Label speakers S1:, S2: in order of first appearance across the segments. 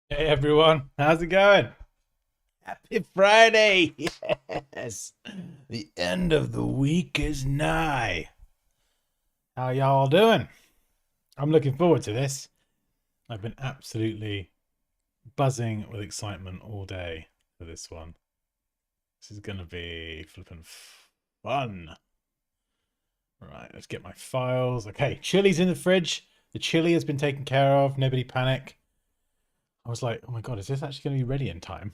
S1: Hey everyone, how's it going? Happy Friday! Yes, the end of the week is nigh. How y'all doing? I'm looking forward to this. I've been absolutely buzzing with excitement all day for this one. This is gonna be flippin' fun. Right, let's get my files. Okay, chili's in the fridge. The chili has been taken care of. Nobody panic. I was like, oh my god, is this actually going to be ready in time?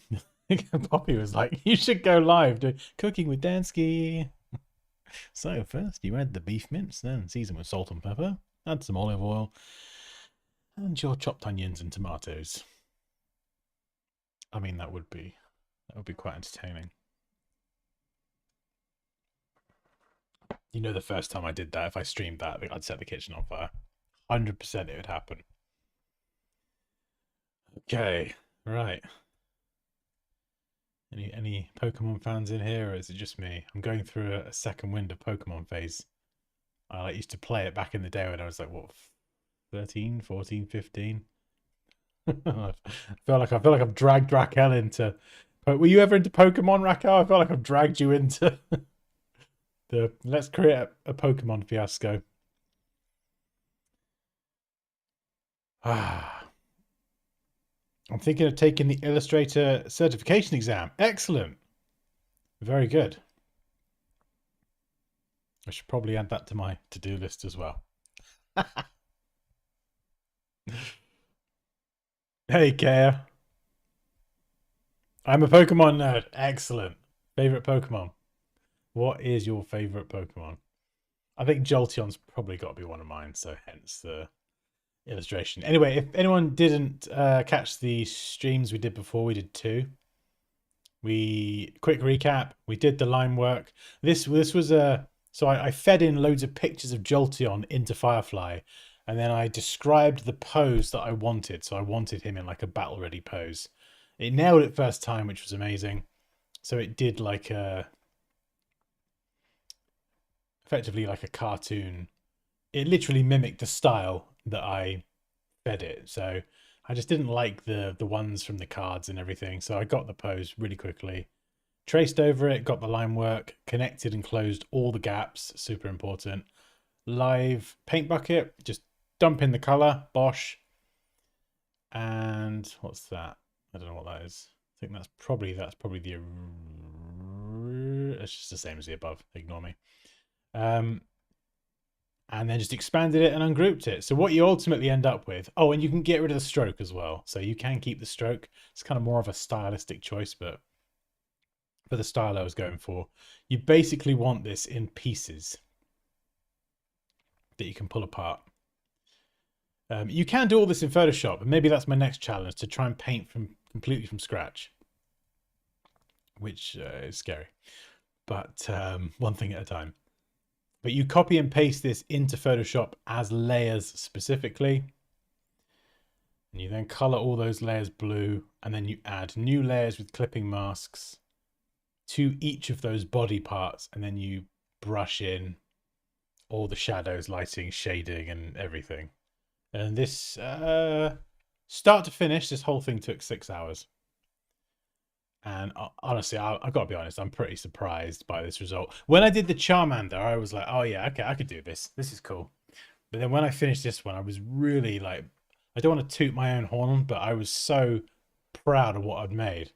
S1: Poppy was like, you should go live doing cooking with Dansky. So first you add the beef mince, then season with salt and pepper, add some olive oil, and your chopped onions and tomatoes. I mean, that would be quite entertaining. You know, the first time I did that, if I streamed that, I'd set the kitchen on fire. 100% it would happen. Okay, right. Any Pokemon fans in here, or is it just me? I'm going through a second wind of Pokemon phase. I used to play it back in the day when I was like, what, 13, 14, 15? I feel like I've dragged Raquel into. Were you ever into Pokemon, Raquel? I feel like I've dragged you into the. Let's create a Pokemon fiasco. Ah, I'm thinking of taking the Illustrator certification exam. Excellent. Very good. I should probably add that to my to-do list as well. Hey, Kaya. I'm a Pokemon nerd. Excellent. Favorite Pokemon? What is your favorite Pokemon? I think Jolteon's probably got to be one of mine, so hence the illustration. Anyway, if anyone didn't catch the streams we did before, we did two. We quick recap. We did the line work. This was a so I fed in loads of pictures of Jolteon into Firefly, and then I described the pose that I wanted. So I wanted him in like a battle ready pose. It nailed it first time, which was amazing. So it did like a effectively like a cartoon. It literally mimicked the style that I fed it. So I just didn't like the ones from the cards and everything. So I got the pose really quickly, traced over it, got the line work, connected and closed all the gaps. Super important. Live paint bucket, just dump in the color, bosh. And what's that? I don't know what that is. I think that's probably the. It's just the same as the above. Ignore me. Um, and then just expanded it and ungrouped it. So what you ultimately end up with, oh, and you can get rid of the stroke as well. So you can keep the stroke. It's kind of more of a stylistic choice, but for the style I was going for, you basically want this in pieces that you can pull apart. You can do all this in Photoshop, and maybe that's my next challenge, to try and paint from completely from scratch, which is scary, but one thing at a time. But you copy and paste this into Photoshop as layers specifically. And you then color all those layers blue, and then you add new layers with clipping masks to each of those body parts, and then you brush in all the shadows, lighting, shading, and everything. And this, start to finish, this whole thing took 6 hours. And honestly, I've got to be honest, I'm pretty surprised by this result. When I did the Charmander, I was like, oh yeah, okay, I could do this. This is cool. But then when I finished this one, I was really like, I don't want to toot my own horn, but I was so proud of what I'd made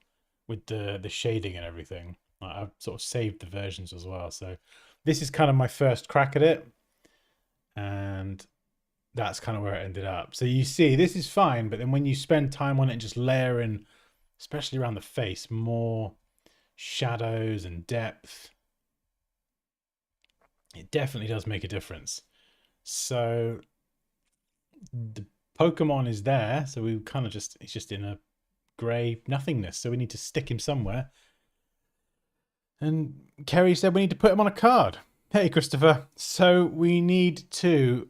S1: with the shading and everything. I've sort of saved the versions as well. So this is kind of my first crack at it. And that's kind of where it ended up. So you see, this is fine, but then when you spend time on it and just layer in, especially around the face, more shadows and depth, it definitely does make a difference. So the Pokemon is there, so we kind of just, he's just in a grey nothingness, so we need to stick him somewhere. And Kerry said we need to put him on a card. Hey, Christopher. So we need to.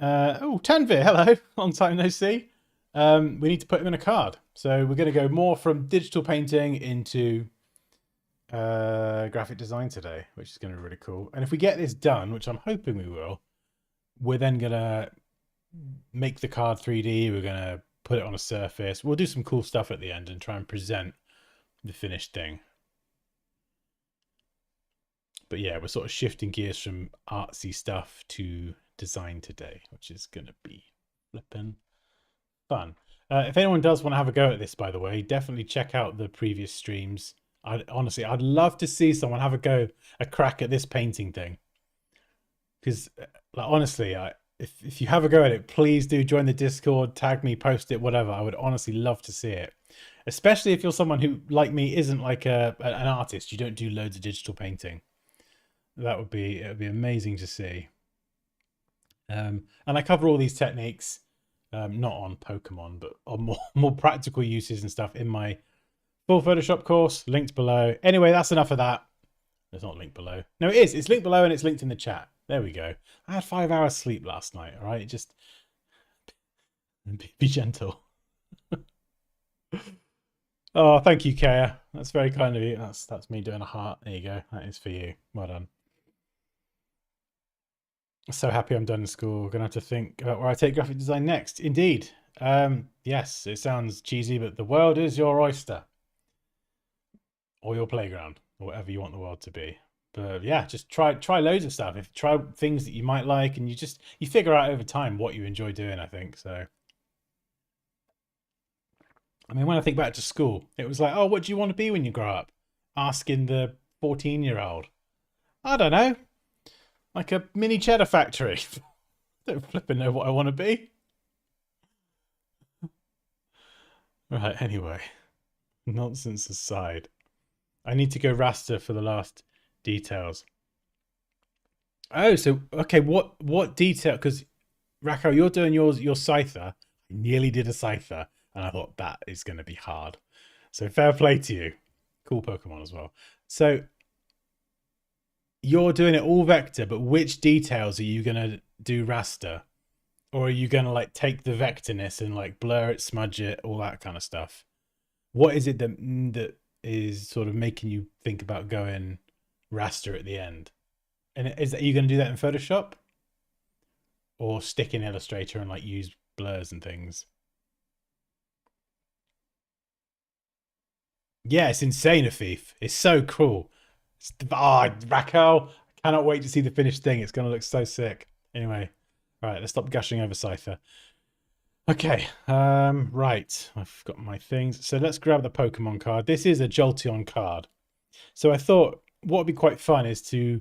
S1: Oh, Tanvir, hello. Long time no see. We need to put him in a card. So we're going to go more from digital painting into graphic design today, which is going to be really cool. And if we get this done, which I'm hoping we will, we're then going to make the card 3D. We're going to put it on a surface. We'll do some cool stuff at the end and try and present the finished thing. But yeah, we're sort of shifting gears from artsy stuff to design today, which is going to be flipping fun. If anyone does want to have a go at this, by the way, definitely check out the previous streams. Honestly, I'd love to see someone have a crack at this painting thing. Because, like, honestly, if you have a go at it, please do join the Discord, tag me, post it, whatever. I would honestly love to see it. Especially if you're someone who, like me, isn't like an artist. You don't do loads of digital painting. It'd be amazing to see. And I cover all these techniques, not on Pokemon, but on more practical uses and stuff in my full Photoshop course, linked below. Anyway, that's enough of that. It's not linked below. No, it is. It's linked below and it's linked in the chat. There we go. I had 5 hours sleep last night. All right, just be gentle. Oh, thank you, Kaya. That's very kind of you. That's me doing a heart. There you go. That is for you. Well done. So happy I'm done in school. Gonna have to think about where I take graphic design next. Indeed. Yes, it sounds cheesy, but the world is your oyster. Or your playground, or whatever you want the world to be. But yeah, just try loads of stuff. Try things that you might like, and you figure out over time what you enjoy doing, I think. So I mean, when I think back to school, it was like, oh, what do you want to be when you grow up? Asking the 14-year-old. I don't know. Like a mini cheddar factory. Don't flipping know what I want to be. Right, anyway. Nonsense aside. I need to go raster for the last details. Oh, so, okay, what detail? Because, Raquel, you're doing your Scyther. I nearly did a Scyther, and I thought that is going to be hard. So fair play to you. Cool Pokemon as well. So you're doing it all vector, but which details are you going to do raster? Or are you going to like take the vectorness and like blur it, smudge it, all that kind of stuff? What is it that is sort of making you think about going raster at the end? And are you going to do that in Photoshop? Or stick in Illustrator and like use blurs and things? Yeah, it's insane, Afif. It's so cool. Raquel, I cannot wait to see the finished thing. It's going to look so sick. Anyway, all right, let's stop gushing over Scyther. Okay, right. I've got my things. So let's grab the Pokemon card. This is a Jolteon card. So I thought what would be quite fun is to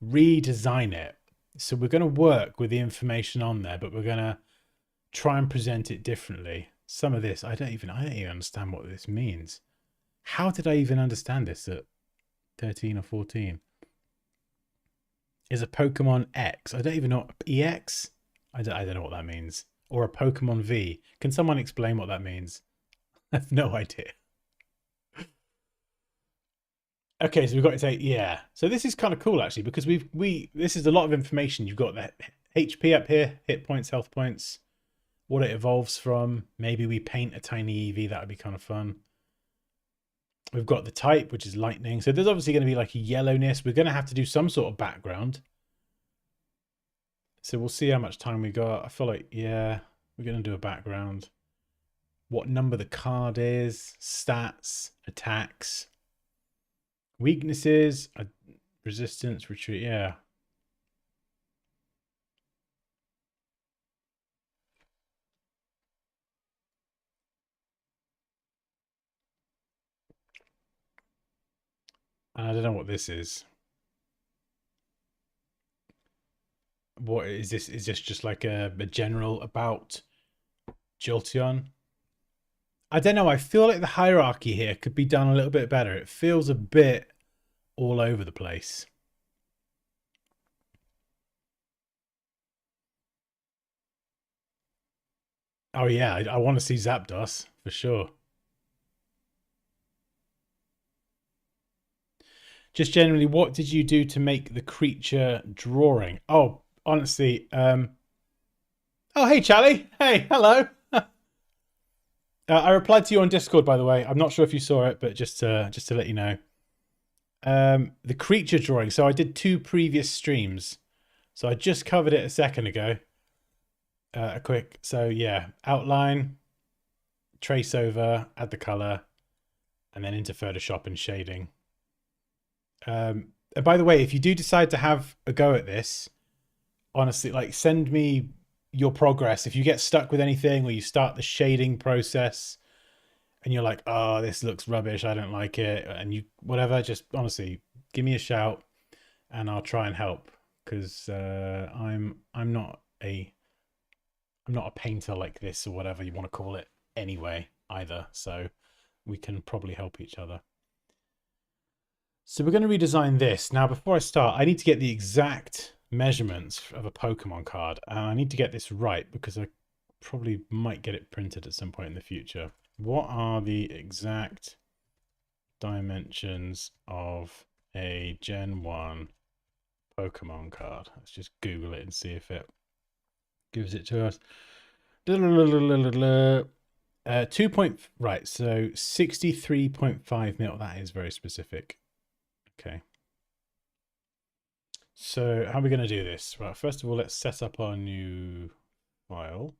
S1: redesign it. So we're going to work with the information on there, but we're going to try and present it differently. Some of this, I don't even understand what this means. How did I even understand this at 13 or 14? Is a Pokemon X? I don't even know. EX? I don't know what that means. Or a Pokemon V. Can someone explain what that means? I have no idea. Okay, so we've got to say, yeah. So this is kind of cool actually, because this is a lot of information. You've got that HP up here, hit points, health points, what it evolves from. Maybe we paint a tiny EV. That would be kind of fun. We've got the type, which is lightning. So there's obviously going to be like a yellowness. We're going to have to do some sort of background. So we'll see how much time we got. I feel like, yeah, we're going to do a background. What number the card is, stats, attacks, weaknesses, resistance, retreat, yeah. I don't know what this is. What is this? Is this just like a general about Jolteon? I don't know. I feel like the hierarchy here could be done a little bit better. It feels a bit all over the place. Oh yeah, I want to see Zapdos for sure. Just generally, what did you do to make the creature drawing? Oh, honestly, oh hey Charlie, hey, hello. I replied to you on Discord, by the way. I'm not sure if you saw it, but just to let you know. The creature drawing. So I did 2 previous streams. So I just covered it a second ago. A quick. So yeah, outline. trace over, add the color, and then into Photoshop and shading. And by the way, if you do decide to have a go at this, honestly, like send me your progress. If you get stuck with anything or you start the shading process and you're like, oh, this looks rubbish, I don't like it, and you whatever, just honestly give me a shout and I'll try and help, because I'm not a painter like this, or whatever you want to call it anyway either, so we can probably help each other. So we're going to redesign this. Now, before I start, I need to get the exact measurements of a Pokemon card. I need to get this right because I probably might get it printed at some point in the future. What are the exact dimensions of a Gen 1 Pokemon card? Let's just Google it and see if it gives it to us. 2 point, right, so 63.5 mil. That is very specific. Okay. So how are we going to do this? Right, first of all, let's set up our new file.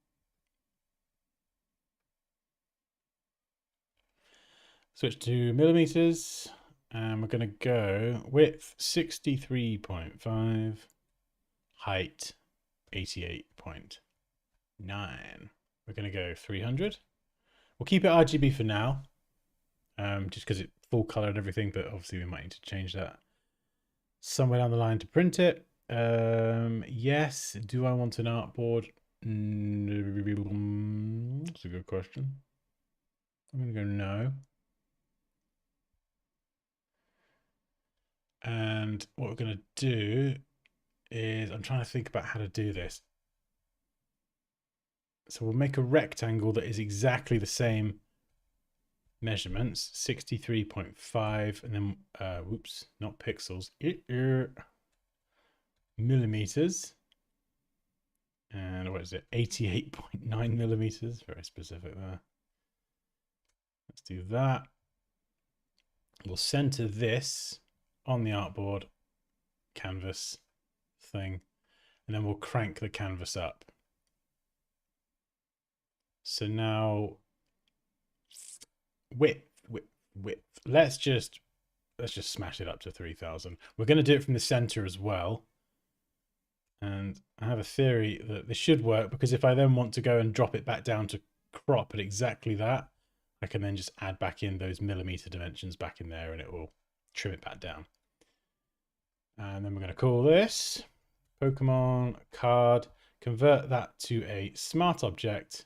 S1: Switch to millimeters, and we're going to go width 63.5, height 88.9. We're going to go 300. We'll keep it RGB for now, just because it's full color and everything, but obviously we might need to change that somewhere down the line to print it. Yes. Do I want an artboard? That's a good question. I'm going to go no. And what we're going to do is, I'm trying to think about how to do this. So we'll make a rectangle that is exactly the same measurements, 63.5, and then, whoops, not pixels, millimeters. And what is it? 88.9 millimeters. Very specific there. Let's do that. We'll center this on the artboard canvas thing, and then we'll crank the canvas up. So now width. Let's just smash it up to 3000. We're going to do it from the center as well. And I have a theory that this should work, because if I then want to go and drop it back down to crop at exactly that, I can then just add back in those millimeter dimensions back in there and it will trim it back down. And then we're going to call this Pokemon card, convert that to a smart object,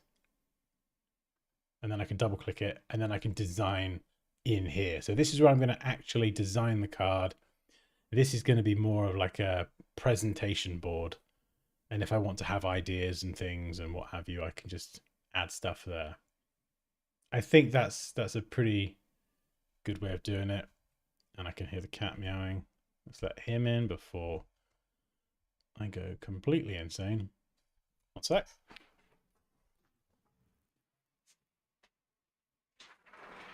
S1: and then I can double click it, and then I can design in here. So this is where I'm going to actually design the card. This is going to be more of like a presentation board. And if I want to have ideas and things and what have you, I can just add stuff there. I think that's a pretty good way of doing it. And I can hear the cat meowing. Let's let him in before I go completely insane. One sec.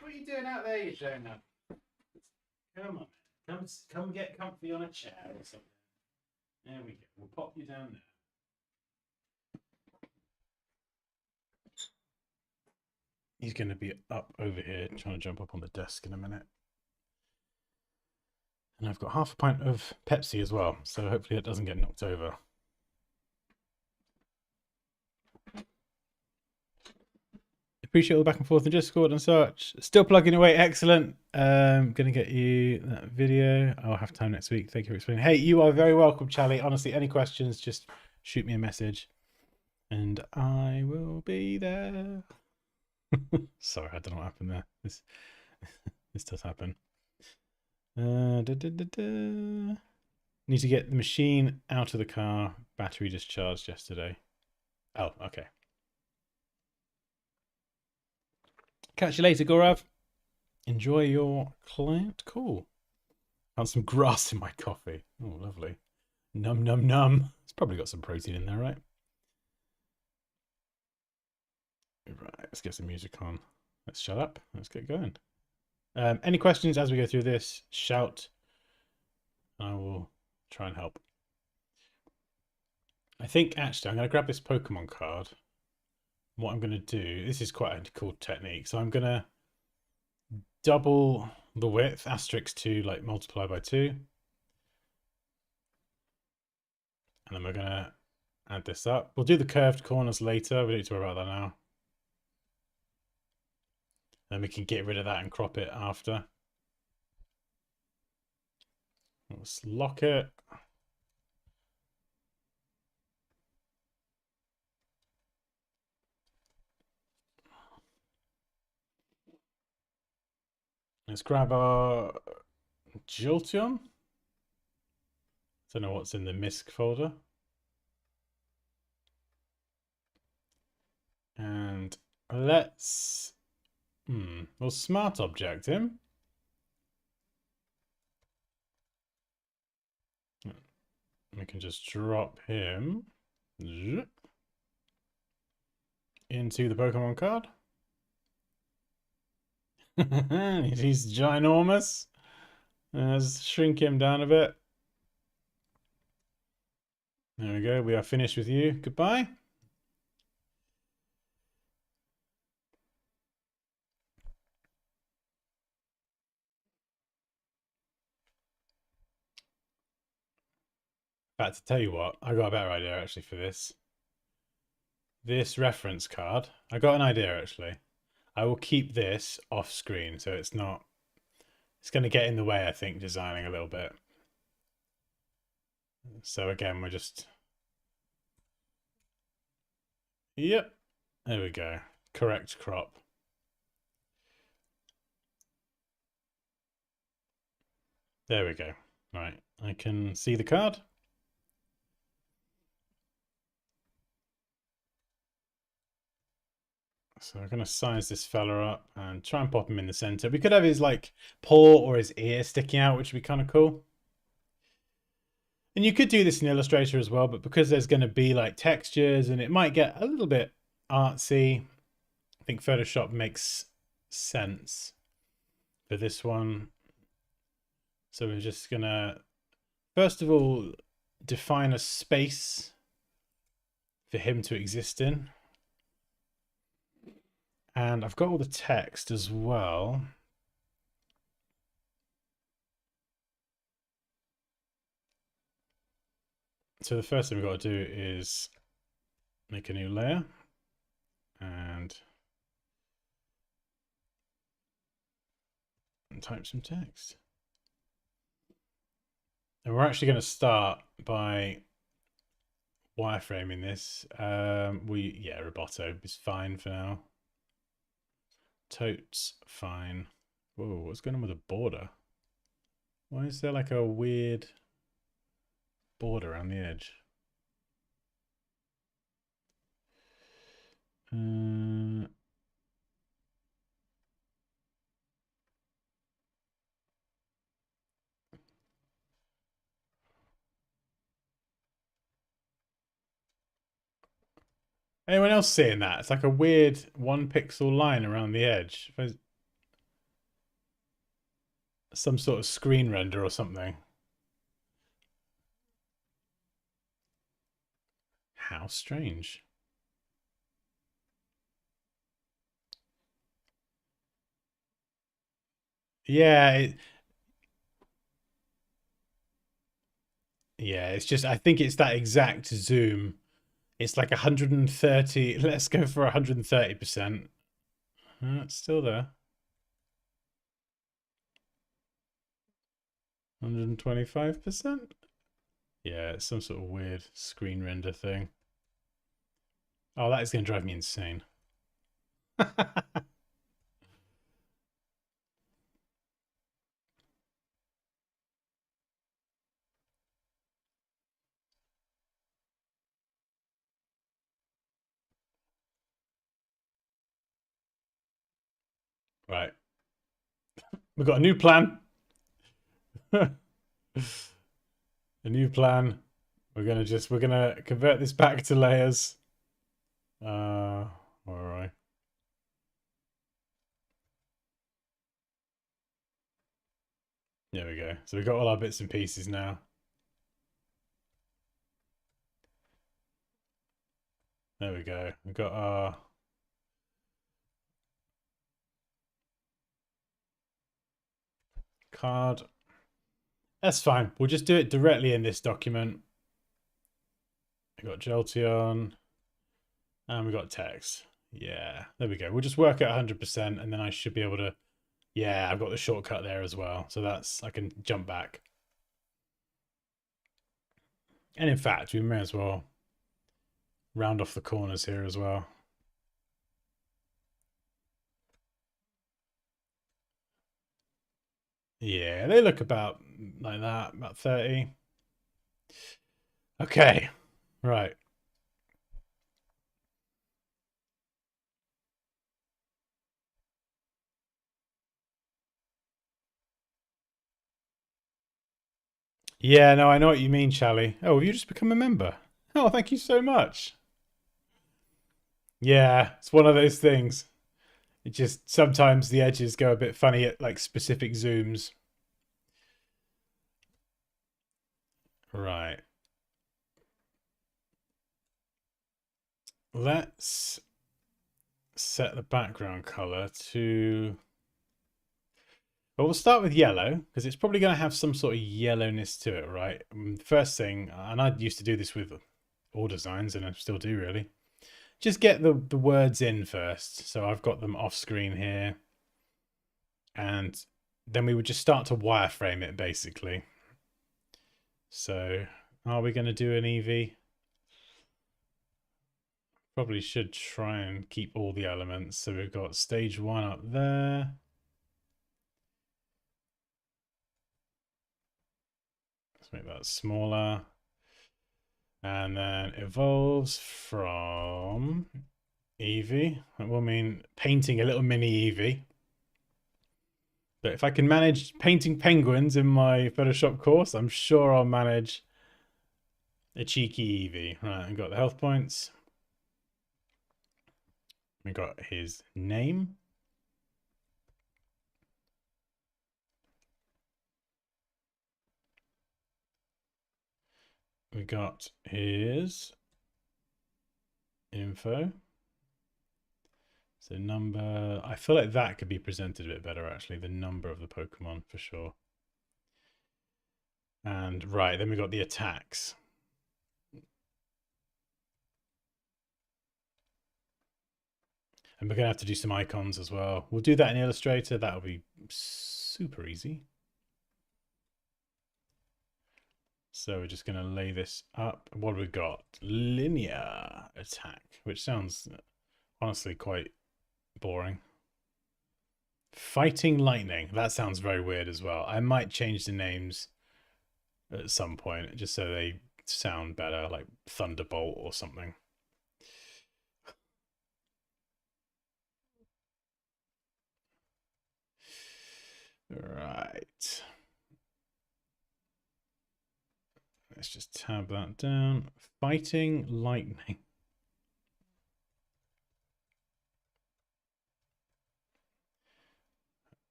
S1: What are you doing out there, you Jonah? Come on, come get comfy on a chair or something. There we go. We'll pop you down there. He's going to be up over here trying to jump up on the desk in a minute. And I've got half a pint of Pepsi as well, so hopefully it doesn't get knocked over. Appreciate all the back and forth in Discord and such. Still plugging away. Excellent. Gonna get you that video. I'll have time next week. Thank you for explaining. Hey, you are very welcome, Charlie. Honestly, any questions, just shoot me a message and I will be there. Sorry, I don't know what happened there. This does happen. Need to get the machine out of the car. Battery discharged yesterday. Oh, okay. Catch you later, Gorav. Enjoy your client. Cool. Found some grass in my coffee. Oh, lovely. Num, num, num. It's probably got some protein in there, right? Right, let's get some music on. Let's shut up. Let's get going. Any questions as we go through this, shout. I will try and help. I think, actually, I'm going to grab this Pokemon card. what I'm going to do, this is quite a cool technique. So I'm going to double the width, asterisk 2, like multiply by 2. And then we're going to add this up. We'll do the curved corners later. We don't need to worry about that now. Then we can get rid of that and crop it after. Let's lock it. Let's grab our Jolteon. Don't know what's in the MISC folder. And let's we'll smart object him. We can just drop him into the Pokemon card. He's ginormous. Let's shrink him down a bit. There we go. We are finished with you. Goodbye. But to tell you what, I got a better idea actually for this. This reference card, I got an idea actually. I will keep this off screen so it's not, it's going to get in the way, I think, designing a little bit. So again, we're just, yep, there we go. Correct crop. There we go. Right, I can see the card. So I'm going to size this fella up and try and pop him in the center. We could have his like paw or his ear sticking out, which would be kind of cool. And you could do this in Illustrator as well, but because there's going to be like textures and it might get a little bit artsy, I think Photoshop makes sense for this one. So we're just going to, first of all, define a space for him to exist in. And I've got all the text as well. So the first thing we've got to do is make a new layer and type some text. And we're actually going to start by wireframing this. Roboto is fine for now. Totes fine. Whoa, what's going on with the border? Why is there like a weird border around the edge? Anyone else seeing that? It's like a weird 1 pixel line around the edge. Some sort of screen render or something. How strange. Yeah, it's just, I think it's that exact zoom. It's like 130. Let's go for 130%. It's still there. 125%? Yeah, it's some sort of weird screen render thing. Oh, that is going to drive me insane. Right. We've got a new plan. A new plan. We're gonna convert this back to layers. All right. There we go. So we've got all our bits and pieces now. There we go. We've got our card. That's fine. We'll just do it directly in this document. We got Jolteon. And we got text. Yeah, there we go. We'll just work at 100% and then I should be able to... Yeah, I've got the shortcut there as well. So that's... I can jump back. And in fact, we may as well round off the corners here as well. Yeah, they look about like that, about 30. Okay, right. Yeah, no, I know what you mean, Charlie. Oh, have you just become a member? Oh, thank you so much. Yeah, it's one of those things. It just sometimes the edges go a bit funny at like specific zooms. Right. Let's set the background color to... Well, we'll start with yellow because it's probably going to have some sort of yellowness to it, right? First thing, and I used to do this with all designs and I still do really, just get the words in first. So I've got them off screen here. And then we would just start to wireframe it basically. So are we going to do an EV? Probably should try and keep all the elements. So we've got stage 1 up there. Let's make that smaller. And then evolves from Eevee. That will mean painting a little mini Eevee. But if I can manage painting penguins in my Photoshop course, I'm sure I'll manage a cheeky Eevee. Right, I've got the health points. We got his name. We got his info. So number, I feel like that could be presented a bit better actually, the number of the Pokemon for sure. And right, then we got the attacks. And we're going to have to do some icons as well. We'll do that in Illustrator. That'll be super easy. So we're just going to lay this up. What have we got? Linear attack, which sounds honestly quite boring. Fighting lightning. That sounds very weird as well. I might change the names at some point just so they sound better, like Thunderbolt or something. Right. Let's just tab that down. Fighting lightning.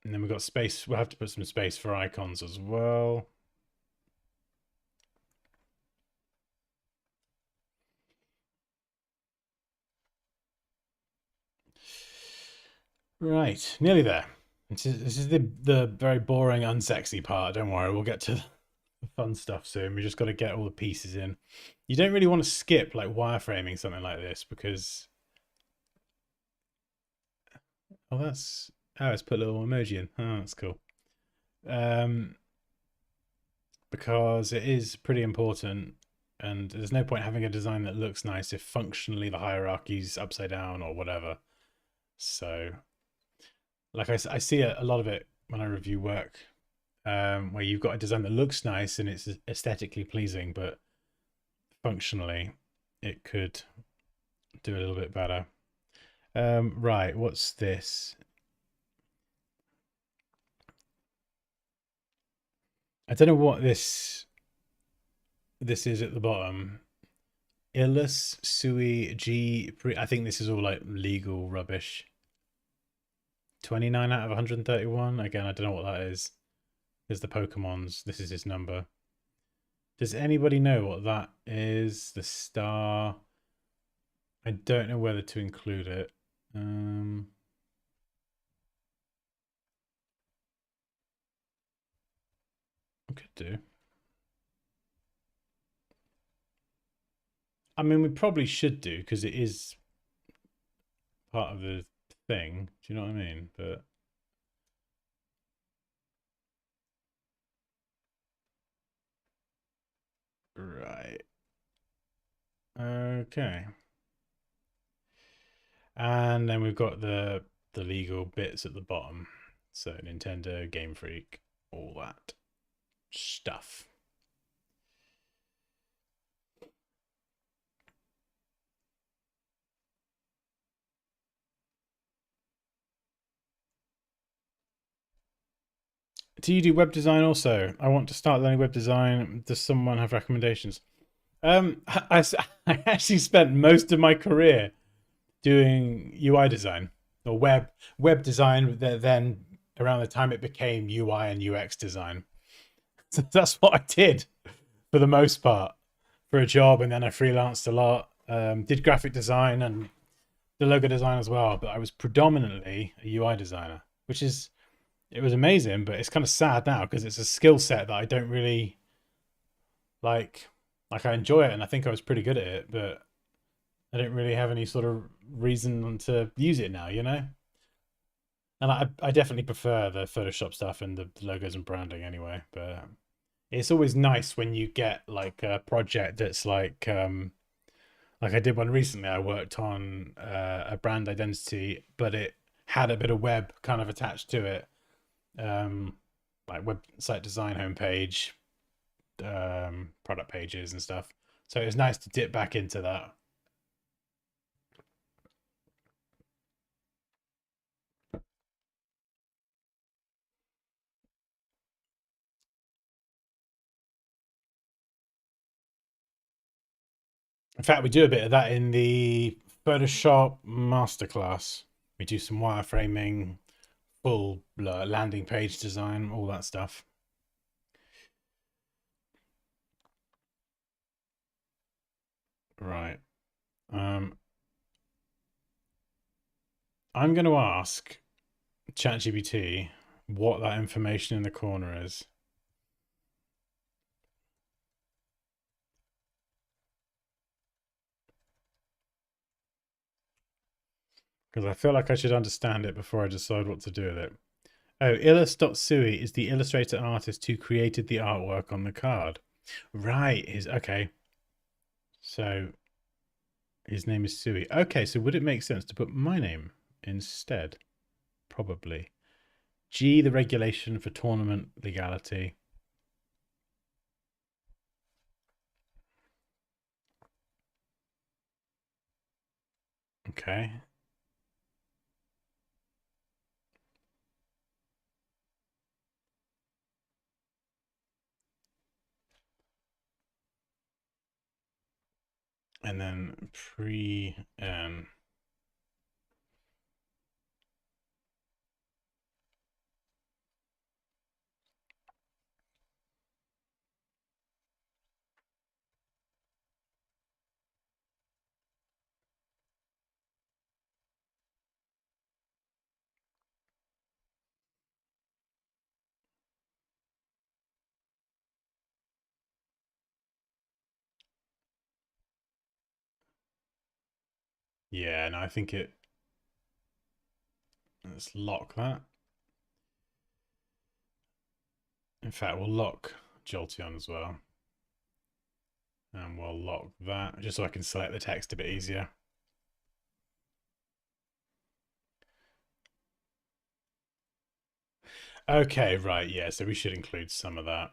S1: And then we've got space. We'll have to put some space for icons as well. Right, nearly there. This is the very boring, unsexy part. Don't worry, we'll get to the fun stuff soon. We just got to get all the pieces in. You don't really want to skip like wireframing something like this because... Oh, that's... Oh, it's put a little emoji in. Oh, that's cool. Because it is pretty important and there's no point having a design that looks nice if functionally the hierarchy's upside down or whatever. So, like I see a lot of it when I review work, where you've got a design that looks nice and it's aesthetically pleasing, but functionally it could do a little bit better. Right, what's this? I don't know what this is at the bottom. Illus sui g. I think this is all like legal rubbish. 29 out of 131. Again, I don't know what that is. There's the Pokemons. This is his number. Does anybody know what that is? The star. I don't know whether to include it. could do. I mean, we probably should do because it is part of the thing. Do you know what I mean? But right. Okay. And then we've got the legal bits at the bottom. So Nintendo, Game Freak, all that stuff. Do you do web design also? I want to start learning web design. Does someone have recommendations? I actually spent most of my career doing UI design or web design. Then around the time it became UI and UX design, so that's what I did for the most part for a job, and then I freelanced a lot. Did graphic design and the logo design as well, but I was predominantly a UI designer, which is it was amazing, but it's kind of sad now because it's a skill set that I don't really like. Like I enjoy it, and I think I was pretty good at it, but I don't really have any sort of reason to use it now, you know? And I definitely prefer the Photoshop stuff and the logos and branding anyway, but it's always nice when you get like a project that's like I did one recently. I worked on a brand identity, but it had a bit of web kind of attached to it, like website design, homepage, product pages and stuff. So it was nice to dip back into that. In fact, we do a bit of that in the Photoshop masterclass. We do some wireframing, full landing page design, all that stuff. Right. I'm going to ask ChatGPT what that information in the corner is. Because I feel like I should understand it before I decide what to do with it. Oh, Illus.sui is the illustrator artist who created the artwork on the card. Right. Okay. So his name is Sui. Okay, so would it make sense to put my name instead? Probably. G, the regulation for tournament legality. Okay. And then pre-N. Yeah, no, I think it. Let's lock that. In fact, we'll lock Jolteon as well. And we'll lock that just so I can select the text a bit easier. Okay, right, yeah, so we should include some of that.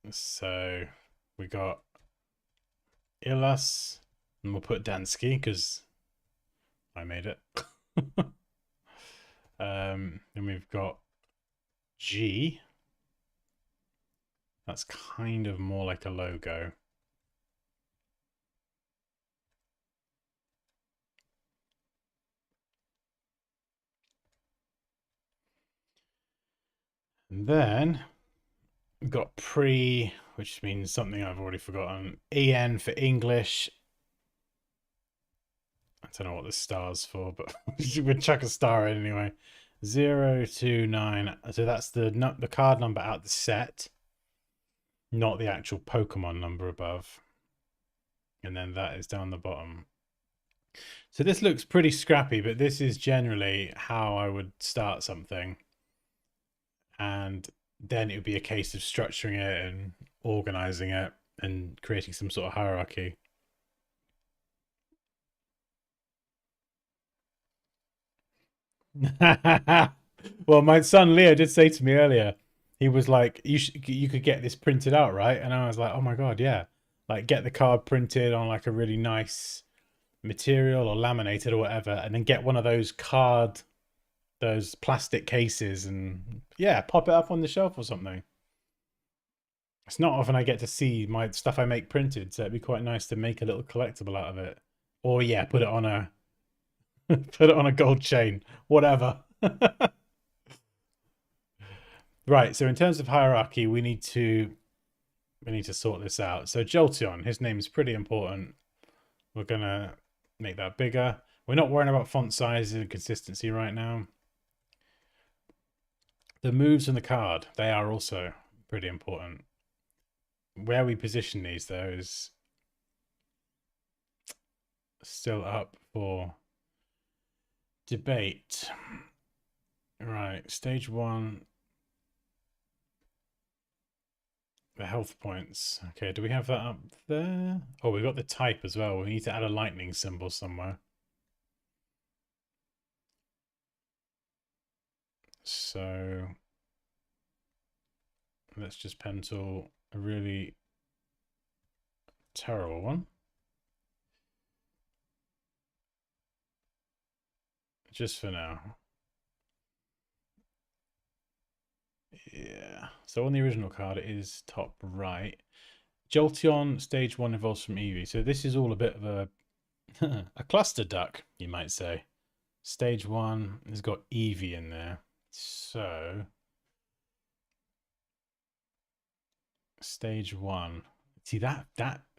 S1: So we got Illas, and we'll put Dansky because I made it. Then we've got G. That's kind of more like a logo. And then we've got pre, which means something I've already forgotten. EN for English. I don't know what the star's for, but we'll chuck a star in anyway. 029. So that's the card number out the set. not the actual Pokemon number above. And then that is down the bottom. So this looks pretty scrappy, but this is generally how I would start something. And then it would be a case of structuring it and organizing it and creating some sort of hierarchy. Well, my son Leo did say to me earlier, he was like, you could get this printed out, right? And I was like, oh my God, yeah. Like get the card printed on like a really nice material or laminated or whatever, and then get one of those those plastic cases and yeah, pop it up on the shelf or something. It's not often I get to see my stuff I make printed, so it'd be quite nice to make a little collectible out of it. Or yeah, put it on a put it on a gold chain, whatever. Right, so in terms of hierarchy, we need to sort this out. So Jolteon, his name is pretty important. We're gonna make that bigger. We're not worrying about font size and consistency right now. The moves on the card, they are also pretty important. Where we position these though is still up for debate. Right, stage 1. The health points. Okay, do we have that up there? Oh, we got the type as well. We need to add a lightning symbol somewhere. So let's just pencil a really terrible one. Just for now. Yeah. So on the original card, it is top right. Jolteon stage 1 evolves from Eevee. So this is all a bit of a a cluster duck, you might say. Stage 1 has got Eevee in there. So stage 1. See, that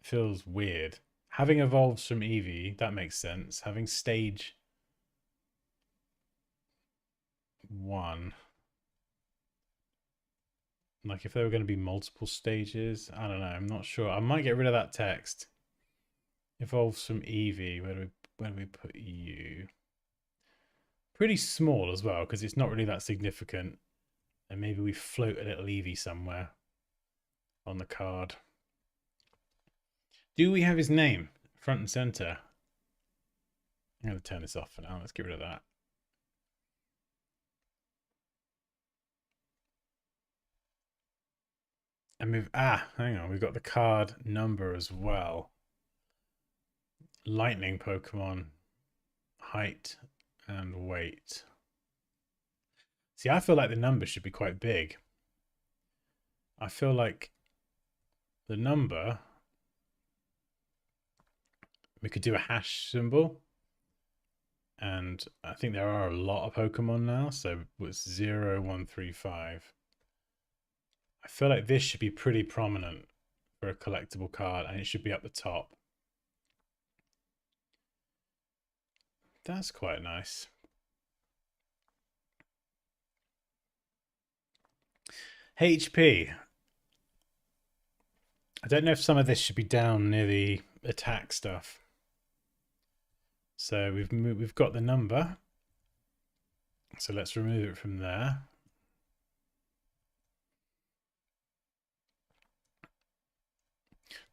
S1: feels weird. Having evolved from Eevee, that makes sense. Having stage 1. Like if there were going to be multiple stages, I don't know. I'm not sure. I might get rid of that text. Evolves from Eevee. Where do we put you? Pretty small as well, because it's not really that significant. And maybe we float a little Eevee somewhere on the card. Do we have his name front and center? I'm going to turn this off for now. Let's get rid of that. And hang on. We've got the card number as well. Lightning Pokemon, height and weight. See, I feel like the number should be quite big. I feel like the number, we could do a hash symbol. And I think there are a lot of Pokemon now. So it's 0, 1, 3, 5. I feel like this should be pretty prominent for a collectible card, and it should be up the top. That's quite nice. HP. I don't know if some of this should be down near the attack stuff. So we've got the number. So let's remove it from there.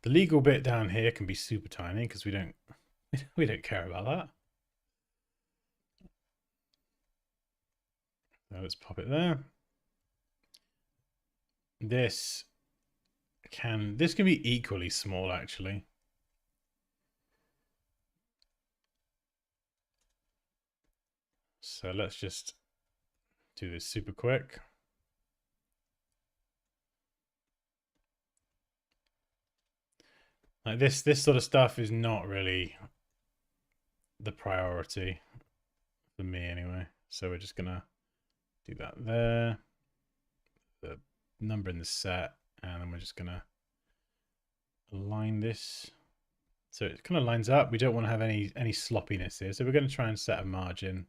S1: The legal bit down here can be super tiny because we don't care about that. So let's pop it there. This can be equally small actually. So let's just do this super quick. Like this sort of stuff is not really the priority for me anyway. So we're just gonna do that there. The number in the set, and then we're just gonna align this so it kind of lines up. We don't want to have any sloppiness here, so we're going to try and set a margin.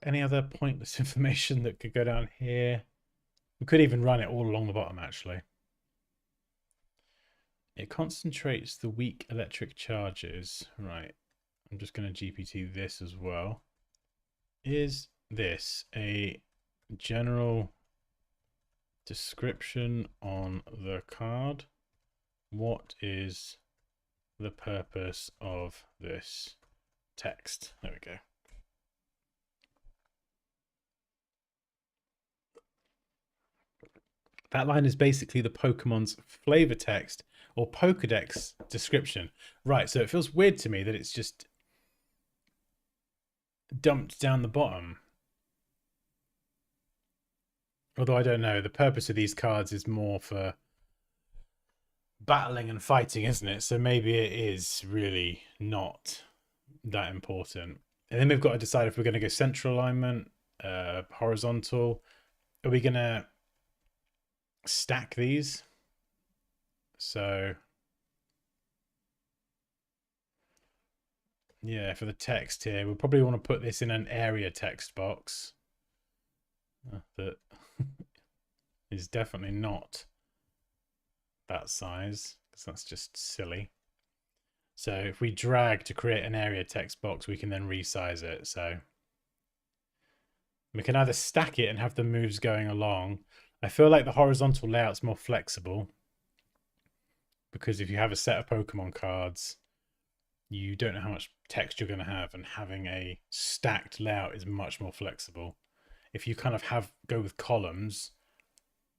S1: Any other pointless information that could go down here? We could even run it all along the bottom, actually. It concentrates the weak electric charges. Right. I'm just going to GPT this as well. Is this a general description on the card? What is the purpose of this text? There we go. That line is basically the Pokemon's flavor text or Pokedex description. Right, so it feels weird to me that it's just dumped down the bottom. Although I don't know, the purpose of these cards is more for battling and fighting, isn't it? So maybe it is really not that important. And then we've got to decide if we're going to go central alignment, horizontal. Are we going to stack these? So yeah, for the text here, we'll probably want to put this in an area text box that is definitely not that size, because that's just silly. So if we drag to create an area text box, we can then resize it. So we can either stack it and have the moves going along. I feel like the horizontal layout's more flexible, because if you have a set of Pokemon cards, you don't know how much text you're going to have, and having a stacked layout is much more flexible. If you kind of go with columns,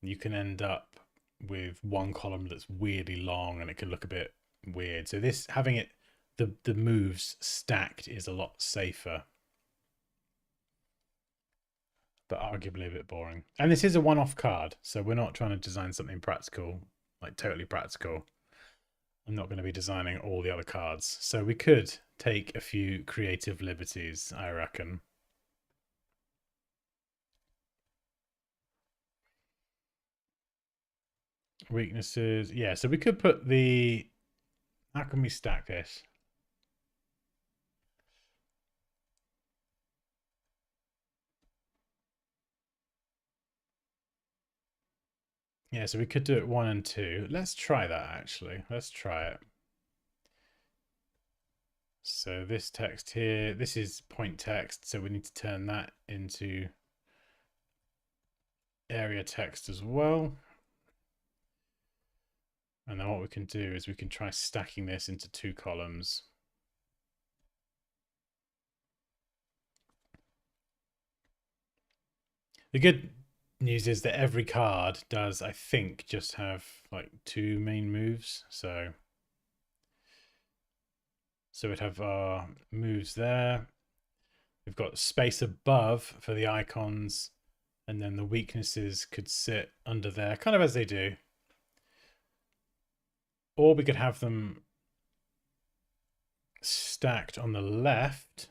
S1: you can end up with one column that's weirdly long and it can look a bit weird. So this, having it, the moves stacked is a lot safer, but arguably a bit boring. And this is a one-off card, so we're not trying to design something practical, like totally practical. I'm not going to be designing all the other cards. So we could take a few creative liberties, I reckon. Weaknesses. Yeah, so we could put the... How can we stack this? Yeah, so we could do it 1 and 2. Let's try that, actually. Let's try it. So this text here, this is point text, so we need to turn that into area text as well. And then what we can do is we can try stacking this into 2 columns. The good news is that every card does, I think, just have like 2 main moves. So we'd have our moves there. We've got space above for the icons, and then the weaknesses could sit under there, kind of as they do. Or we could have them stacked on the left.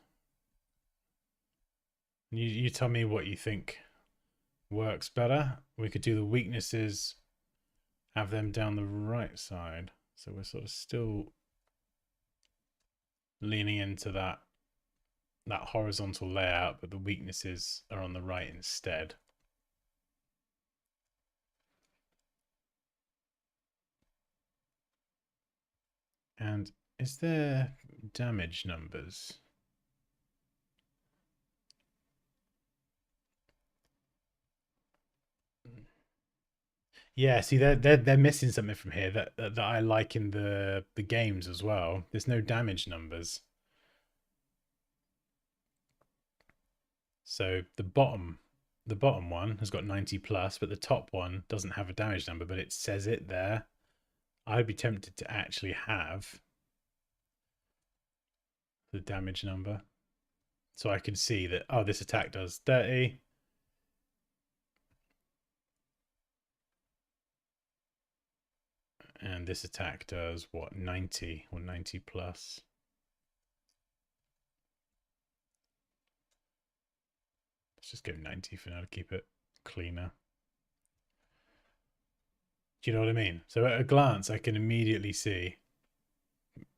S1: You tell me what you think works better. We could do the weaknesses, have them down the right side. So we're sort of still leaning into that horizontal layout, but the weaknesses are on the right instead. And is there damage numbers? Yeah, see, they're missing something from here that I like in the games as well. There's no damage numbers. So the bottom one has got 90 plus, but the top one doesn't have a damage number, but it says it there. I'd be tempted to actually have the damage number, so I can see that, oh, this attack does 30. And this attack does what, 90 or 90 plus. Let's just go 90 for now to keep it cleaner. Do you know what I mean? So at a glance, I can immediately see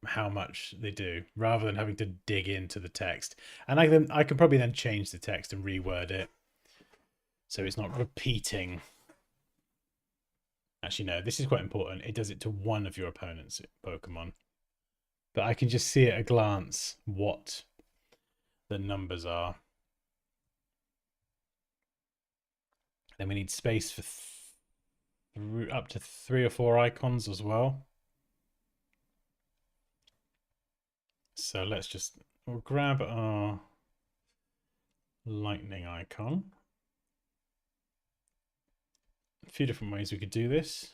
S1: how much they do, rather than having to dig into the text. And I can probably then change the text and reword it so it's not repeating Actually, no, this is quite important. It does it to one of your opponent's Pokemon. But I can just see at a glance what the numbers are. Then we need space for up to 3 or 4 icons as well. So let's just we'll grab our lightning icon. A few different ways we could do this.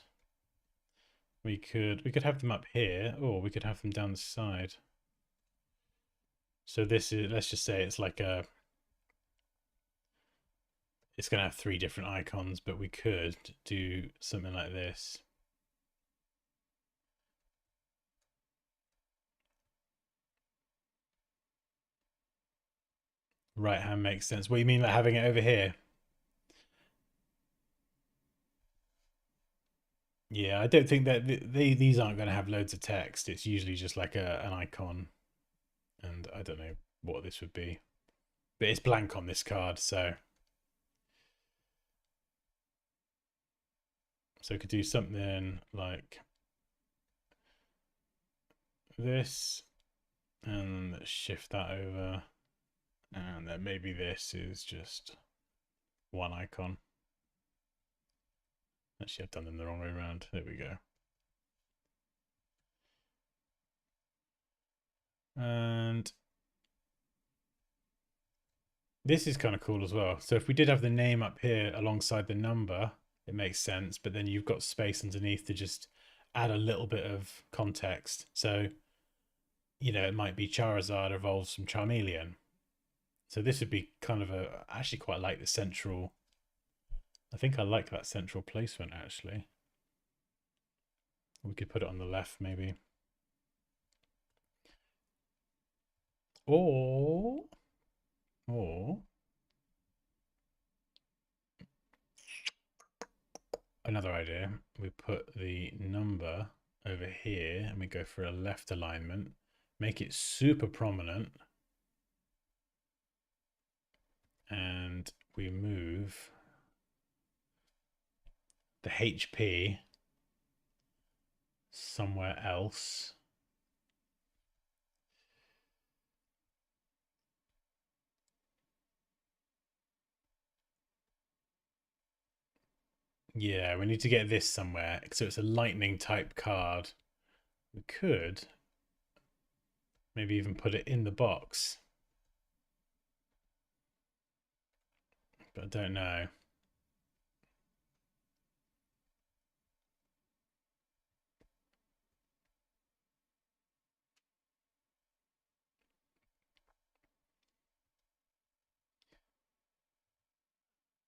S1: We could have them up here, or we could have them down the side. So this is, let's just say it's like it's going to have 3 different icons, but we could do something like this. Right hand makes sense. What do you mean like having it over here? Yeah, I don't think that these aren't going to have loads of text. It's usually just like an icon, and I don't know what this would be, but it's blank on this card, so we could do something like this, and shift that over, and then maybe this is just one icon. Actually, I've done them the wrong way around. There we go. And this is kind of cool as well. So if we did have the name up here alongside the number, it makes sense. But then you've got space underneath to just add a little bit of context. So, you know, it might be Charizard evolves from Charmeleon. So this would be kind of I actually quite like the central. I think I like that central placement actually. We could put it on the left maybe. Or another idea, we put the number over here and we go for a left alignment, make it super prominent, and we move the HP somewhere else. Yeah, we need to get this somewhere. So it's a lightning type card. We could maybe even put it in the box, but I don't know.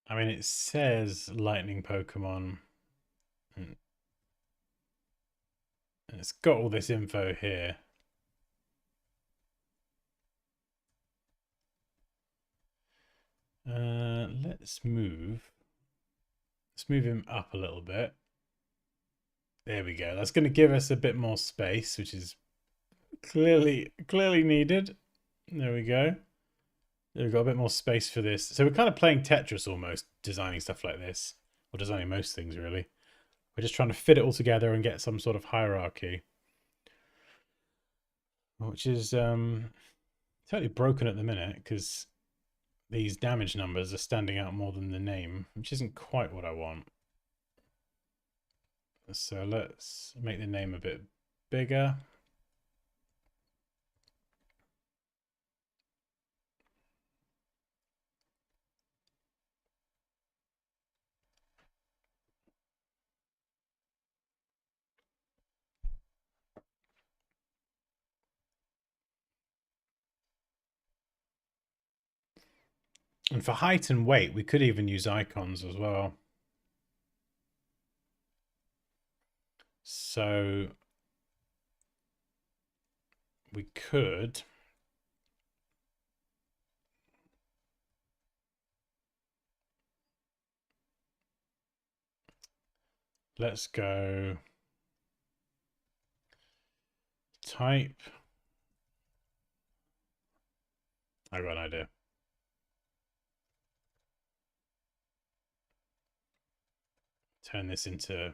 S1: I mean, it says lightning Pokemon, and it's got all this info here. Let's move him up a little bit. There we go. That's going to give us a bit more space, which is clearly needed. There we go. We've got a bit more space for this. So we're kind of playing Tetris almost, designing stuff like this, or designing most things really. We're just trying to fit it all together and get some sort of hierarchy, which is totally broken at the minute because these damage numbers are standing out more than the name, which isn't quite what I want. So let's make the name a bit bigger. And for height and weight, we could even use icons as well. So we could let's go type. I got an idea. Turn this into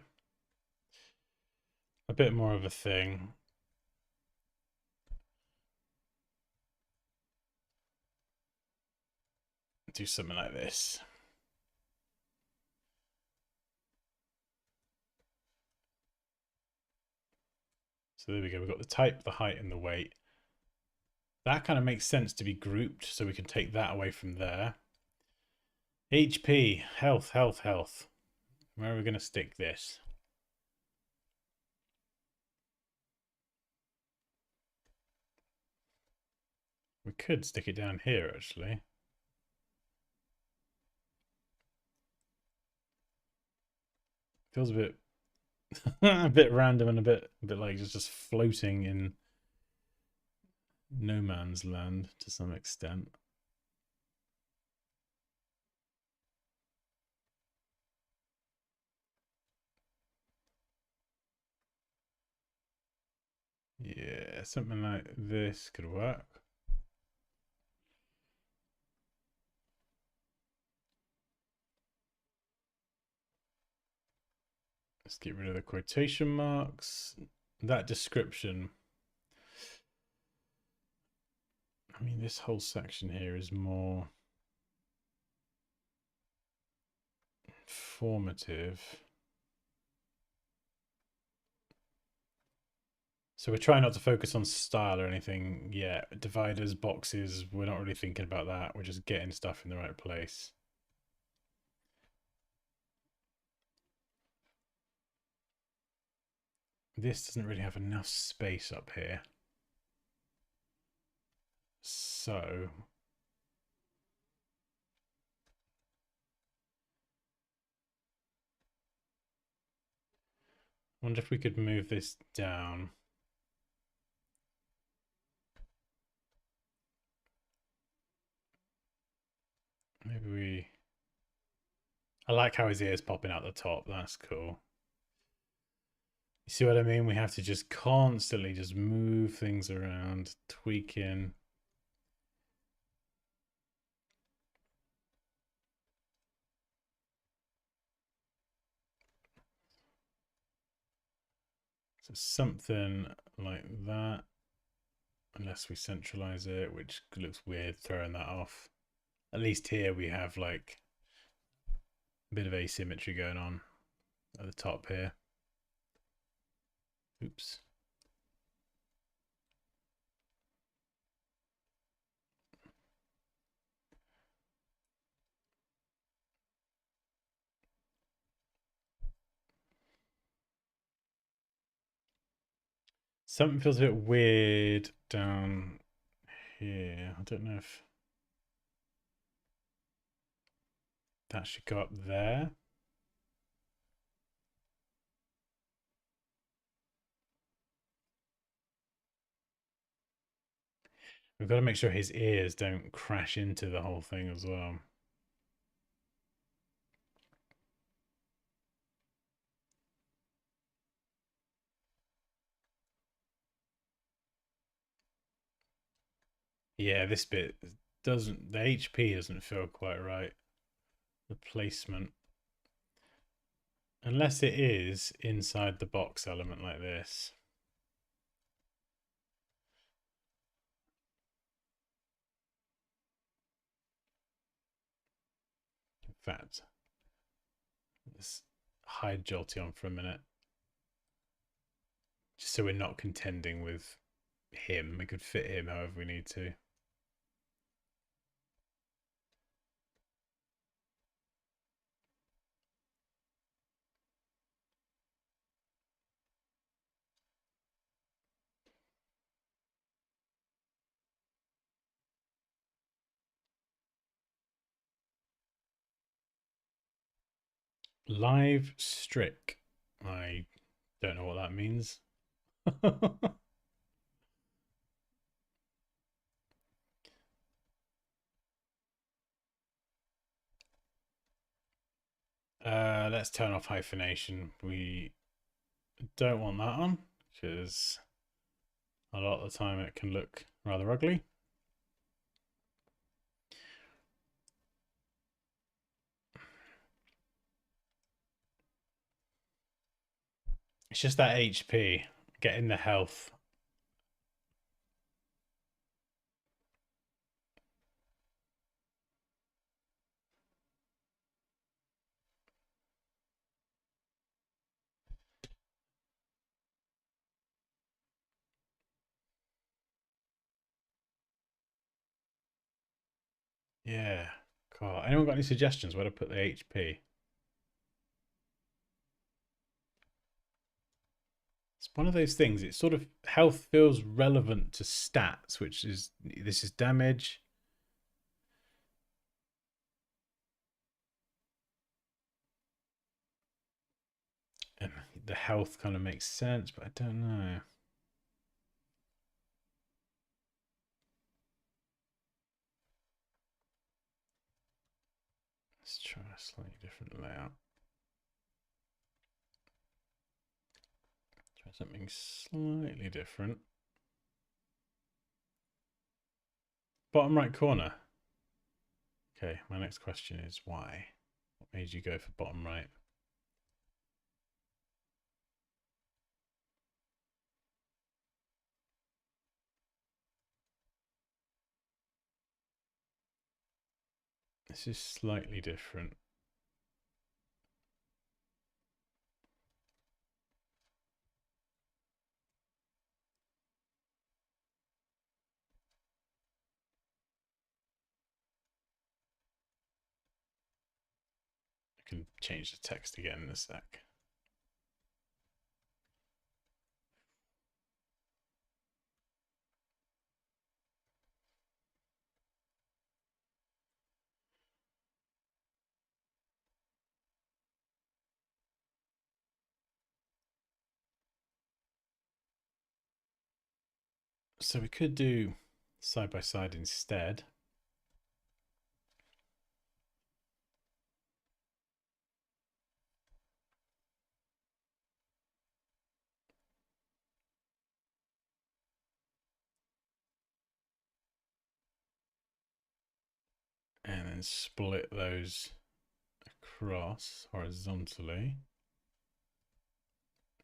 S1: a bit more of a thing. Do something like this. So there we go. We've got the type, the height, and the weight. That kind of makes sense to be grouped, so we can take that away from there. HP, health, health, health. Where are we going to stick this? We could stick it down here, actually. Feels a bit a bit random and a bit like just floating in no man's land to some extent. Yeah, something like this could work. Let's get rid of the quotation marks. That description. I mean, this whole section here is more informative. So we're trying not to focus on style or anything yet. Dividers, boxes, we're not really thinking about that. We're just getting stuff in the right place. This doesn't really have enough space up here. So I wonder if we could move this down. Maybe we... I like how his ear's popping out the top. That's cool. You see what I mean? We have to just constantly just move things around, tweaking. So something like that. Unless we centralize it, which looks weird throwing that off. At least here we have like a bit of asymmetry going on at the top here. Oops. Something feels a bit weird down here. I don't know if that should go up there. We've got to make sure his ears don't crash into the whole thing as well. Yeah, this bit doesn't, the HP doesn't feel quite right. The placement. Unless it is inside the box element like this. In fact, let's hide Jolteon for a minute. Just so we're not contending with him. We could fit him however we need to. Live strick. I don't know what that means. Let's turn off hyphenation. We don't want that on because a lot of the time it can look rather ugly. It's just that HP, getting the health. Yeah. Cool. Anyone got any suggestions where to put the HP? It's one of those things. It's sort of health feels relevant to stats, which is this is damage. And the health kind of makes sense, but I don't know. Let's try a slightly different layout. Try something slightly different. Bottom right corner. Okay, my next question is why? What made you go for bottom right? This is slightly different. I can change the text again in a sec. So we could do side by side instead. And then split those across horizontally.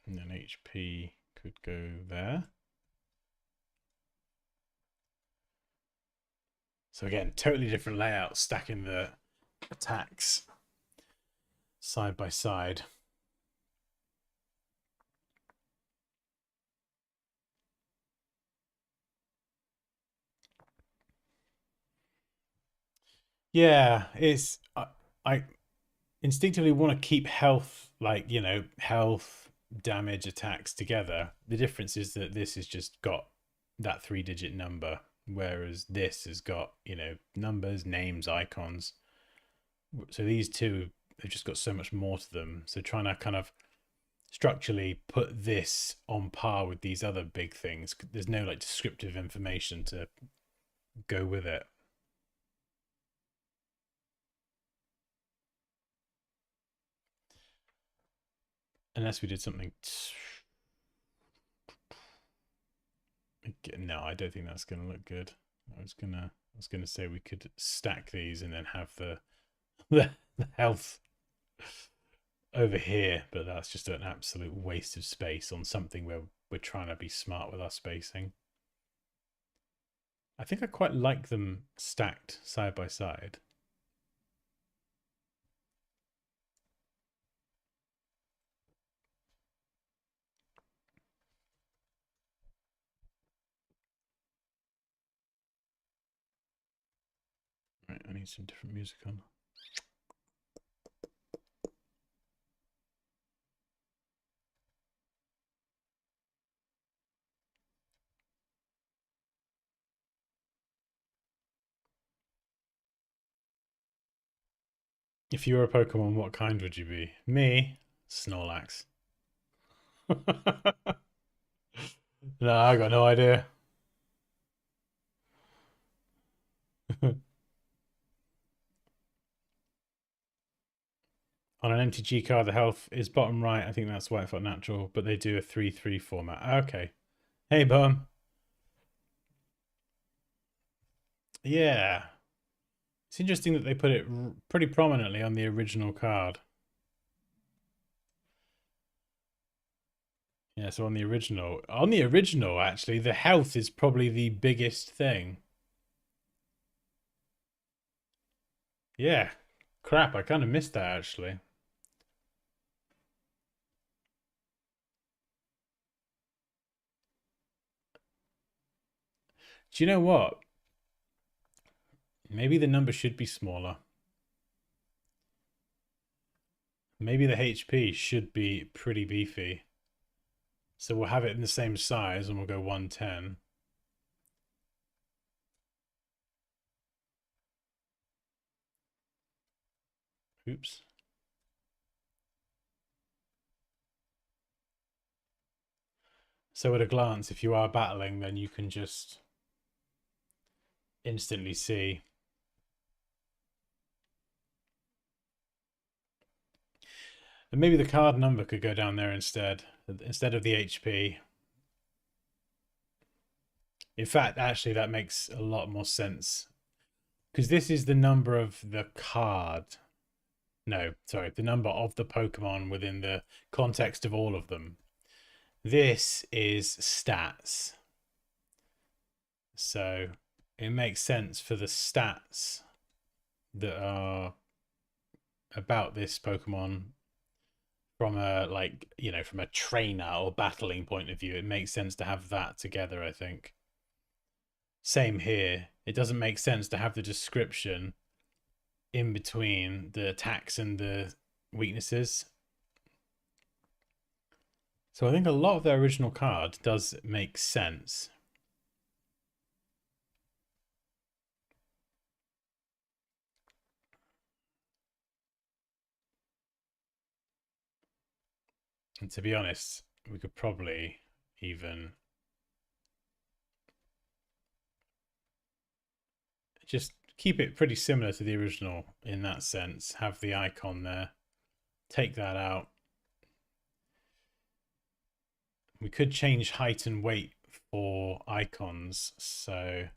S1: And then HP could go there. So again, totally different layout, stacking the attacks side by side. Yeah, it's I instinctively want to keep health, like, you know, health, damage, attacks together. The difference is that this has just got that 3-digit number, whereas this has got, you know, numbers, names, icons. So these two have just got so much more to them. So trying to kind of structurally put this on par with these other big things, there's no like descriptive information to go with it. Unless we did something. No, I don't think that's going to look good. I was gonna say we could stack these and then have the health over here, but that's just an absolute waste of space on something where we're trying to be smart with our spacing. I think I quite like them stacked side by side. Right, I need some different music on. If you were a Pokemon, what kind would you be? Me, Snorlax. No, I got no idea. On an MTG card, the health is bottom right. I think that's why it felt natural, but they do a 3-3 format. Okay. Hey, Bum. Yeah. It's interesting that they put it pretty prominently on the original card. Yeah, so on the original, actually, the health is probably the biggest thing. Yeah, crap, I kind of missed that actually. Do you know what? Maybe the number should be smaller. Maybe the HP should be pretty beefy. So we'll have it in the same size and we'll go 110. Oops. So at a glance, if you are battling, then you can just instantly see. And maybe the card number could go down there instead of the HP. In fact, actually, that makes a lot more sense. Because this is the number of the card. No, sorry, the number of the Pokemon within the context of all of them. This is stats. So it makes sense for the stats that are about this Pokemon from a from a trainer or battling point of view. It makes sense to have that together, I think. Same here. It doesn't make sense to have the description in between the attacks and the weaknesses. So I think a lot of the original card does make sense. And to be honest, we could probably even just keep it pretty similar to the original in that sense. Have the icon there. Take that out. We could change height and weight for icons. So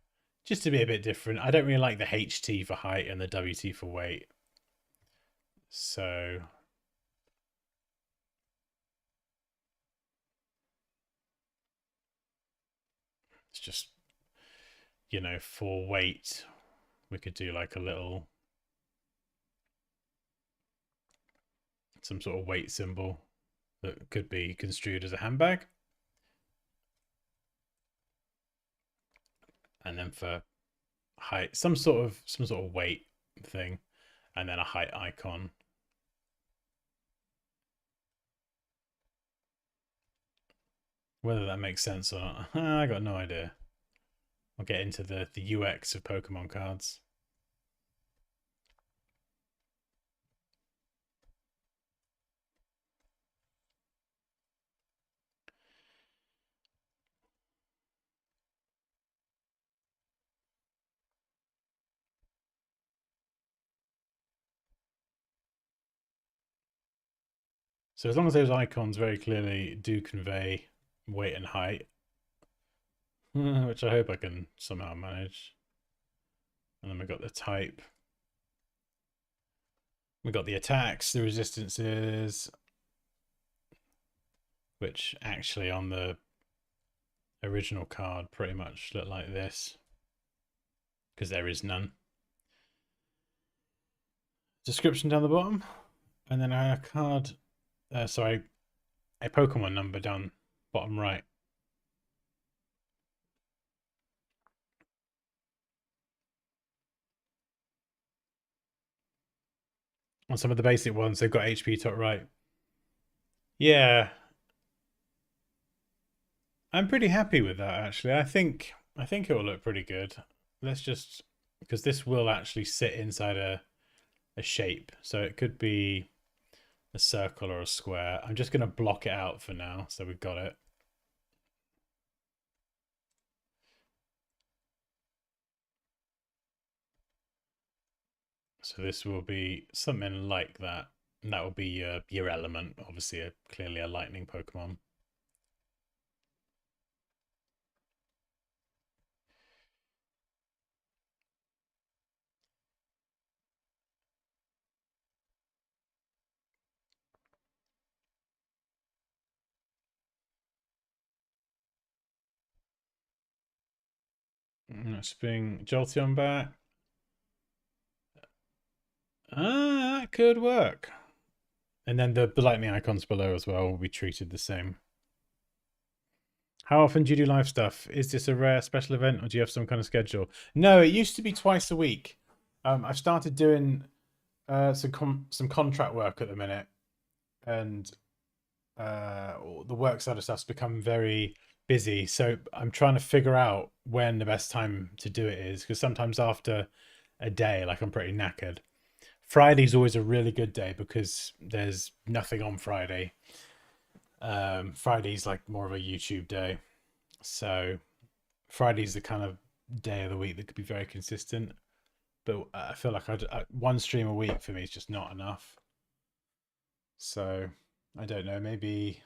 S1: just to be a bit different. I don't really like the HT for height and the WT for weight. So it's just, for weight, we could do like a little, some sort of weight symbol that could be construed as a handbag. And then for height, some sort of weight thing, and then a height icon. Whether that makes sense or not, I got no idea. I'll get into the UX of Pokemon cards. So as long as those icons very clearly do convey weight and height, which I hope I can somehow manage. And then we got the type. We got the attacks, the resistances, which actually on the original card pretty much look like this, because there is none. Description down the bottom, and then a card, sorry, a Pokemon number down bottom right. On some of the basic ones, they've got HP top right. Yeah, I'm pretty happy with that actually. I think it will look pretty good. Let's just, because this will actually sit inside a shape, so it could be a circle or a square. I'm just going to block it out for now, so we've got it. So this will be something like that. And that will be your element, obviously clearly a lightning Pokemon. Let's bring Jolteon back. Ah, that could work. And then the lightning icons below as well will be treated the same. How often do you do live stuff? Is this a rare special event or do you have some kind of schedule? No, it used to be twice a week. I've started doing some contract work at the minute, and the work side of stuff's become very busy. So I'm trying to figure out when the best time to do it is, because sometimes after a day, like I'm pretty knackered. Friday's always a really good day because there's nothing on Friday. Friday's like more of a YouTube day. So Friday's the kind of day of the week that could be very consistent. But I feel like one stream a week for me is just not enough. So I don't know, maybe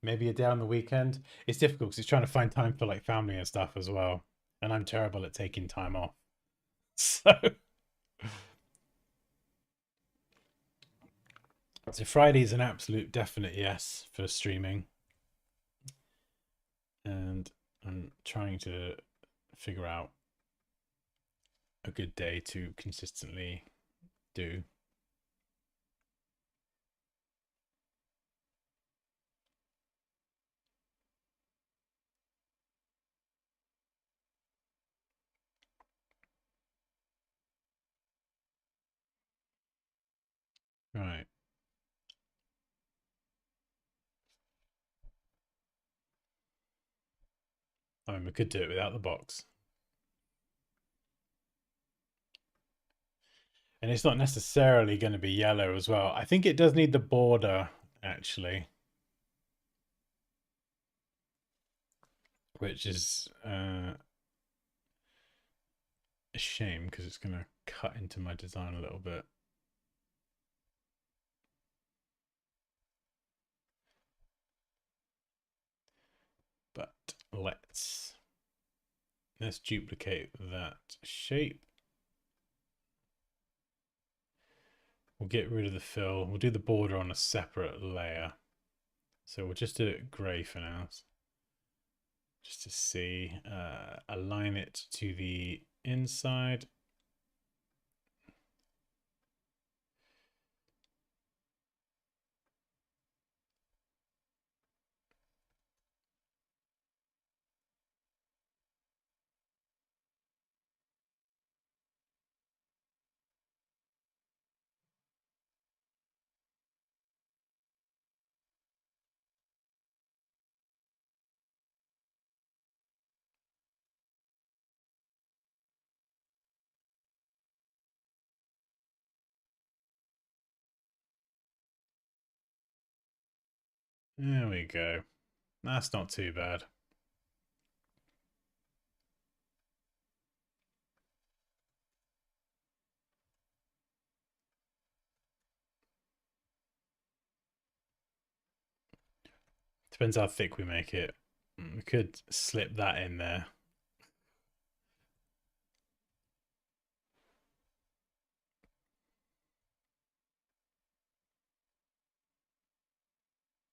S1: a day on the weekend. It's difficult because it's trying to find time for like family and stuff as well. And I'm terrible at taking time off. So Friday is an absolute definite yes for streaming. And I'm trying to figure out a good day to consistently do. Right. I mean, we could do it without the box. And it's not necessarily going to be yellow as well. I think it does need the border, actually. Which is a shame because it's going to cut into my design a little bit. But let's duplicate that shape. We'll get rid of the fill. We'll do the border on a separate layer. So we'll just do it grey for now. Just to see. Align it to the inside. There we go. That's not too bad. Depends how thick we make it. We could slip that in there.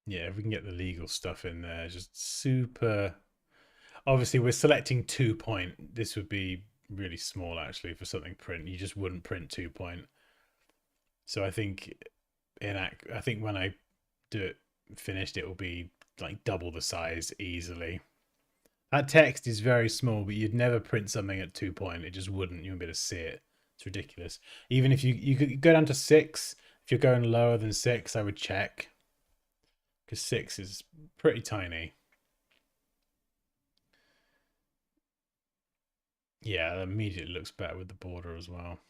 S1: Yeah, if we can get the legal stuff in there, just super. Obviously, we're selecting 2 point. This would be really small actually for something print. You just wouldn't print 2 point. So I think when I do it finished, it will be like double the size easily. That text is very small, but you'd never print something at 2 point. It just wouldn't. You wouldn't be able to see it. It's ridiculous. Even if you could go down to 6. If you're going lower than 6, I would check because 6 is pretty tiny. Yeah, that immediately looks better with the border as well.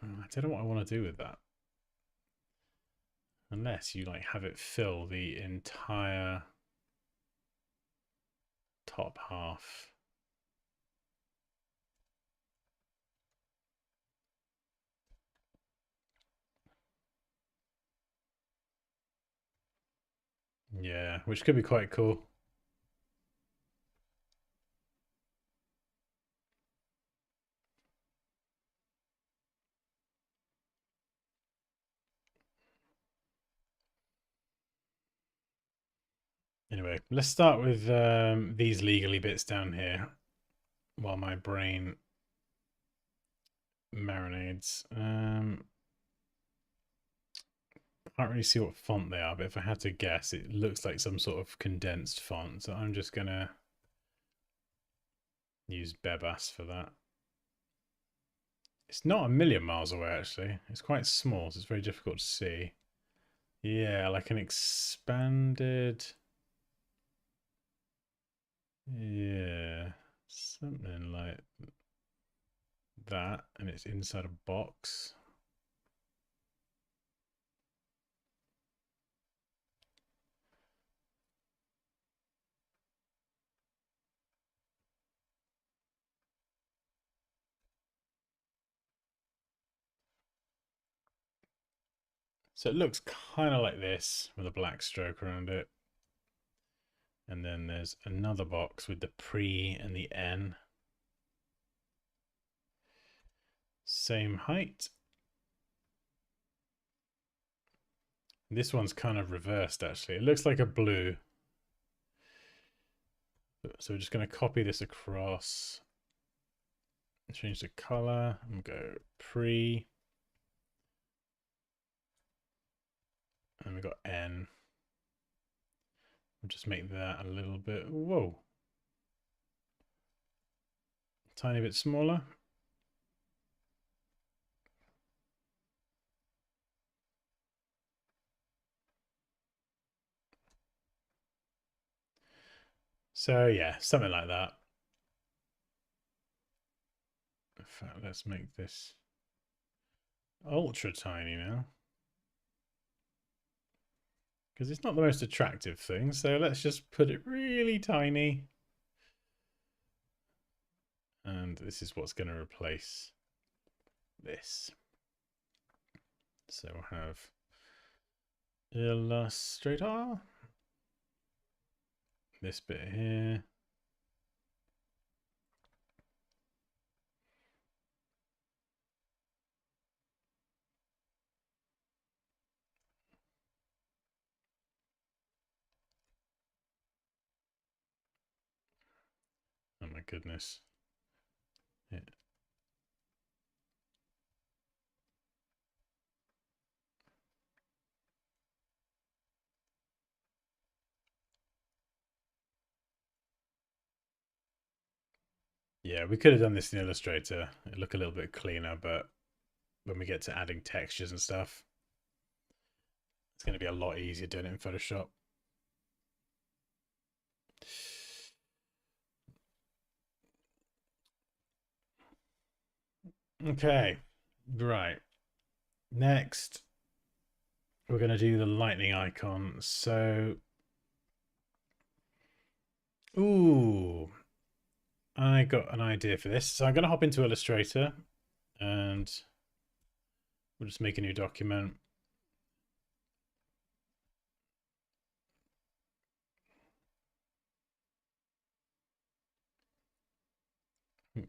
S1: I don't know what I want to do with that. Unless you like have it fill the entire top half. Yeah, which could be quite cool. Anyway, let's start with these legally bits down here while my brain marinades. Can't really see what font they are, but if I had to guess, it looks like some sort of condensed font. So I'm just gonna use Bebas for that. It's not a million miles away, actually. It's quite small, so it's very difficult to see. Yeah, like an expanded... Yeah, something like that, and it's inside a box. So it looks kind of like this with a black stroke around it. And then there's another box with the pre and the N. Same height. This one's kind of reversed, actually. It looks like a blue. So we're just going to copy this across. Change the color and go pre. And we've got N. We'll just make that a little bit, whoa. Tiny bit smaller. So yeah, something like that. In fact, let's make this ultra tiny now. Because it's not the most attractive thing, so let's just put it really tiny. And this is what's going to replace this. So we'll have Illustrator. This bit here. Oh my goodness. Yeah. Yeah, we could have done this in Illustrator. It'd look a little bit cleaner, but when we get to adding textures and stuff, it's going to be a lot easier doing it in Photoshop. Okay, right. Next, we're going to do the lightning icon. So, ooh, I got an idea for this. So I'm going to hop into Illustrator and we'll just make a new document.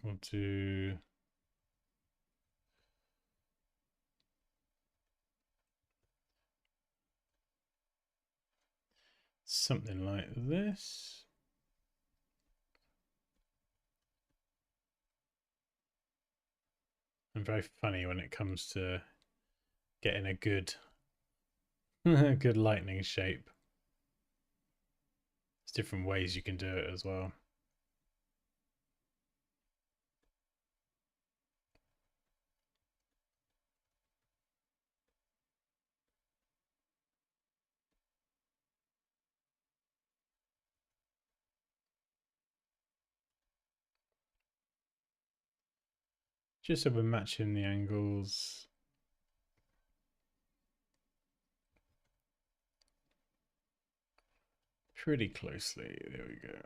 S1: We'll do something like this. I'm very funny when it comes to getting a good good lightning shape. There's different ways you can do it as well. Just so we're matching the angles. Pretty closely. There we go.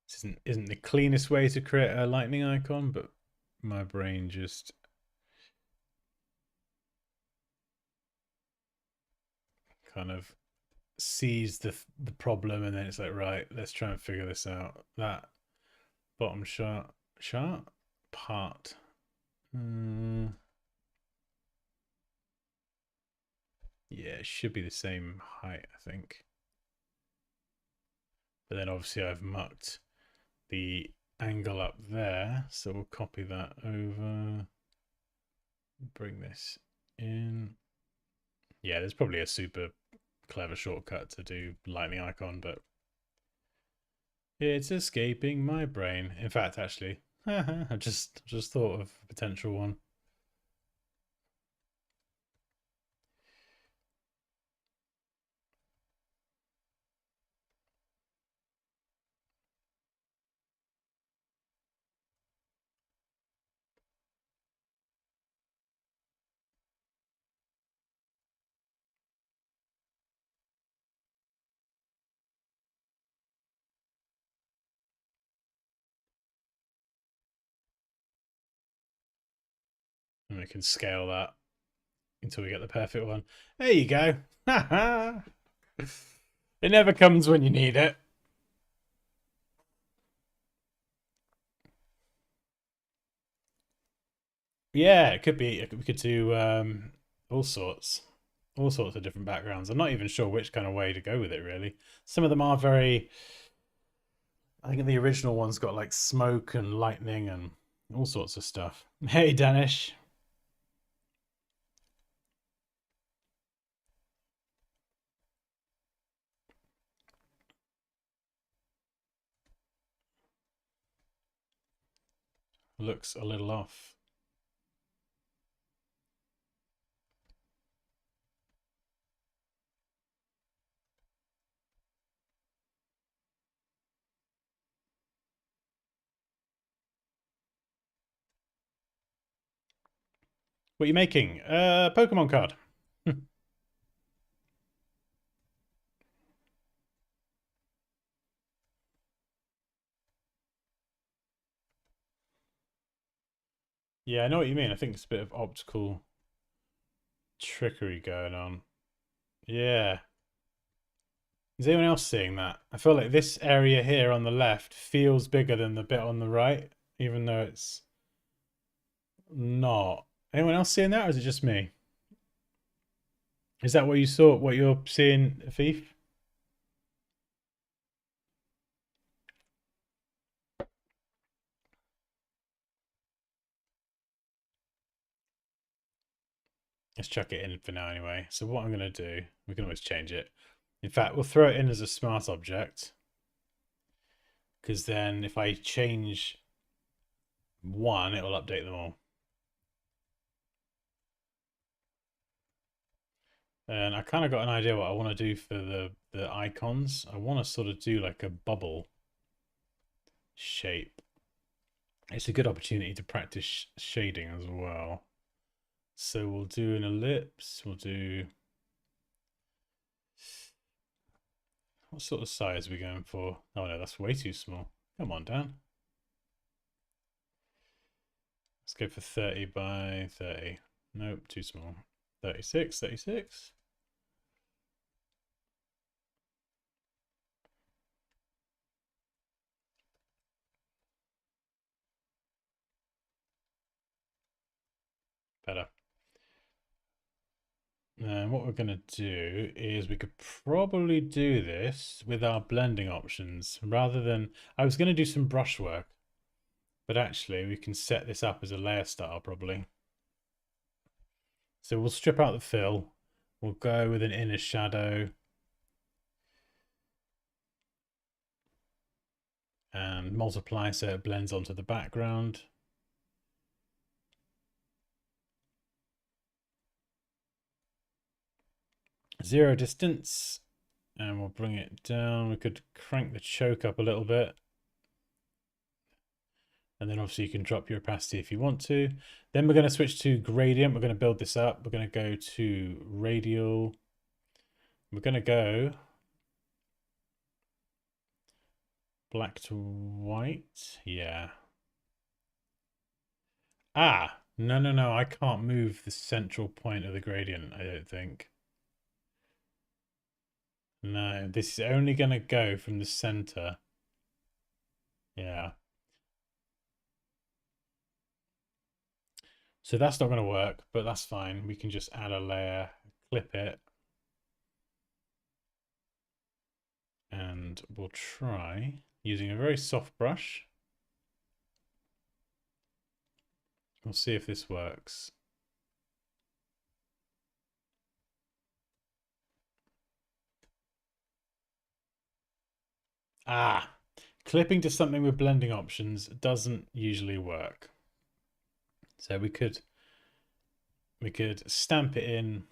S1: This isn't the cleanest way to create a lightning icon, but my brain just kind of sees the problem, and then it's like, right, let's try and figure this out. That bottom chart part. Yeah, it should be the same height, I think. But then obviously I've mucked the angle up there, so we'll copy that over, bring this in. Yeah, there's probably a super clever shortcut to do lightning icon, but it's escaping my brain. In fact, actually, I just thought of a potential one. And we can scale that until we get the perfect one. There you go. It never comes when you need it. Yeah, it could be. We could do all sorts, all sorts of different backgrounds. I'm not even sure which kind of way to go with it. Really, some of them are very. I think the original one's got like smoke and lightning and all sorts of stuff. Hey, Danish. Looks a little off. What are you making? Pokemon card. Yeah, I know what you mean. I think it's a bit of optical trickery going on. Yeah. Is anyone else seeing that? I feel like this area here on the left feels bigger than the bit on the right, even though it's not. Anyone else seeing that, or is it just me? Is that what you saw? What you're seeing, Thief? Let's chuck it in for now anyway. So what I'm going to do, we can always change it. In fact, we'll throw it in as a smart object. Because then if I change one, it will update them all. And I kind of got an idea what I want to do for the icons. I want to sort of do like a bubble shape. It's a good opportunity to practice shading as well. So we'll do an ellipse. We'll do... What sort of size are we going for? Oh no, that's way too small. Come on, Dan. Let's go for 30 by 30. Nope, too small. 36, 36. Better. And what we're going to do is we could probably do this with our blending options rather than... I was going to do some brushwork, but actually we can set this up as a layer style probably. So we'll strip out the fill. We'll go with an inner shadow. And multiply so it blends onto the background. Zero distance. And we'll bring it down. We could crank the choke up a little bit. And then obviously you can drop your opacity if you want to. Then we're going to switch to gradient. We're going to build this up. We're going to go to radial. We're going to go black to white. Yeah. Ah, no. I can't move the central point of the gradient, I don't think. No, this is only going to go from the center. Yeah. So that's not going to work, but that's fine. We can just add a layer, clip it, And we'll try using a very soft brush. We'll see if this works. Ah, clipping to something with blending options doesn't usually work. So we could stamp it in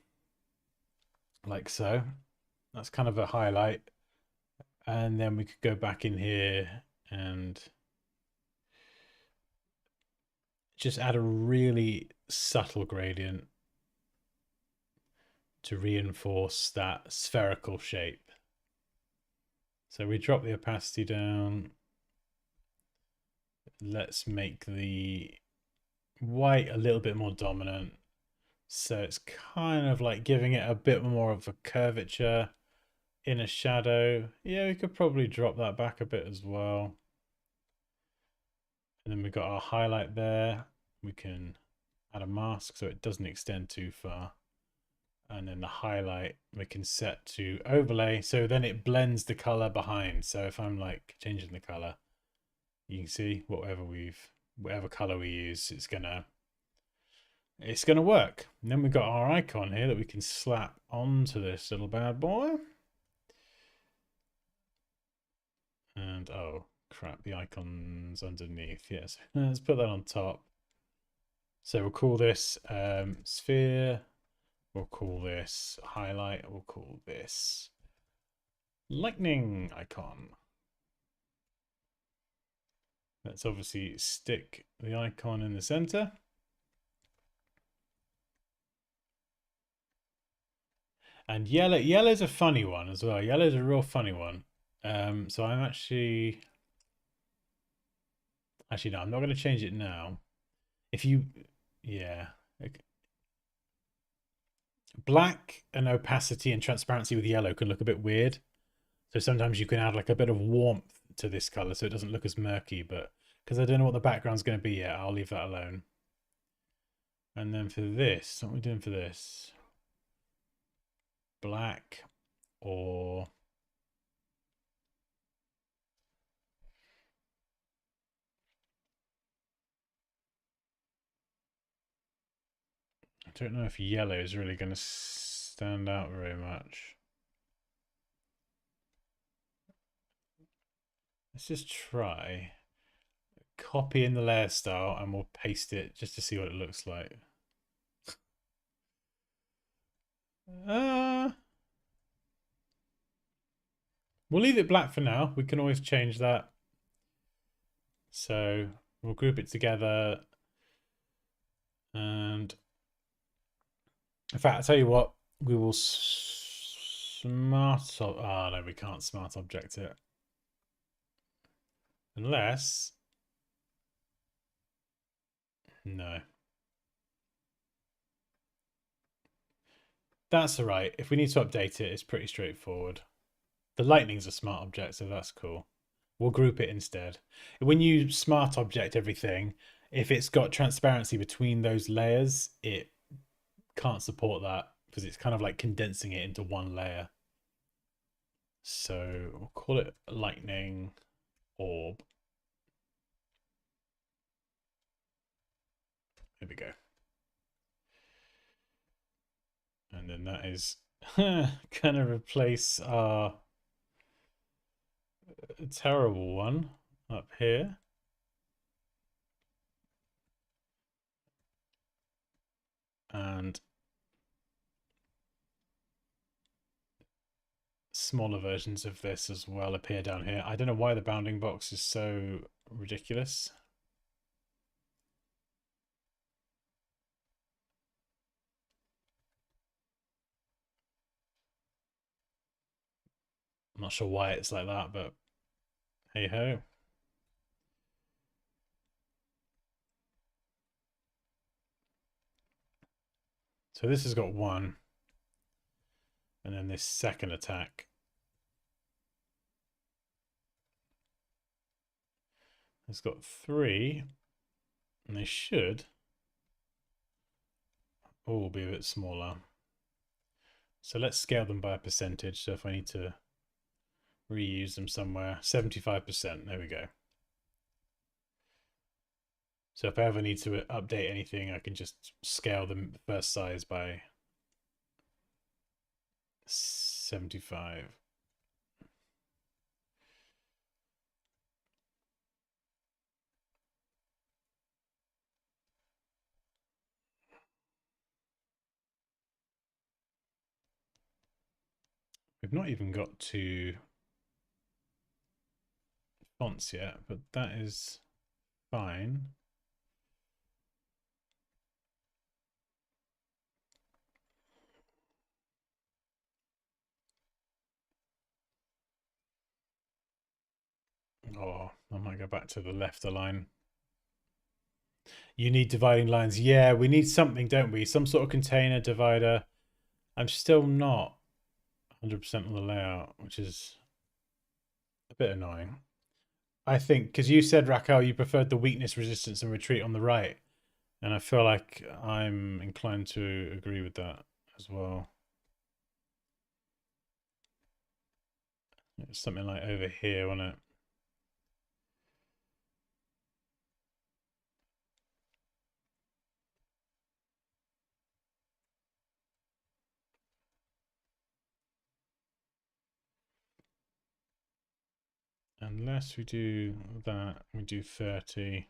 S1: like so. That's kind of a highlight. And then we could go back in here and just add a really subtle gradient to reinforce that spherical shape. So we drop the opacity down. Let's make the white a little bit more dominant. So it's kind of like giving it a bit more of a curvature in a shadow. Yeah, we could probably drop that back a bit as well. And then we've got our highlight there. We can add a mask so it doesn't extend too far. And then the highlight we can set to overlay, so then it blends the color behind. So if I'm like changing the color, you can see whatever color we use, it's gonna work. And then we've got our icon here that we can slap onto this little bad boy. And oh crap, the icon's underneath. Yes, let's put that on top. So we'll call this sphere. We'll call this highlight. We'll call this lightning icon. Let's obviously stick the icon in the center. And yellow's a funny one as well. Yellow's a real funny one. So I'm actually no, I'm not going to change it now. Yeah. Okay. Black and opacity and transparency with yellow can look a bit weird. So sometimes you can add like a bit of warmth to this color so it doesn't look as murky, but because I don't know what the background's going to be yet, I'll leave that alone. And then for this, what are we doing for this? Black or I don't know if yellow is really going to stand out very much. Let's just try copy in the layer style and we'll paste it just to see what it looks like. We'll leave it black for now. We can always change that. So we'll group it together. And in fact, I'll tell you what, we will no, we can't smart object it. Unless, no. That's all right. If we need to update it, it's pretty straightforward. The lightning's a smart object, so that's cool. We'll group it instead. When you smart object everything, if it's got transparency between those layers, it can't support that because it's kind of like condensing it into one layer. So we'll call it lightning orb. There we go. And then that is going to replace our terrible one up here. And smaller versions of this as well appear down here. I don't know why the bounding box is so ridiculous. I'm not sure why it's like that, but hey ho. So this has got one. And then this second attack has got three. And they should all be a bit smaller. So let's scale them by a percentage. So if I need to reuse them somewhere. 75%. There we go. So if I ever need to update anything, I can just scale the first size by 75. We've not even got to fonts yet, but that is fine. Oh, I might go back to the left align. You need dividing lines. Yeah, we need something, don't we? Some sort of container divider. I'm still not 100% on the layout, which is a bit annoying. I think, because you said, Raquel, you preferred the weakness, resistance, and retreat on the right. And I feel like I'm inclined to agree with that as well. It's something like over here, wasn't it? Unless we do that, we do 30.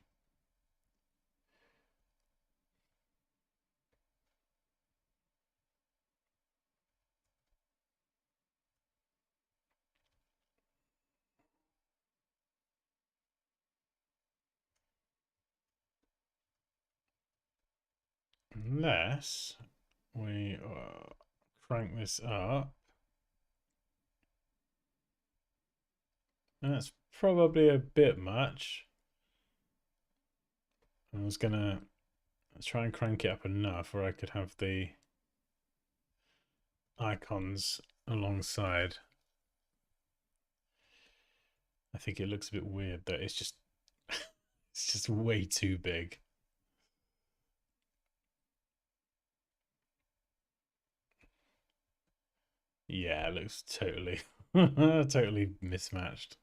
S1: Unless we crank this up. That's probably a bit much. I was gonna try and crank it up enough where I could have the icons alongside. I think it looks a bit weird though. It's just it's just way too big. Yeah, it looks totally totally mismatched.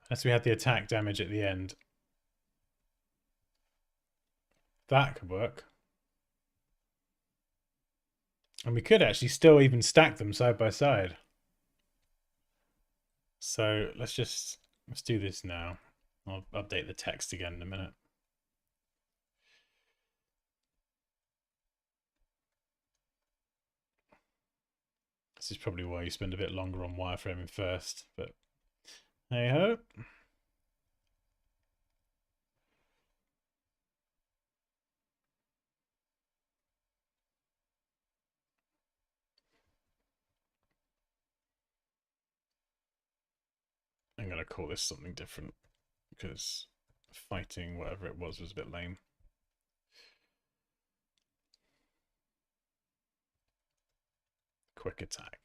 S1: Unless we had the attack damage at the end. That could work. And we could actually still even stack them side by side. So let's do this now. I'll update the text again in a minute. This is probably why you spend a bit longer on wireframing first, but hey ho. I'm going to call this something different because fighting whatever it was a bit lame. Quick attack.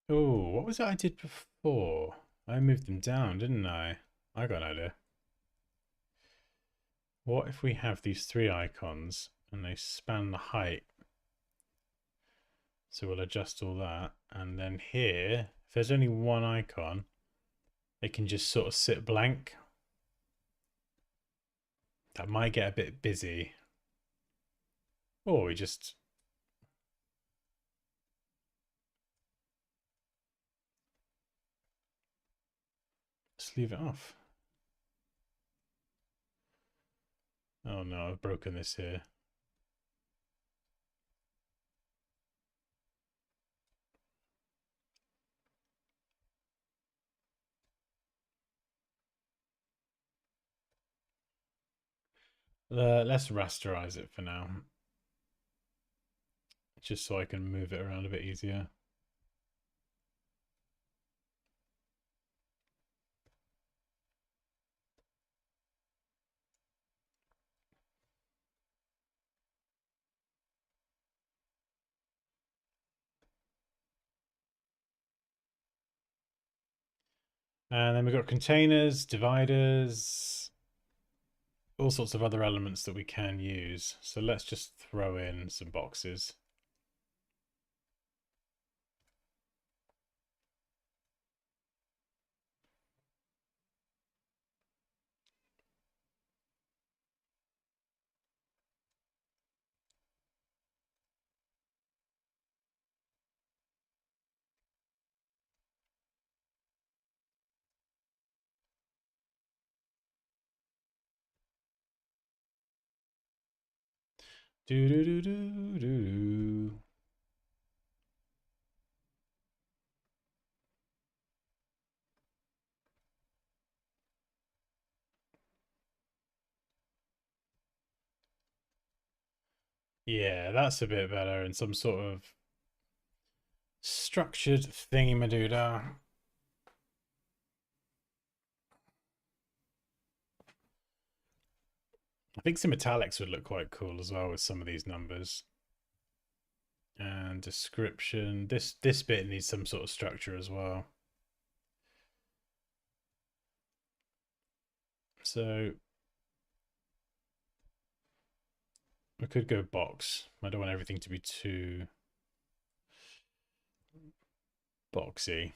S1: Oh, what was it I did before? I moved them down, didn't I? I got an idea. What if we have these three icons and they span the height? So we'll adjust all that. And then here, if there's only one icon, it can just sort of sit blank. That might get a bit busy. Or we just leave it off. Oh no, I've broken this here. Let's rasterize it for now, just so I can move it around a bit easier. And then we've got containers, dividers, all sorts of other elements that we can use. So let's just throw in some boxes. Do do do do do. Yeah, that's a bit better in some sort of structured thingy-madoodah. I think some italics would look quite cool as well with some of these numbers. And description. This bit needs some sort of structure as well. So we could go box. I don't want everything to be too boxy.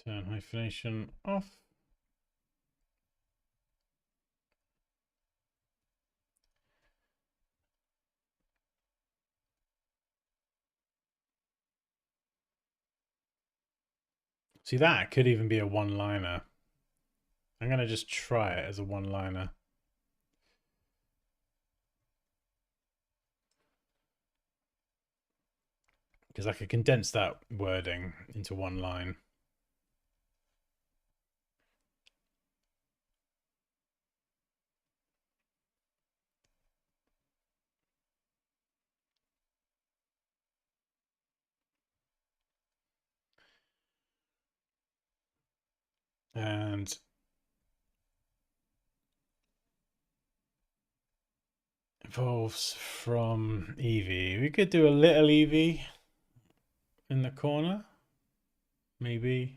S1: Turn hyphenation off. See, that could even be a one-liner. I'm going to just try it as a one-liner. Because I could condense that wording into one line. And evolves from Eevee. We could do a little Eevee in the corner, maybe.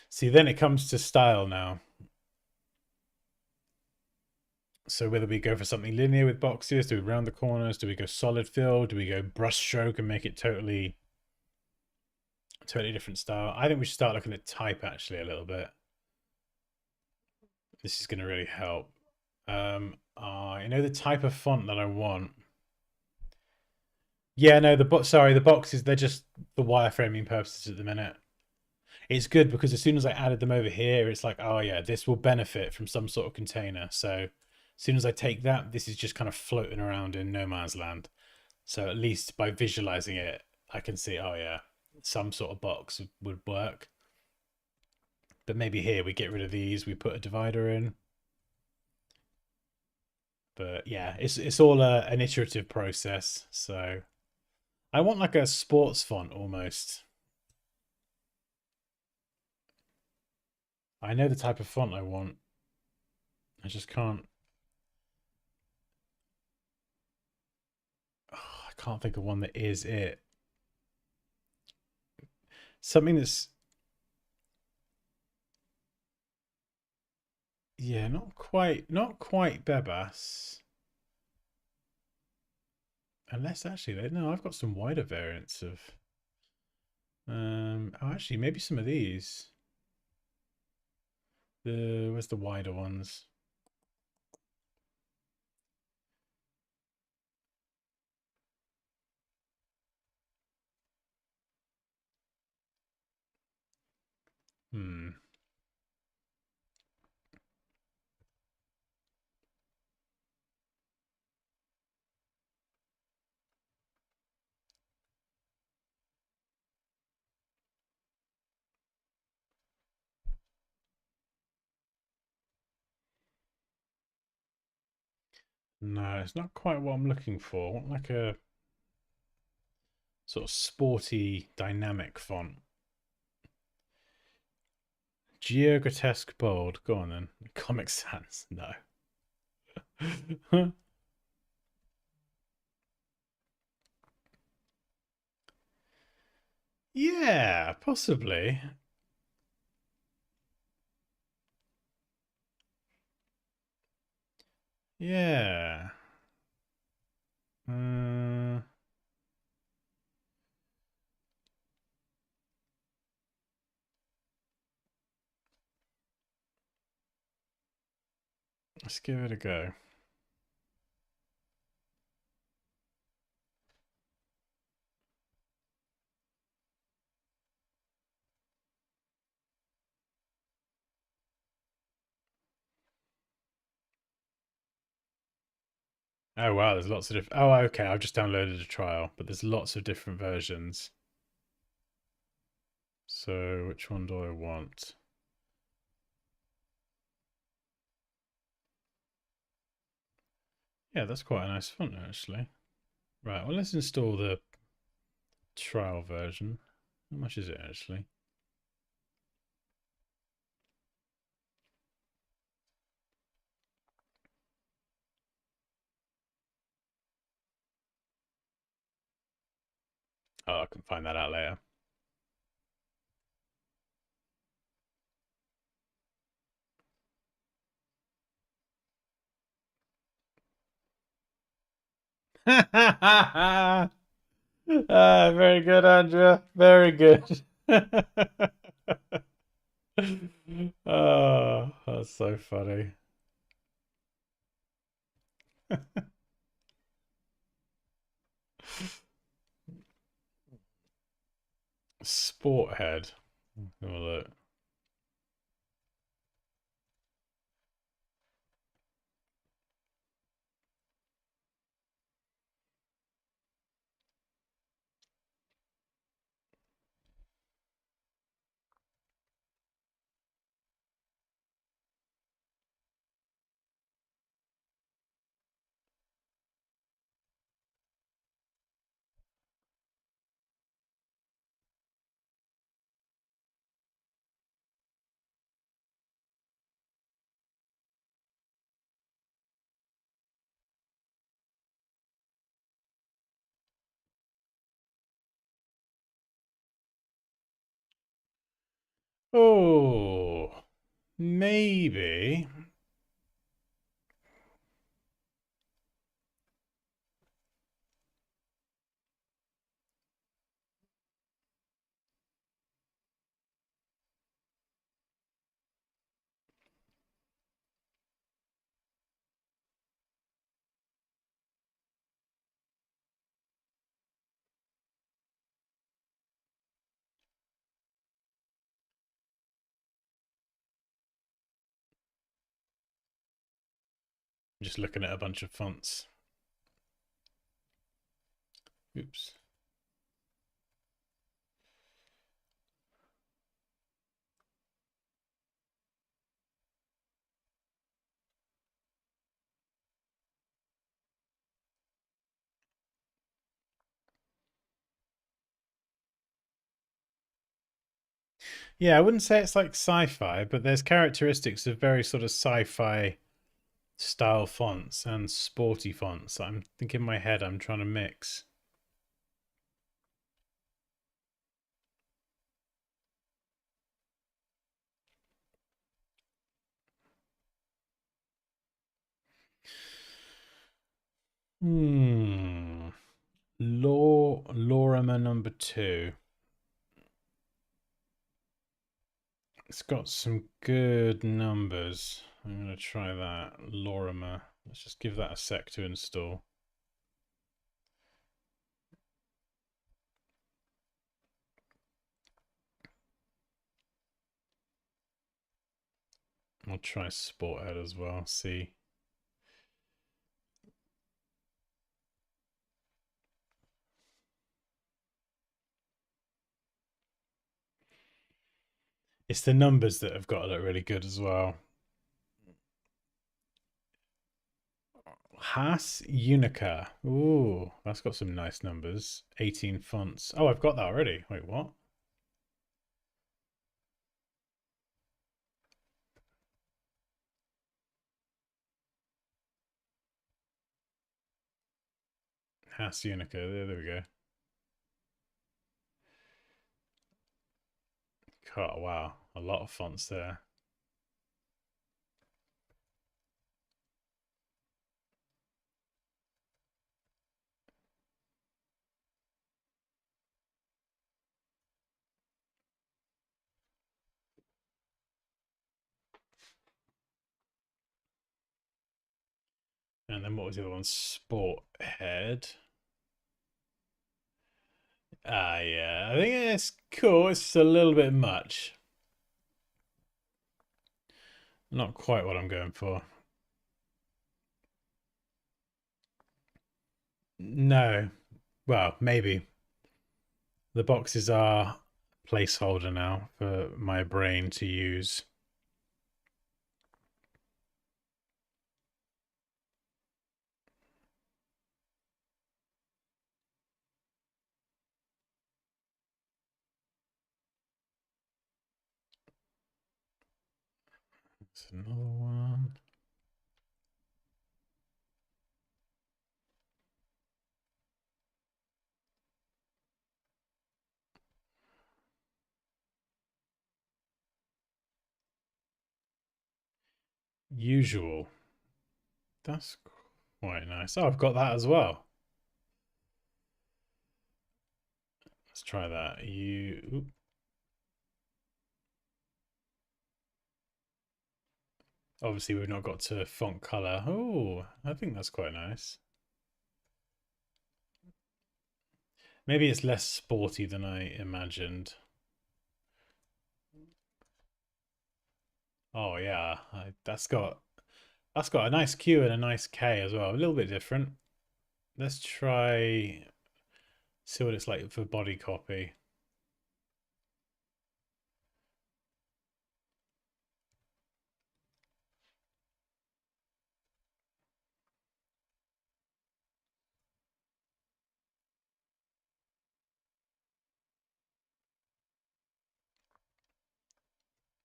S1: See, then it comes to style now. So whether we go for something linear with boxes, do we round the corners, do we go solid fill, do we go brush stroke and make it totally different style? I think we should start looking at type actually a little bit. This is going to really help. You know the type of font that I want. Yeah, no, the boxes, they're just for wireframing purposes at the minute. It's good because as soon as I added them over here, it's like, oh yeah, this will benefit from some sort of container. So as soon as I take that, this is just kind of floating around in no man's land. So at least by visualizing it, I can see, oh yeah, some sort of box would work. But maybe here we get rid of these, we put a divider in. But yeah, it's all an iterative process. So I want like a sports font almost. I know the type of font I want. I just can't. Oh, I can't think of one that is it. Something that's, yeah, not quite Bebas. Unless actually, no, I've got some wider variants of. Oh, actually, maybe some of these. Where's the wider ones? Hmm. No, it's not quite what I'm looking for. I want like a sort of sporty, dynamic font. Geogrotesque bold. Go on then. Comic Sans. No. Yeah, possibly. Yeah. Uh, let's give it a go. Oh wow, there's lots of different. Oh, okay. I've just downloaded a trial, but there's lots of different versions. So which one do I want? Yeah, that's quite a nice font actually. Right, well let's install the trial version. How much is it actually? Oh, I can find that out later. Very good, Andrea. Very good. Oh, that's so funny. Sport head. Have a look. Oh, maybe. Just looking at a bunch of fonts. Oops. Yeah, I wouldn't say it's like sci-fi, but there's characteristics of very sort of sci-fi style fonts and sporty fonts. I'm thinking in my head I'm trying to mix. Hmm. Lorimer number 2. It's got some good numbers. I'm going to try that. Lorimer. Let's just give that a sec to install. I'll try Sporthead as well. See. It's the numbers that have got to look really good as well. Haas Unica. Ooh, that's got some nice numbers. 18 fonts. Oh, I've got that already. Wait, what? Haas Unica. There we go. Oh, wow. A lot of fonts there. And then what was the other one? Sporthead. Ah, yeah. I think it's cool. It's a little bit much. Not quite what I'm going for. No. Well, maybe. The boxes are placeholder now for my brain to use. That's another one. Usual. That's quite nice. Oh, I've got that as well. Let's try that. Obviously, we've not got to font color. Oh, I think that's quite nice. Maybe it's less sporty than I imagined. Oh yeah, that's got a nice Q and a nice K as well. A little bit different. Let's try see what it's like for body copy.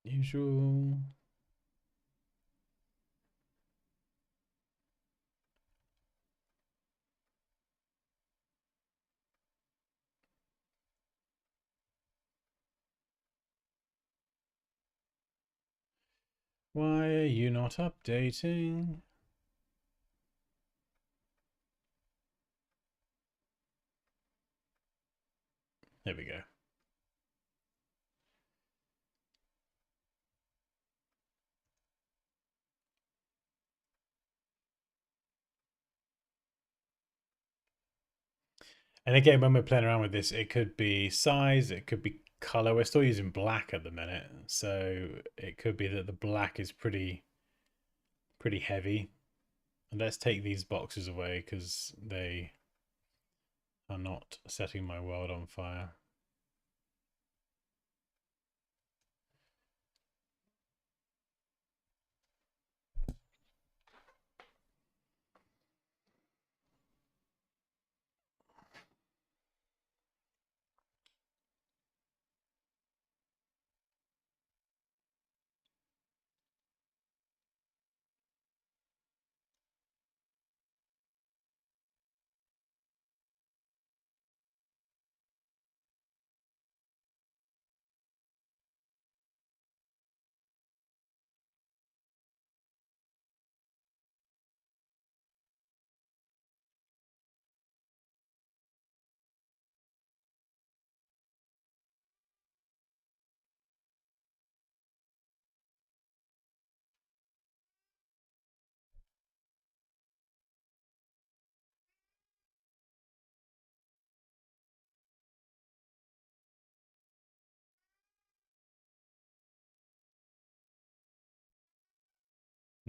S1: Usual. Why are you not updating? There we go. And again, when we're playing around with this, it could be size, it could be color. We're still using black at the minute, so it could be that the black is pretty heavy. And let's take these boxes away because they are not setting my world on fire.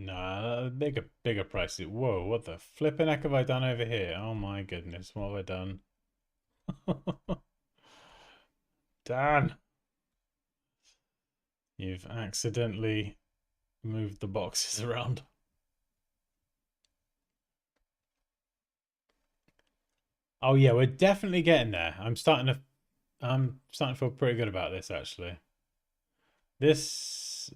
S1: No, bigger prices. Whoa, what the flipping heck have I done over here? Oh my goodness, what have I done? Dan, you've accidentally moved the boxes around. Oh yeah, we're definitely getting there. I'm starting to feel pretty good about this actually. This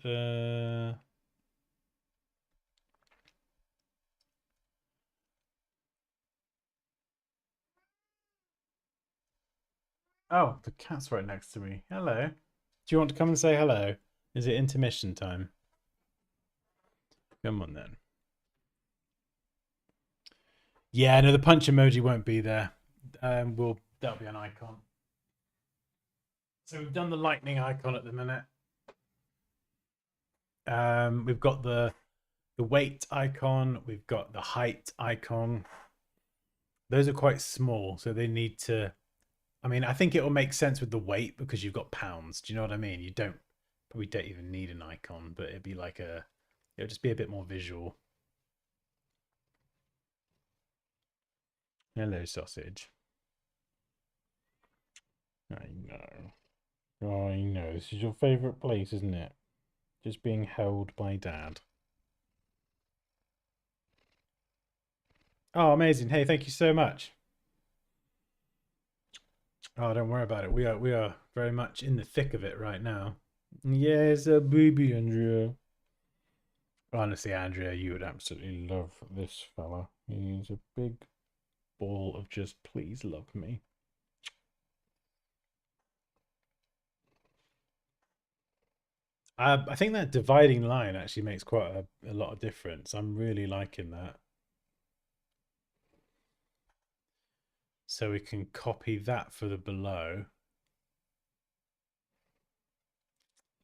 S1: oh, the cat's right next to me. Hello. Do you want to come and say hello? Is it intermission time? Come on then. Yeah, no, the punch emoji won't be there. That'll be an icon. So we've done the lightning icon at the minute. We've got the weight icon. We've got the height icon. Those are quite small, so they need to. I mean, I think it will make sense with the weight because you've got pounds. Do you know what I mean? You probably don't even need an icon, but it'd be like it'll just be a bit more visual. Hello, sausage. I know. I know. This is your favourite place, isn't it? Just being held by Dad. Oh, amazing! Hey, thank you so much. Oh, don't worry about it. We are very much in the thick of it right now. Yes, a baby, Andrea. Honestly, Andrea, you would absolutely love this fella. He's a big ball of just please love me. I think that dividing line actually makes quite a lot of difference. I'm really liking that. So we can copy that for the below.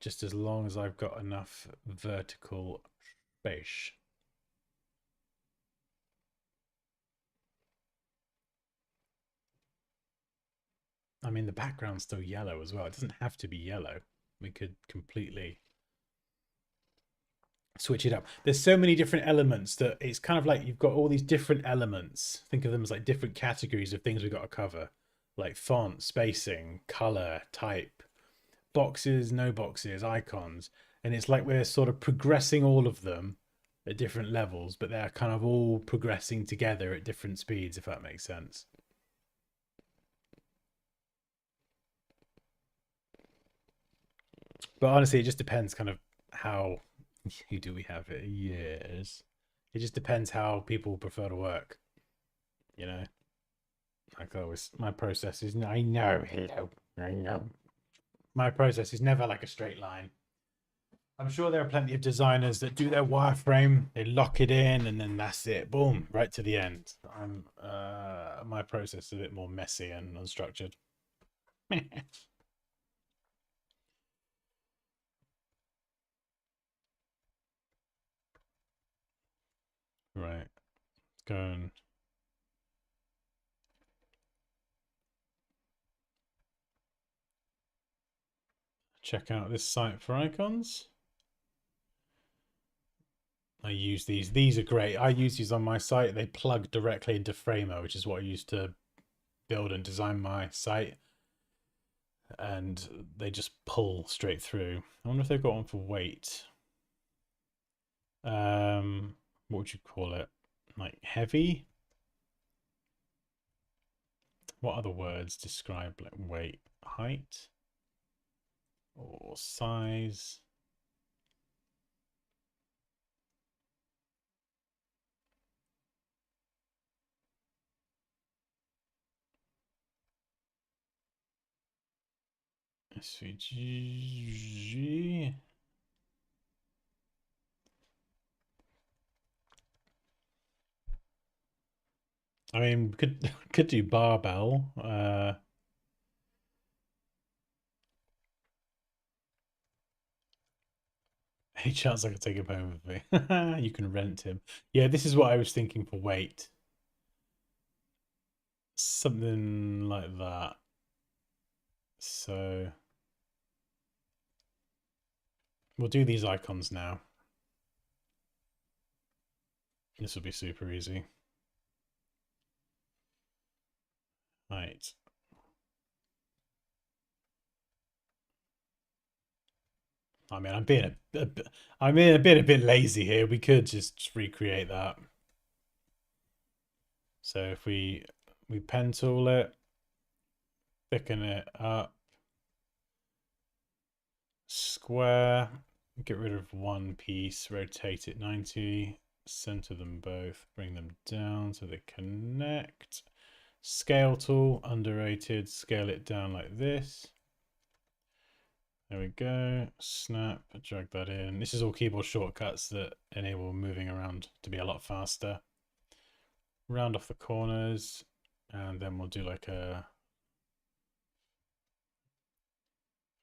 S1: Just as long as I've got enough vertical space. I mean, the background's still yellow as well. It doesn't have to be yellow. We could completely switch it up. There's so many different elements that it's kind of like you've got all these different elements. Think of them as like different categories of things we've got to cover, like font, spacing, color, type, boxes, no boxes, icons. And it's like we're sort of progressing all of them at different levels, but they're kind of all progressing together at different speeds, if that makes sense. But honestly, it just depends kind of how who do we have it? Yes. It just depends how people prefer to work, you know. Like always, my process is I know, hello, I know. My process is never like a straight line. I'm sure there are plenty of designers that do their wireframe, they lock it in, and then that's it, boom, right to the end. I'm my process is a bit more messy and unstructured. Right, go and check out this site for icons. I use these. These are great. I use these on my site. They plug directly into Framer, which is what I use to build and design my site. And they just pull straight through. I wonder if they've got one for weight. What would you call it? Like heavy? What other words describe like weight? Height or size? SVG. I mean, could do barbell. He chance I could take him home with me. You can rent him. Yeah, this is what I was thinking for weight. Something like that. So we'll do these icons now. This will be super easy. Right. I mean, I'm being a bit lazy here. We could just recreate that. So if we pen tool it, thicken it up, square, get rid of one piece, rotate it 90, center them both, bring them down so they connect. Scale tool, underrated, scale it down like this. There we go. Snap, drag that in. This is all keyboard shortcuts that enable moving around to be a lot faster. Round off the corners, and then we'll do like a...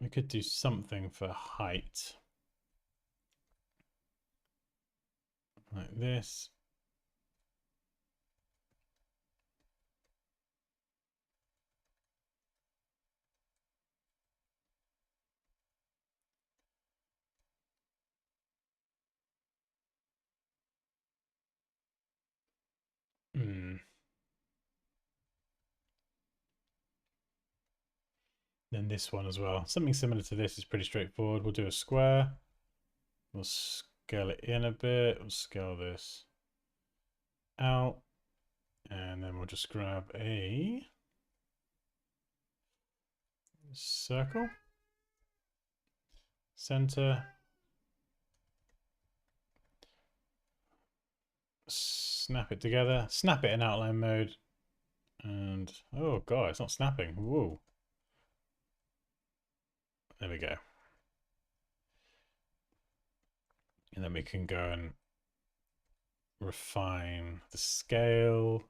S1: We could do something for height. Like this. Then this one as well. Something similar to this is pretty straightforward. We'll do a square. We'll scale it in a bit. We'll scale this out. And then we'll just grab a circle. Center. Snap it together. Snap it in outline mode. And, oh god, it's not snapping. Whoa. There we go. And then we can go and refine the scale.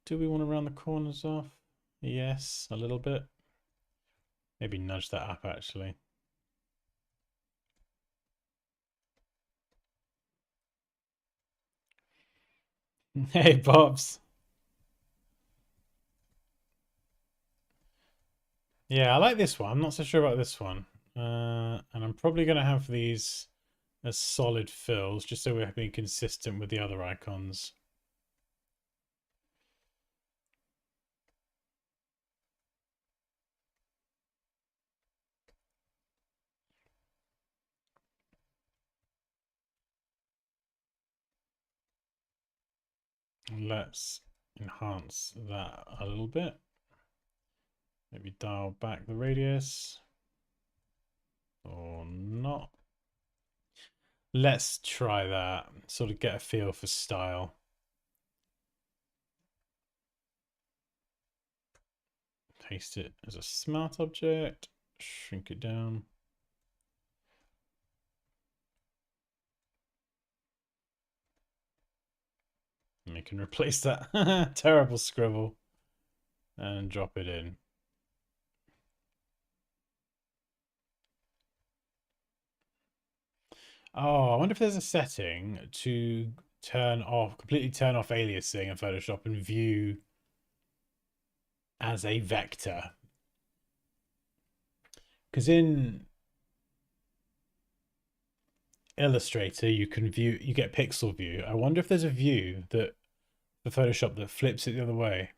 S1: Do we want to round the corners off? Yes, a little bit. Maybe nudge that up actually. Hey, Bobs. Yeah, I like this one. I'm not so sure about this one. And I'm probably going to have these as solid fills, just so we're being consistent with the other icons. Let's enhance that a little bit. Maybe dial back the radius. Or not. Let's try that. Sort of get a feel for style. Paste it as a smart object. Shrink it down. And we can replace that terrible scribble and drop it in. Oh, I wonder if there's a setting to completely turn off aliasing in Photoshop and view as a vector. Because in Illustrator, you get pixel view. I wonder if there's a view that for Photoshop that flips it the other way.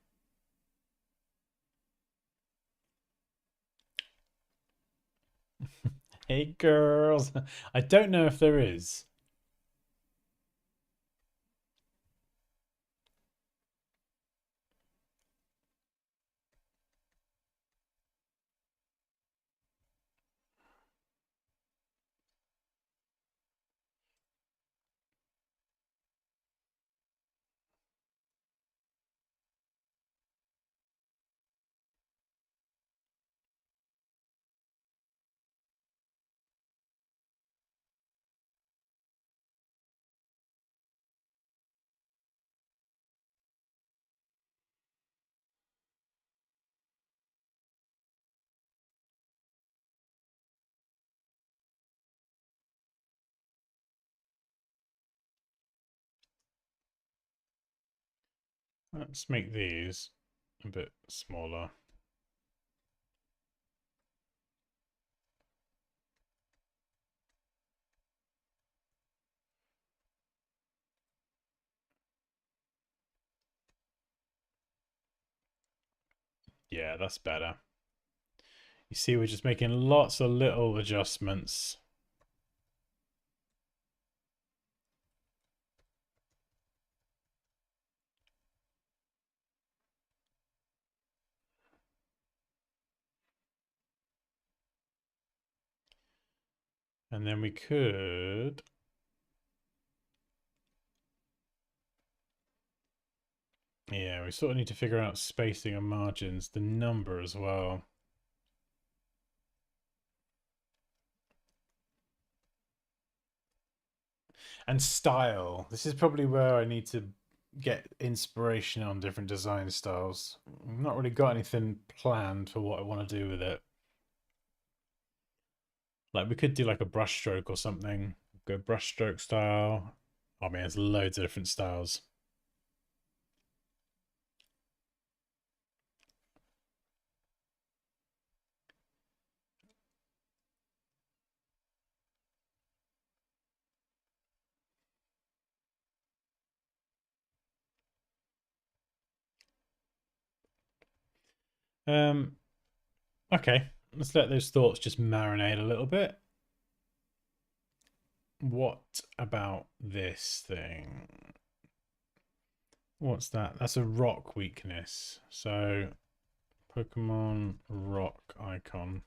S1: Hey girls. I don't know if there is. Let's make these a bit smaller. Yeah, that's better. You see, we're just making lots of little adjustments. And then we could... Yeah, we sort of need to figure out spacing and margins, the number as well. And style. This is probably where I need to get inspiration on different design styles. I've not really got anything planned for what I want to do with it. Like we could do like a brush stroke or something. Go brush stroke style. I mean, there's loads of different styles. Um, okay, let's let those thoughts just marinate a little bit. What about this thing? What's that? That's a rock weakness. So, Pokemon rock icon.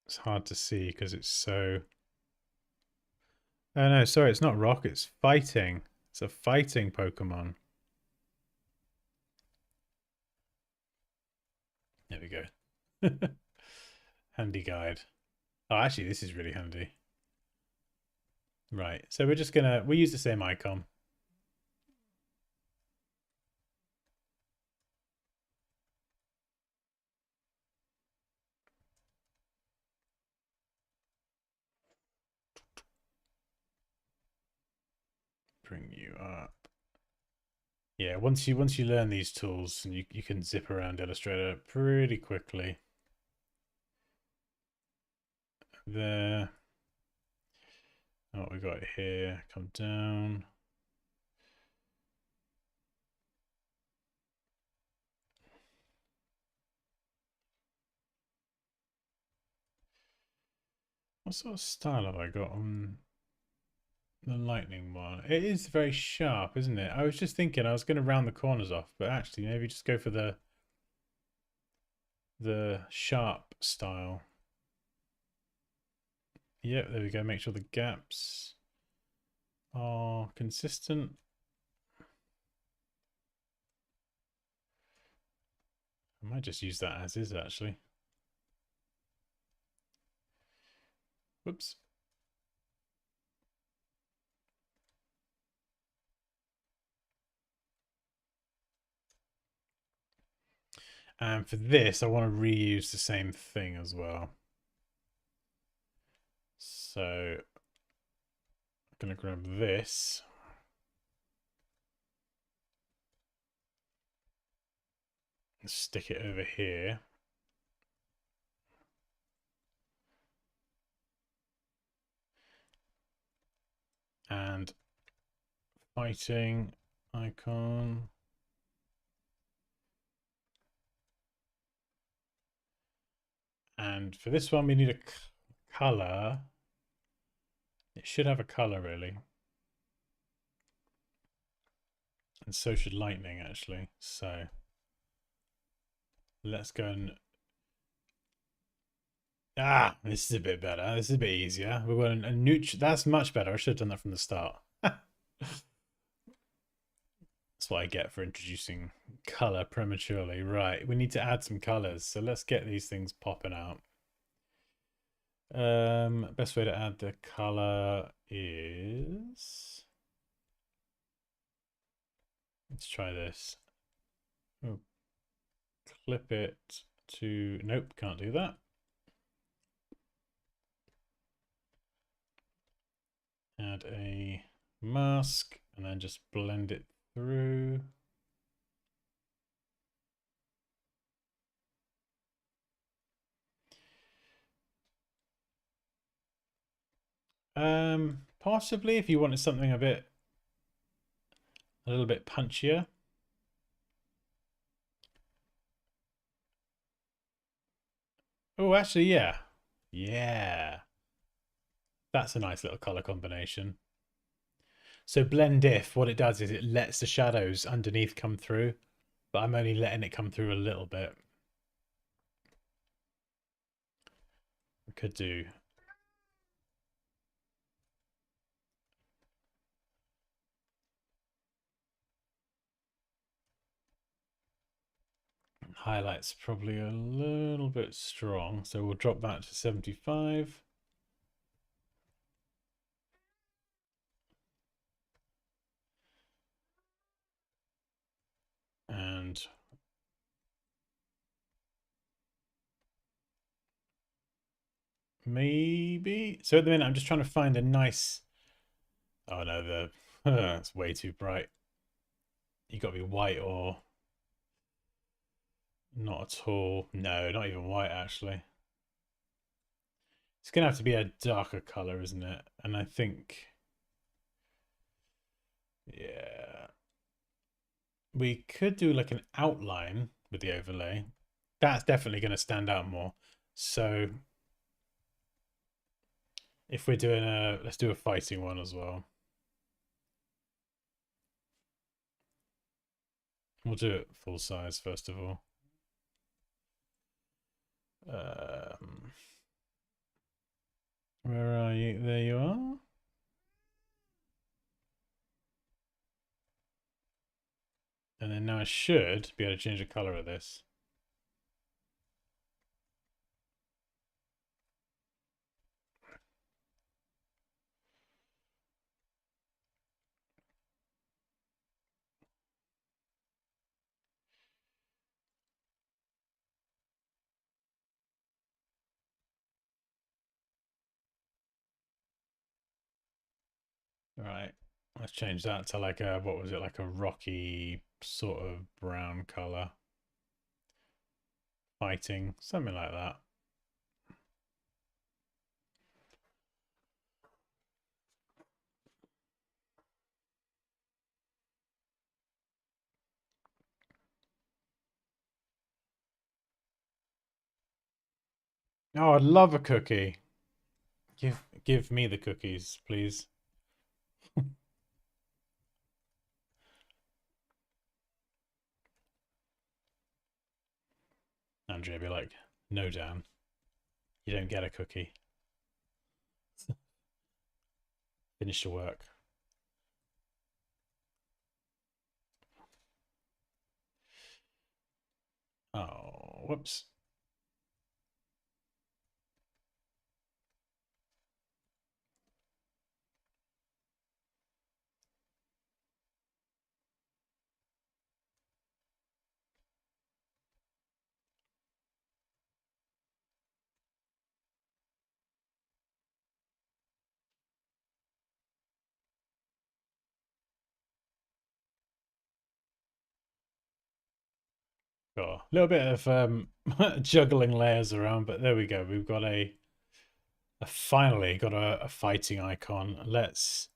S1: It's hard to see because it's so... Oh no, sorry, it's not rock, it's fighting. It's a fighting Pokemon. There we go. Handy guide. Oh, actually, this is really handy. Right, so we're just gonna... We use the same icon. Bring you up. Yeah, once you learn these tools, you can zip around Illustrator pretty quickly. There. Oh, what we got here? Come down. What sort of style have I got on the lightning one? It is very sharp, isn't it? I was just thinking I was going to round the corners off, but actually maybe just go for the sharp style. Yep, there we go. Make sure the gaps are consistent. I might just use that as is, actually. Whoops. And for this, I want to reuse the same thing as well. So I'm going to grab this. And stick it over here. And fighting icon. And for this one, we need a color. It should have a color, really. And so should lightning, actually. So let's go and... Ah, this is a bit better. This is a bit easier. We're going a neutral. That's much better. I should have done that from the start. That's what I get for introducing color prematurely. Right, we need to add some colors. So let's get these things popping out. Best way to add the color is... Let's try this. Oh, clip it to... Nope, can't do that. Add a mask and then just blend it through. Possibly if you wanted something a little bit punchier. Oh, actually, yeah. Yeah. That's a nice little color combination. So blend if, what it does is it lets the shadows underneath come through, but I'm only letting it come through a little bit. We could do highlights probably a little bit strong, so we'll drop that to 75. And maybe, so at the minute I'm just trying to find a nice, oh no, that's way too bright. You got to be white or not at all. No, not even white actually. It's gonna have to be a darker color, isn't it? And I think, yeah, we could do like an outline with the overlay. That's definitely going to stand out more. So if we're doing let's do a fighting one as well. We'll do it full size first of all. Where are you? There you are. And then now I should be able to change the color of this. All right, let's change that to like a, what was it, like a rocky sort of brown color. Fighting, something like that. Oh, I'd love a cookie. Give me the cookies, please. Andrea be like, no, Dan, you don't get a cookie. Finish your work. Oh, whoops. Got a little bit of juggling layers around, but there we go. We've got finally got a fighting icon. Let's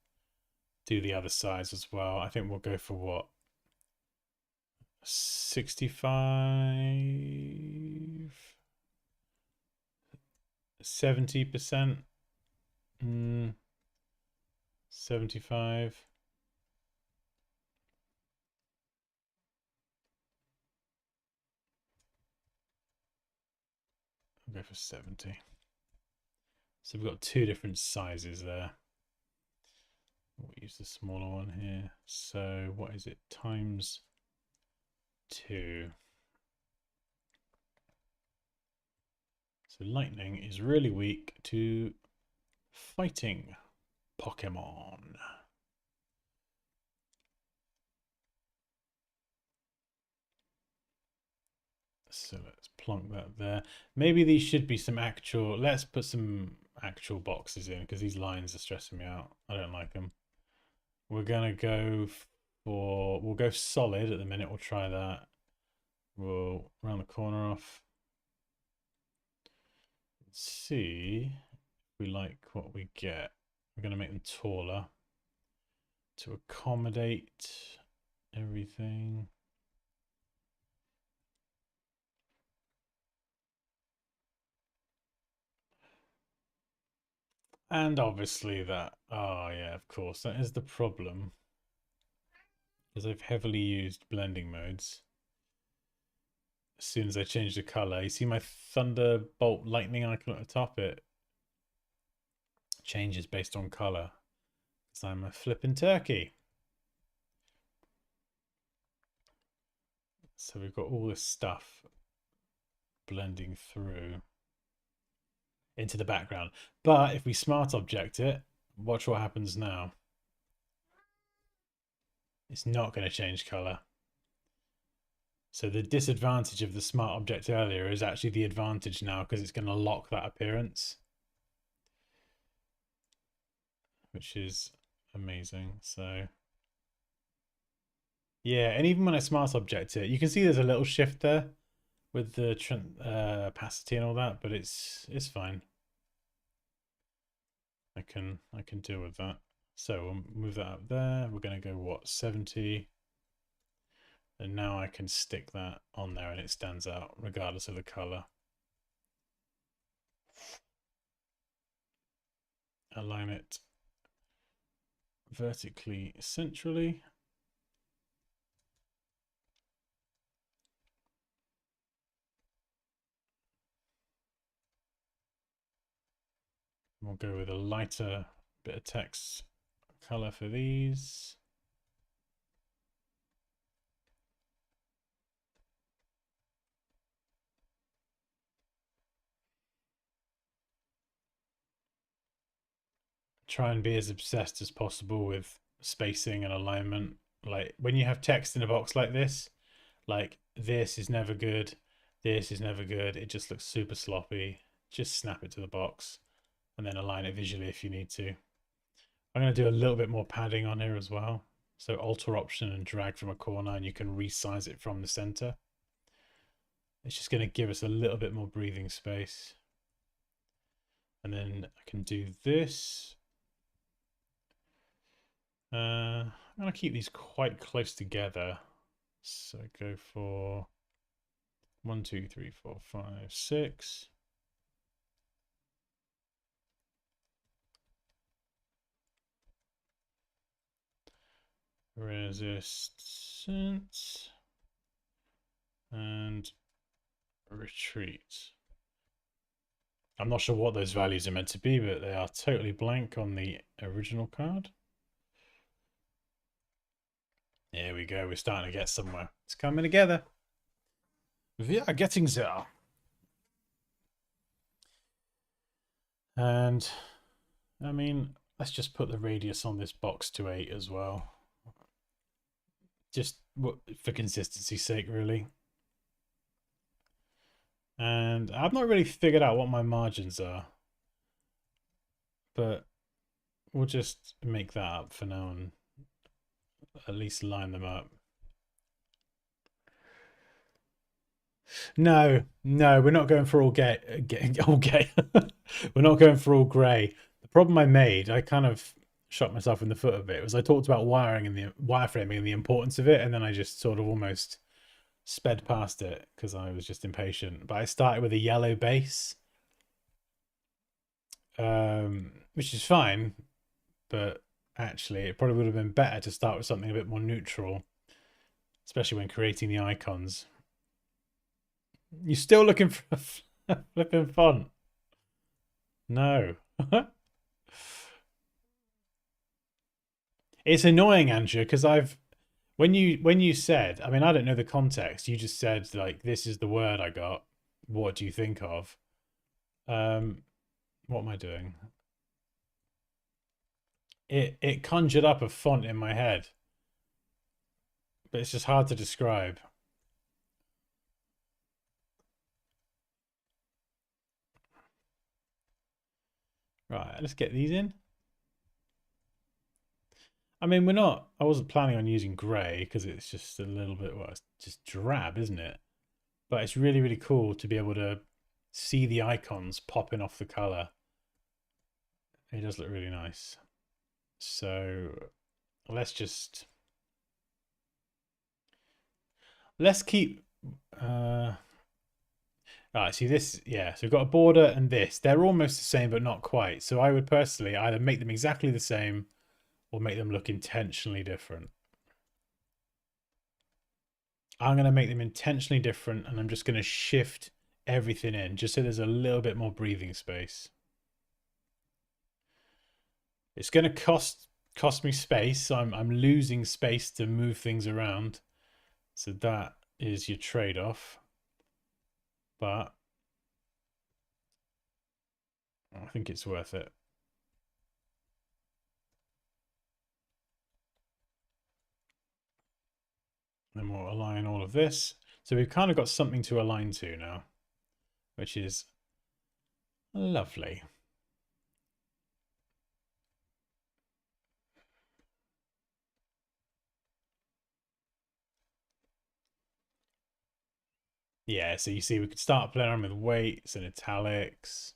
S1: do the other sides as well. I think we'll go for what? 65, 70%, 75. I'll go for 70. So we've got two different sizes there. We'll use the smaller one here. So what is it? Times 2. So lightning is really weak to fighting Pokemon. So let's plonk that there. Maybe these should be some actual, let's put some actual boxes in because these lines are stressing me out. I don't like them. We're going to go we'll go solid at the minute. We'll try that. We'll round the corner off. Let's see if we like what we get. We're going to make them taller to accommodate everything. And obviously that, oh yeah, of course, that is the problem. Because I've heavily used blending modes. As soon as I change the color, you see my thunderbolt lightning icon at the top, it changes based on color. Because I'm a flippin' turkey. So we've got all this stuff blending through into the background. But if we smart object it, watch what happens now. It's not going to change color. So the disadvantage of the smart object earlier is actually the advantage now, because it's going to lock that appearance, which is amazing. So yeah, and even when I smart object it, you can see there's a little shift there with the opacity and all that, but it's fine. I can deal with that. So we'll move that up there. We're going to go what, 70. And now I can stick that on there and it stands out regardless of the color. Align it vertically, centrally. We'll go with a lighter bit of text color for these. Try and be as obsessed as possible with spacing and alignment. Like when you have text in a box like this is never good, this is never good, it just looks super sloppy. Just snap it to the box and then align it visually if you need to. I'm going to do a little bit more padding on here as well. So alter option and drag from a corner, and you can resize it from the center. It's just going to give us a little bit more breathing space. And then I can do this. I'm going to keep these quite close together. So go for 1, 2, 3, 4, 5, 6. Resistance and retreat. I'm not sure what those values are meant to be, but they are totally blank on the original card. There we go. We're starting to get somewhere. It's coming together. We are getting there. And I mean, let's just put the radius on this box to 8 as well. Just for consistency's sake, really. And I've not really figured out what my margins are, but we'll just make that up for now and at least line them up. No, we're not going for all gay. All gay. We're not going for all grey. The problem I made, I kind of shot myself in the foot a bit, was I talked about wiring and the wireframing and the importance of it, and then I just sort of almost sped past it because I was just impatient. But I started with a yellow base, which is fine, but actually it probably would have been better to start with something a bit more neutral, especially when creating the icons. You're still looking for a flipping font? No. It's annoying, Andrew, because when you said, I mean, I don't know the context. You just said like, this is the word I got. What do you think of? What am I doing? It conjured up a font in my head, but it's just hard to describe. Right, let's get these in. I mean, I wasn't planning on using grey because it's just a little bit, well, it's just drab, isn't it? But it's really, really cool to be able to see the icons popping off the color. It does look really nice. So let's keep Alright, see this, yeah, so we've got a border and this. They're almost the same, but not quite. So I would personally either make them exactly the same or make them look intentionally different. I'm going to make them intentionally different, and I'm just going to shift everything in just so there's a little bit more breathing space. It's going to cost me space. So I'm losing space to move things around. So that is your trade-off. But I think it's worth it. Then we'll align all of this. So we've kind of got something to align to now, which is lovely. Yeah, so you see we could start playing around with weights and italics.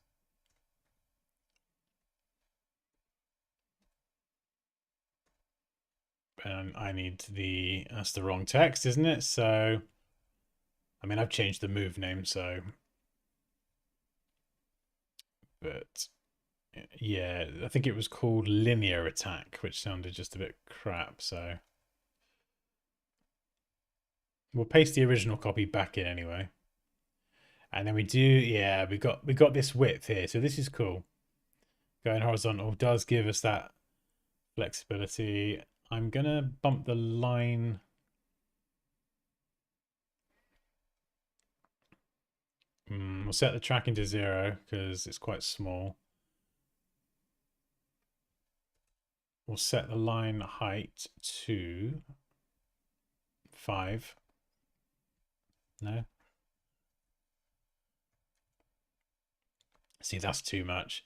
S1: And I need that's the wrong text, isn't it? So, I mean, I've changed the move name, so. But, yeah, I think it was called linear attack, which sounded just a bit crap, so. We'll paste the original copy back in anyway. And then we do, yeah, we got this width here, so this is cool. Going horizontal does give us that flexibility. I'm gonna bump the line. We'll set the tracking to 0 because it's quite small. We'll set the line height to 5. No. See, that's too much.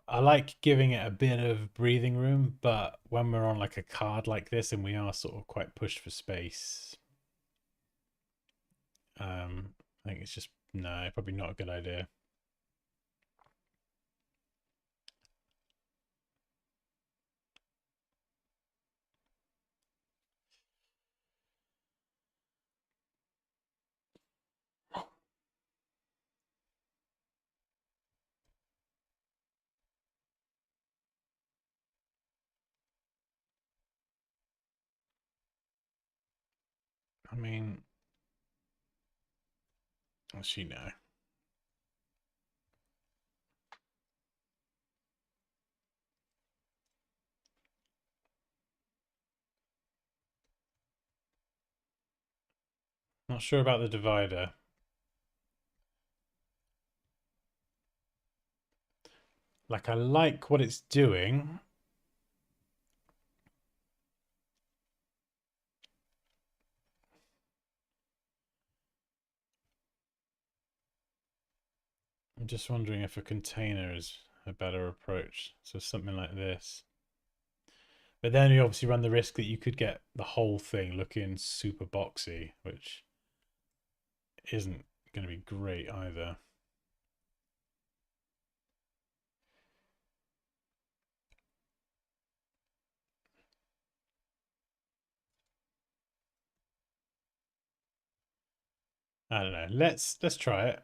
S1: I like giving it a bit of breathing room, but when we're on like a card like this and we are sort of quite pushed for space, I think it's just, no, probably not a good idea. I mean, actually, no. Not sure about the divider. Like, I like what it's doing. I'm just wondering if a container is a better approach. So something like this. But then you obviously run the risk that you could get the whole thing looking super boxy, which isn't going to be great either. I don't know. Let's try it.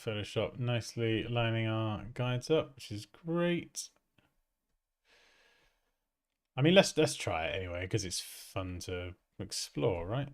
S1: Photoshop nicely lining our guides up, which is great. I mean, let's try it anyway because it's fun to explore, right?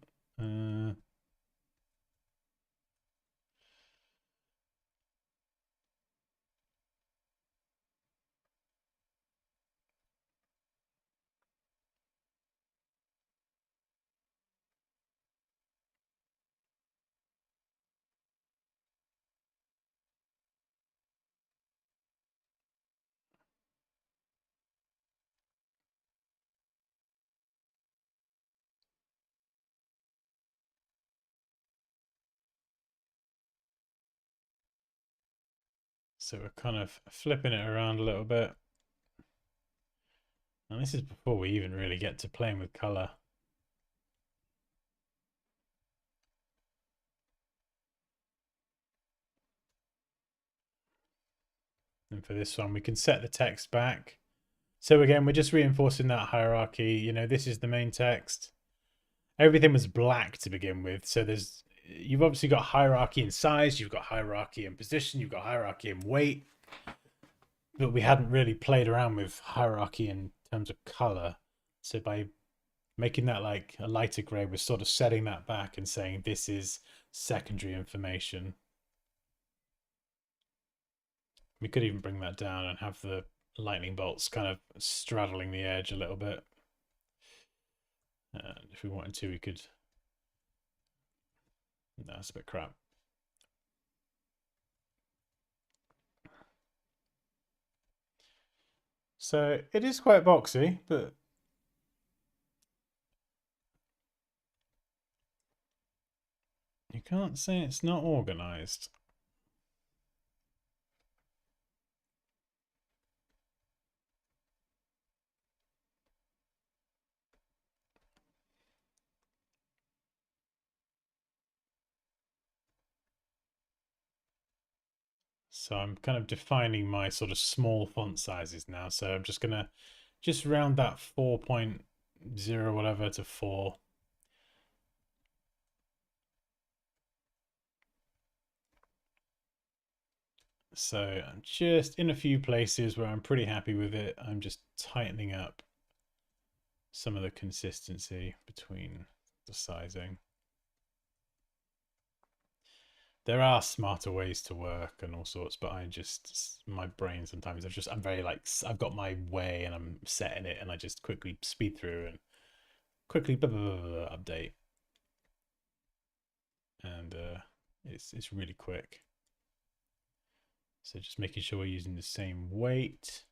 S1: So we're kind of flipping it around a little bit. And this is before we even really get to playing with color. And for this one, we can set the text back. So again, we're just reinforcing that hierarchy. You know, this is the main text. Everything was black to begin with. So you've obviously got hierarchy in size, you've got hierarchy in position, you've got hierarchy in weight. But we hadn't really played around with hierarchy in terms of color. So by making that like a lighter gray, we're sort of setting that back and saying this is secondary information. We could even bring that down and have the lightning bolts kind of straddling the edge a little bit. And if we wanted to, we could. No, that's a bit crap. So it is quite boxy, but you can't say it's not organized. So I'm kind of defining my sort of small font sizes now. So I'm just gonna round that 4.0 whatever to 4. So I'm just in a few places where I'm pretty happy with it. I'm just tightening up some of the consistency between the sizing. There are smarter ways to work and all sorts, but my brain sometimes I'm very like, I've got my way and I'm setting it and I just quickly speed through and quickly blah, blah, blah, blah, update. And it's really quick. So just making sure we're using the same weight.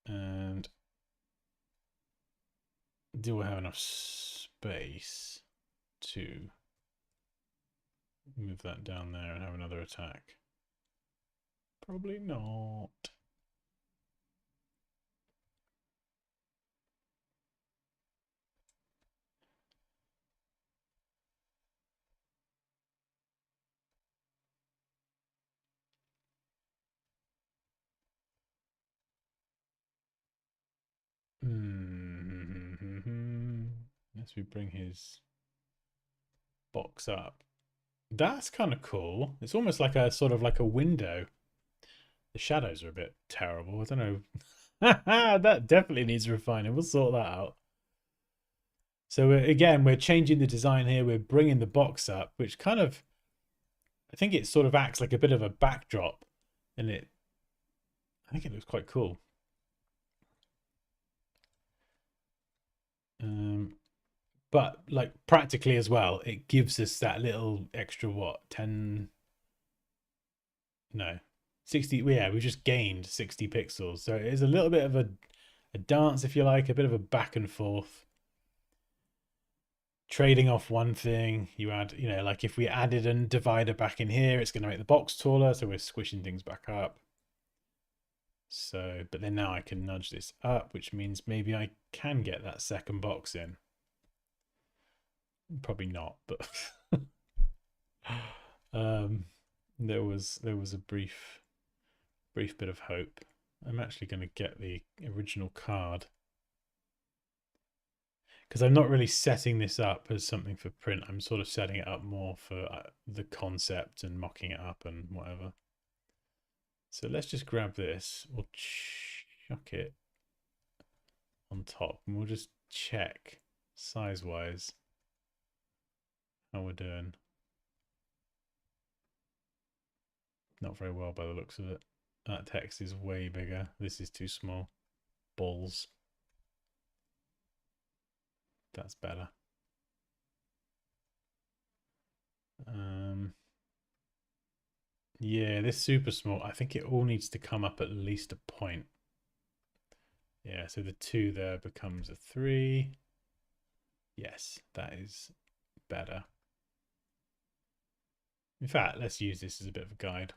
S1: And do we have enough space to move that down there and have another attack? Probably not. Unless we bring his box up. That's kind of cool. It's almost like a sort of like a window. The shadows are a bit terrible. I don't know. That definitely needs refining. We'll sort that out. So again, we're changing the design here. We're bringing the box up, which kind of, I think it sort of acts like a bit of a backdrop, and I think it looks quite cool. But like practically as well, it gives us that little extra 10, no, 60. Yeah, we just gained 60 pixels. So it is a little bit of a dance, if you like, a bit of a back and forth. Trading off one thing, you add, like if we added a divider back in here, it's going to make the box taller. So we're squishing things back up. So, but then now I can nudge this up, which means maybe I can get that second box in. Probably not, but there was a brief bit of hope. I'm actually going to get the original card because I'm not really setting this up as something for print. I'm sort of setting it up more for the concept and mocking it up and whatever. So let's just grab this. We'll chuck it on top and we'll just check size wise how we're doing. Not very well by the looks of it. That text is way bigger. This is too small. Balls. That's better. Yeah, this super small. I think it all needs to come up at least a point. Yeah, so the 2 there becomes a 3. Yes, that is better. In fact, let's use this as a bit of a guide.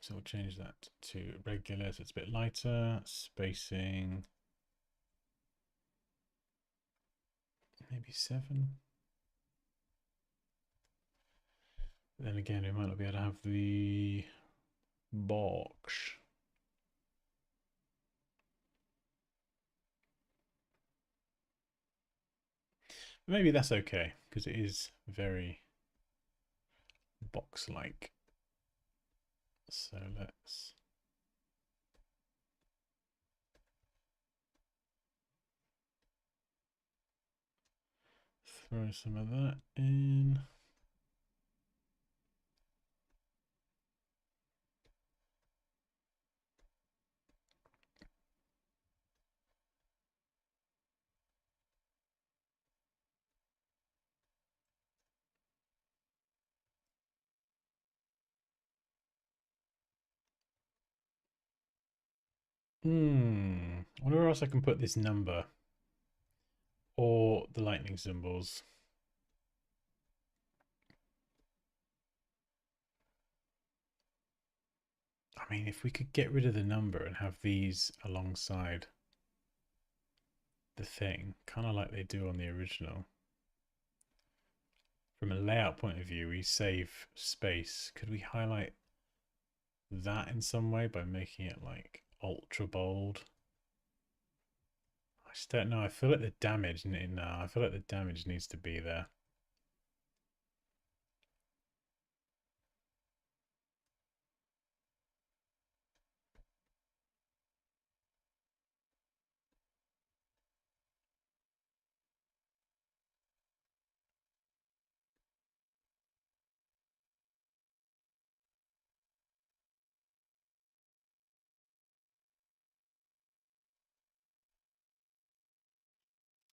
S1: So we'll change that to regular, so it's a bit lighter. Spacing. Maybe 7. Then again, we might not be able to have the box. Maybe that's okay, because it is very box-like. So let's throw some of that in. I wonder where else I can put this number or the lightning symbols. I mean, if we could get rid of the number and have these alongside the thing, kind of like they do on the original. From a layout point of view, we save space. Could we highlight that in some way by making it like ultra bold? I just don't know. I feel like the damage, no, I feel like the damage needs to be there.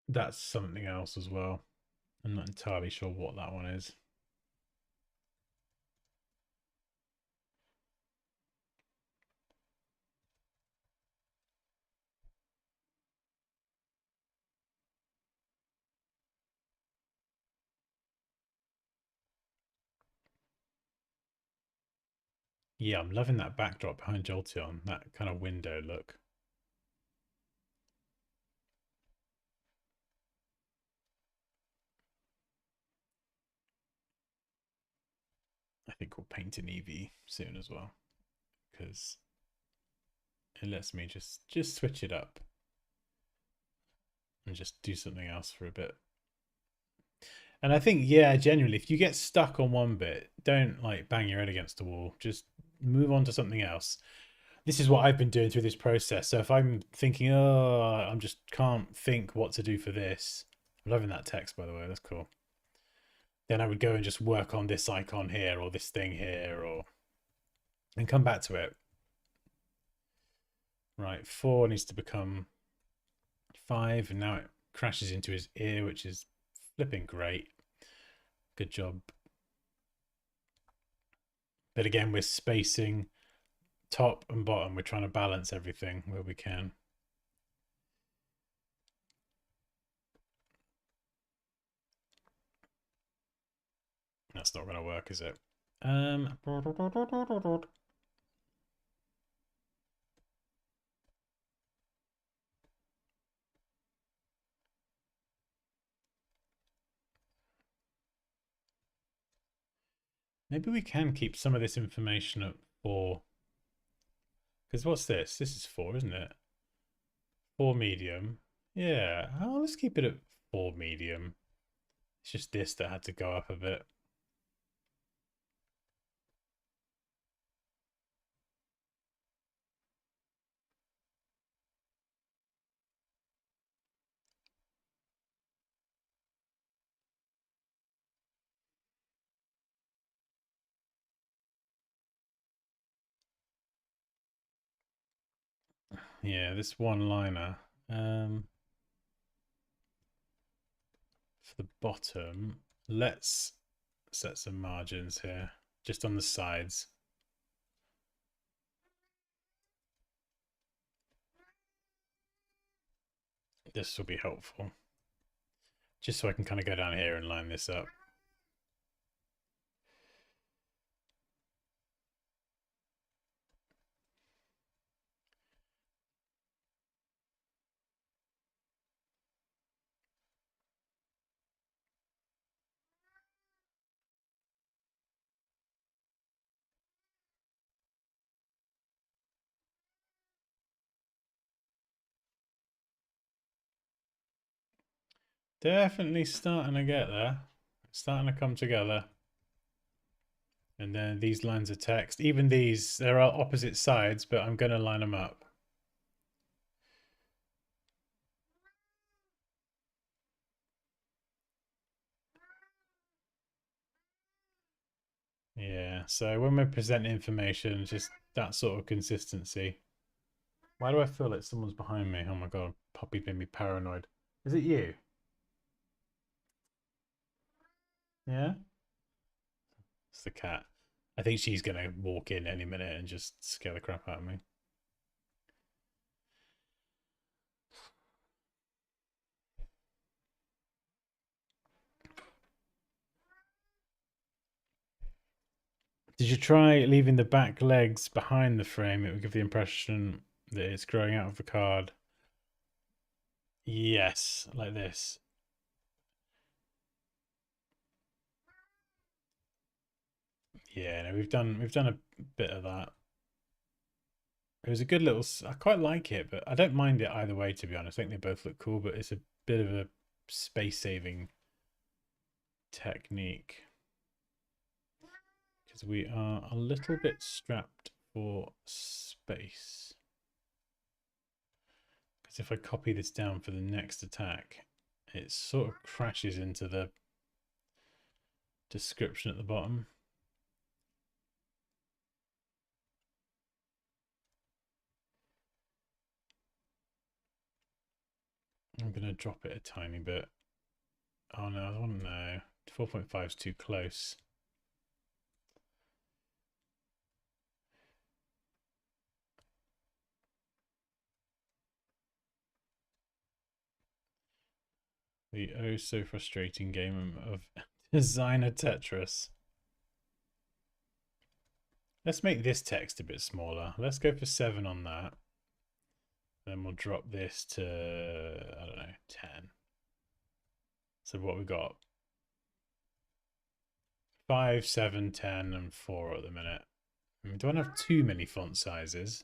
S1: That's something else as well. I'm not entirely sure what that one is. Yeah, I'm loving that backdrop behind Jolteon, that kind of window look. I think we'll paint an Eevee soon as well, because it lets me just switch it up and just do something else for a bit. And I think, yeah, genuinely, if you get stuck on one bit, don't like bang your head against the wall. Just move on to something else. This is what I've been doing through this process. So if I'm thinking, oh, I'm just can't think what to do for this. I'm loving that text, by the way. That's cool. Then I would go and just work on this icon here or this thing here, or and come back to it. Right, 4 needs to become 5, and now it crashes into his ear, which is flipping great. Good job. But again, we're spacing top and bottom. We're trying to balance everything where we can. That's not going to work, is it? Maybe we can keep some of this information at 4. Because what's this? This is 4, isn't it? 4 medium. Yeah. Oh, let's keep it at 4 medium. It's just this that had to go up a bit. Yeah, this one liner. For the bottom, let's set some margins here, just on the sides. This will be helpful. Just so I can kind of go down here and line this up. Definitely starting to get there. It's starting to come together. And then these lines of text, even these, there are opposite sides, but I'm going to line them up. Yeah, so when we present information, just that sort of consistency. Why do I feel like someone's behind me? Oh my god, Poppy made me paranoid. Is it you? Yeah? It's the cat. I think she's going to walk in any minute and just scare the crap out of me. Did you try leaving the back legs behind the frame? It would give the impression that it's growing out of the card. Yes, like this. Yeah, no, we've done a bit of that. It was a good little. I quite like it, but I don't mind it either way. To be honest, I think they both look cool, but it's a bit of a space-saving technique because we are a little bit strapped for space. Because if I copy this down for the next attack, it sort of crashes into the description at the bottom. I'm going to drop it a tiny bit. Oh no, I don't know. 4.5 is too close. The oh so frustrating game of designer Tetris. Let's make this text a bit smaller. Let's go for 7 on that. Then we'll drop this to, I don't know, 10. So what we got? 5, 7, 10, and 4 at the minute. We don't have too many font sizes.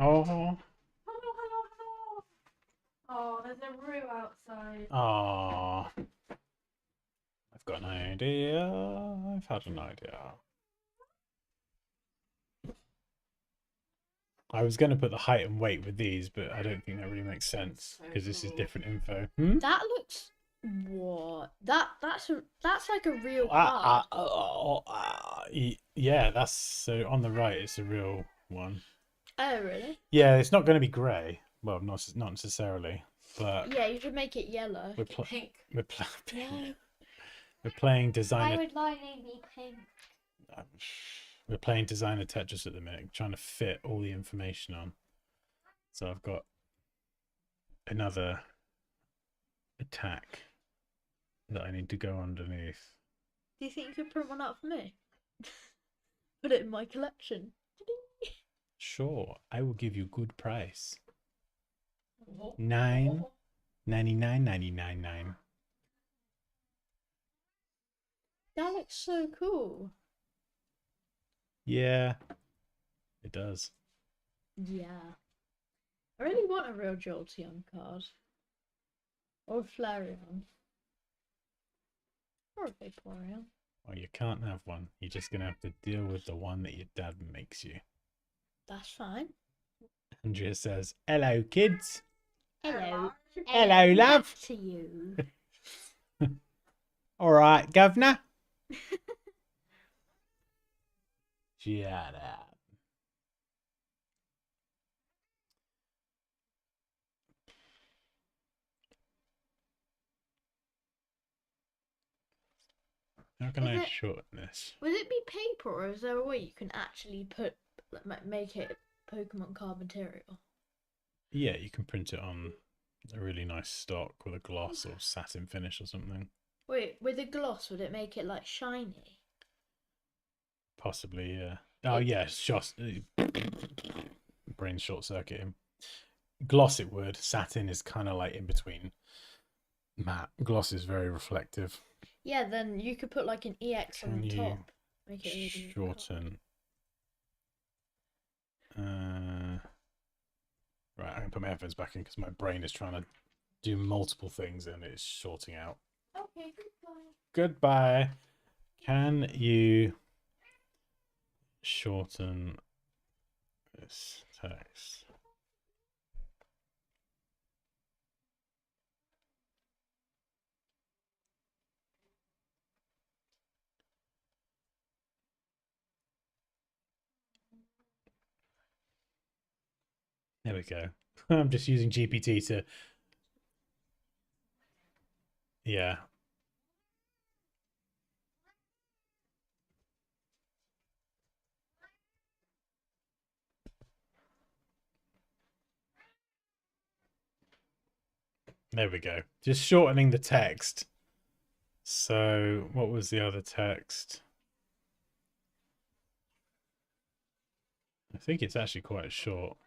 S1: Oh.
S2: Hello, hello, hello. Oh, there's a roux outside.
S1: Oh. I've got an idea. I've had an idea. I was going to put the height and weight with these, but I don't think that really makes sense because this is different info.
S2: That looks what? That's like a real card.
S1: Yeah, that's so on the right. It's a real one.
S2: Oh, really?
S1: Yeah, it's not going to be grey. Well, not necessarily, but
S2: yeah, you should make it yellow.
S1: Pink.
S2: No.
S1: We're playing designer.
S2: Why would lightning be pink?
S1: We're playing designer Tetris at the minute, trying to fit all the information on. So I've got another attack that I need to go underneath.
S2: Do you think you could print one out for me? Put it in my collection.
S1: Sure, I will give you good price. 9.99.99.
S2: That looks so cool.
S1: Yeah, it does.
S2: Yeah. I really want a real Jolteon card. Or a Flareon. Or a Vaporeon.
S1: Well, you can't have one. You're just going to have to deal with the one that your dad makes you.
S2: That's fine.
S1: Andrea says, hello, kids.
S2: Hello.
S1: Hello, love.
S2: To you.
S1: All right, governor. Shut up. How can
S2: Is
S1: I
S2: it?
S1: shorten this?
S2: Would it be paper, or is there a way you can actually make it Pokemon card material?
S1: Yeah, you can print it on a really nice stock with a gloss or satin finish or something.
S2: Wait, with a gloss, would it make it like shiny?
S1: Possibly, yeah. Oh,
S2: It,
S1: yeah, just brain short circuit him. Gloss it would. Satin is kind of like in between matte. Gloss is very reflective.
S2: yeah, then you could put like an EX on
S1: Can
S2: the
S1: you
S2: top. Make it really
S1: shorten? Right, I can put my headphones back in because my brain is trying to do multiple things and it's shorting out.
S2: Okay, goodbye.
S1: Goodbye. Can you shorten this text? There we go. I'm just using GPT to, yeah. There we go. Just shortening the text. So, what was the other text? I think it's actually quite short.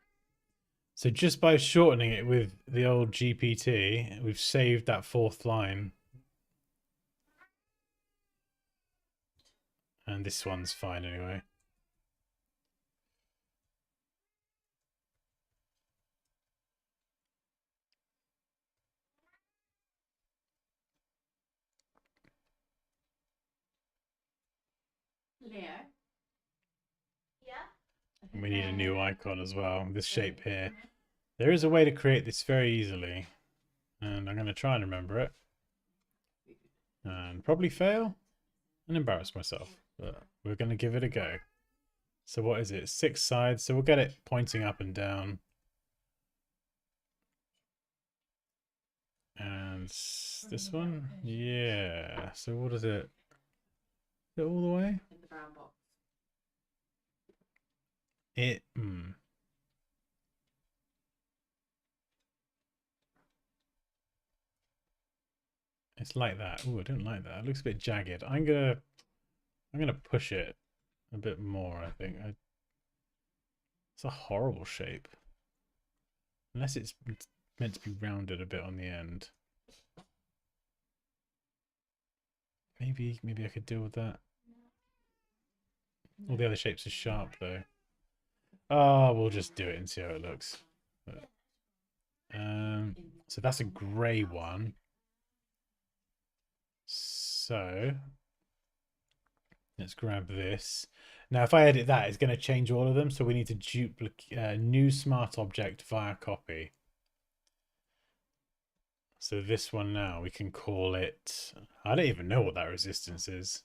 S1: So just by shortening it with the old GPT, we've saved that fourth line. And this one's fine anyway.
S2: Leo. Yeah.
S1: And we need a new icon as well. This shape here. There is a way to create this very easily. And I'm going to try and remember it. And probably fail and embarrass myself. But we're going to give it a go. So what is it? 6 sides. So we'll get it pointing up and down. And this one? Yeah. So what is it? Is it all the way?
S2: In the brown box.
S1: It. It's like that. Oh, I don't like that. It looks a bit jagged. I'm gonna push it a bit more. I think it's a horrible shape, unless it's meant to be rounded a bit on the end. Maybe I could deal with that. All the other shapes are sharp though. Oh, we'll just do it and see how it looks. But, so that's a grey one. So let's grab this. Now, if I edit that, it's going to change all of them. So we need to duplicate new smart object via copy. So this one now, we can call it, I don't even know what that resistance is.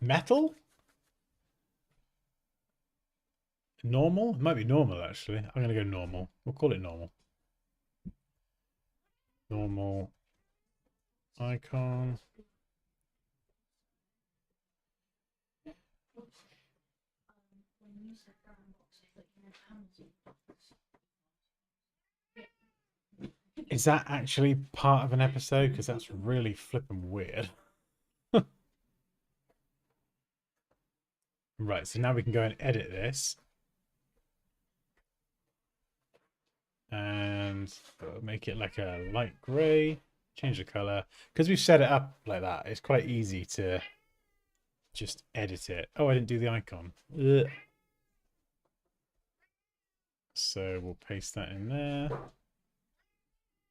S1: Metal? Normal? It might be normal, actually. I'm going to go normal. We'll call it normal. Normal icon. Is that actually part of an episode? Because that's really flipping weird. Right, so now we can go and edit this. And make it like a light grey. Change the colour. Because we've set it up like that, it's quite easy to just edit it. Oh, I didn't do the icon. Ugh. So we'll paste that in there.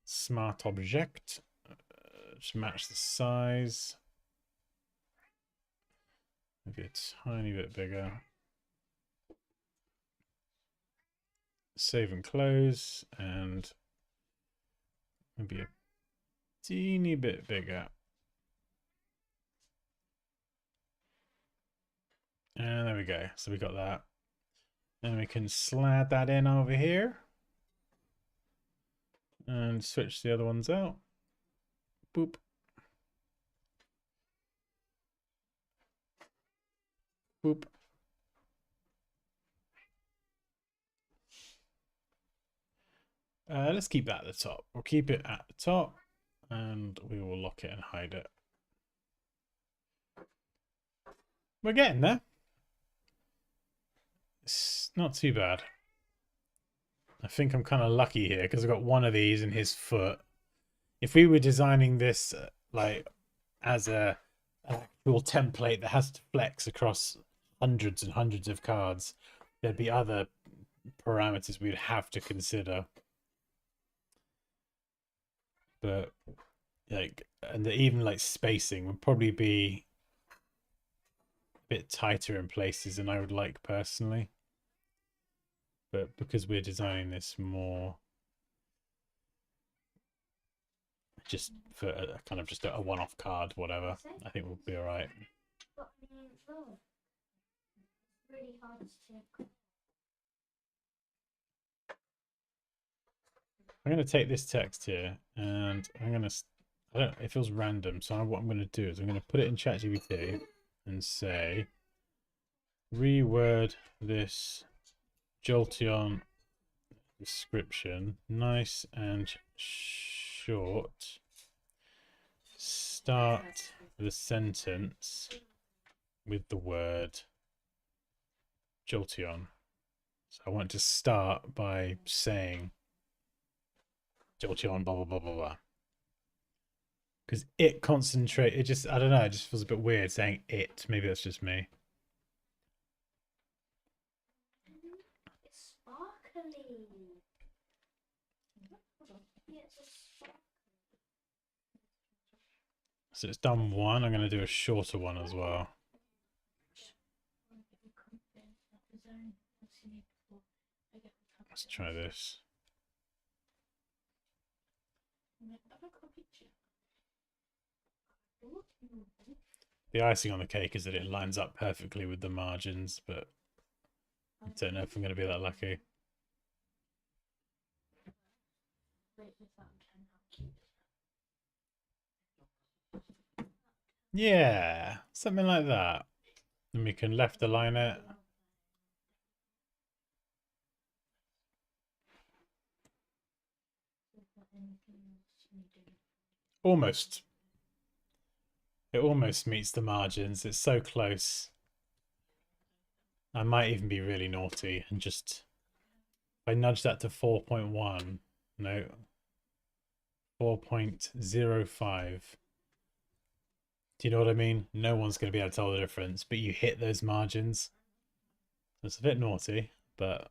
S1: Smart object. Just match the size. Maybe a tiny bit bigger. Save and close. And maybe a teeny bit bigger. And there we go. So we got that. And we can slide that in over here. And switch the other ones out. Boop. Boop. Let's keep that at the top. We'll keep it at the top and we will lock it and hide it. We're getting there. It's not too bad. I think I'm kind of lucky here because I've got one of these in his foot. If we were designing this like as an actual template that has to flex across hundreds and hundreds of cards, there'd be other parameters we'd have to consider. But like, and even like spacing would probably be a bit tighter in places than I would like personally. But because we're designing this more just for a kind of just a one-off card, whatever, I think we'll be all right. I'm going to take this text here and I'm going to, it feels random. So what I'm going to do is I'm going to put it in ChatGPT and say, reword this Jolteon description, nice and short. Start the sentence with the word Jolteon. So I want to start by saying Jolteon, blah, blah, blah, blah, blah. Because it concentrate, it just, I don't know, it just feels a bit weird saying it. Maybe that's just me.
S2: It's sparkly.
S1: So it's done one. I'm going to do a shorter one as well. Let's try this. The icing on the cake is that it lines up perfectly with the margins, but I don't know if I'm going to be that lucky. Yeah, something like that. And we can left align it. Almost. It almost meets the margins. It's so close. I might even be really naughty and just, if I nudge that to 4.1, no, 4.05. Do you know what I mean? No one's going to be able to tell the difference, but you hit those margins. It's a bit naughty, but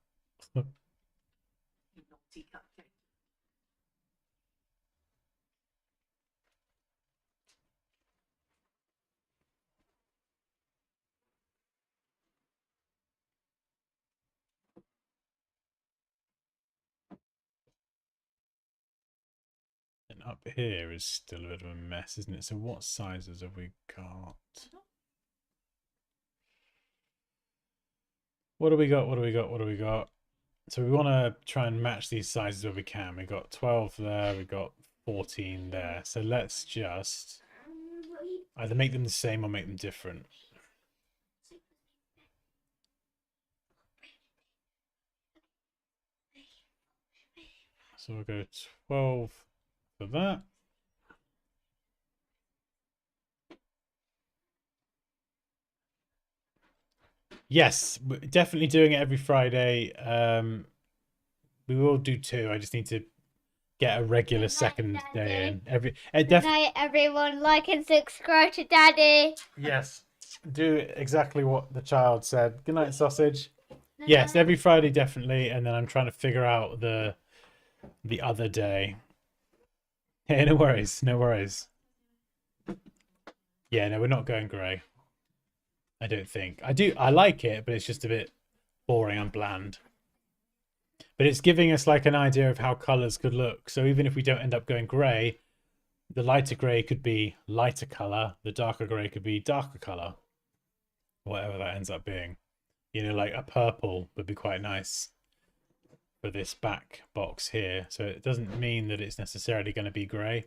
S1: and up here is still a bit of a mess, isn't it? So what sizes have we got? What do we got? What do we got? What do we got? So we want to try and match these sizes where we can. We got 12 there, we got 14 there. So let's just either make them the same or make them different. So we'll go 12 for that. Yes, we're definitely doing it every Friday. We will do two. I just need to get a regular second day in.
S3: Good night, everyone. Like and subscribe to Daddy.
S1: Yes, do exactly what the child said. Good night, sausage. Yes, every Friday definitely, and then I'm trying to figure out the other day. Hey, no worries, no worries. Yeah, no, we're not going grey. I don't think. I like it, but it's just a bit boring and bland. But it's giving us like an idea of how colors could look. So even if we don't end up going grey, the lighter grey could be lighter color, the darker grey could be darker color. Whatever that ends up being. You know, like a purple would be quite nice. for this back box here. So it doesn't mean that it's necessarily going to be grey,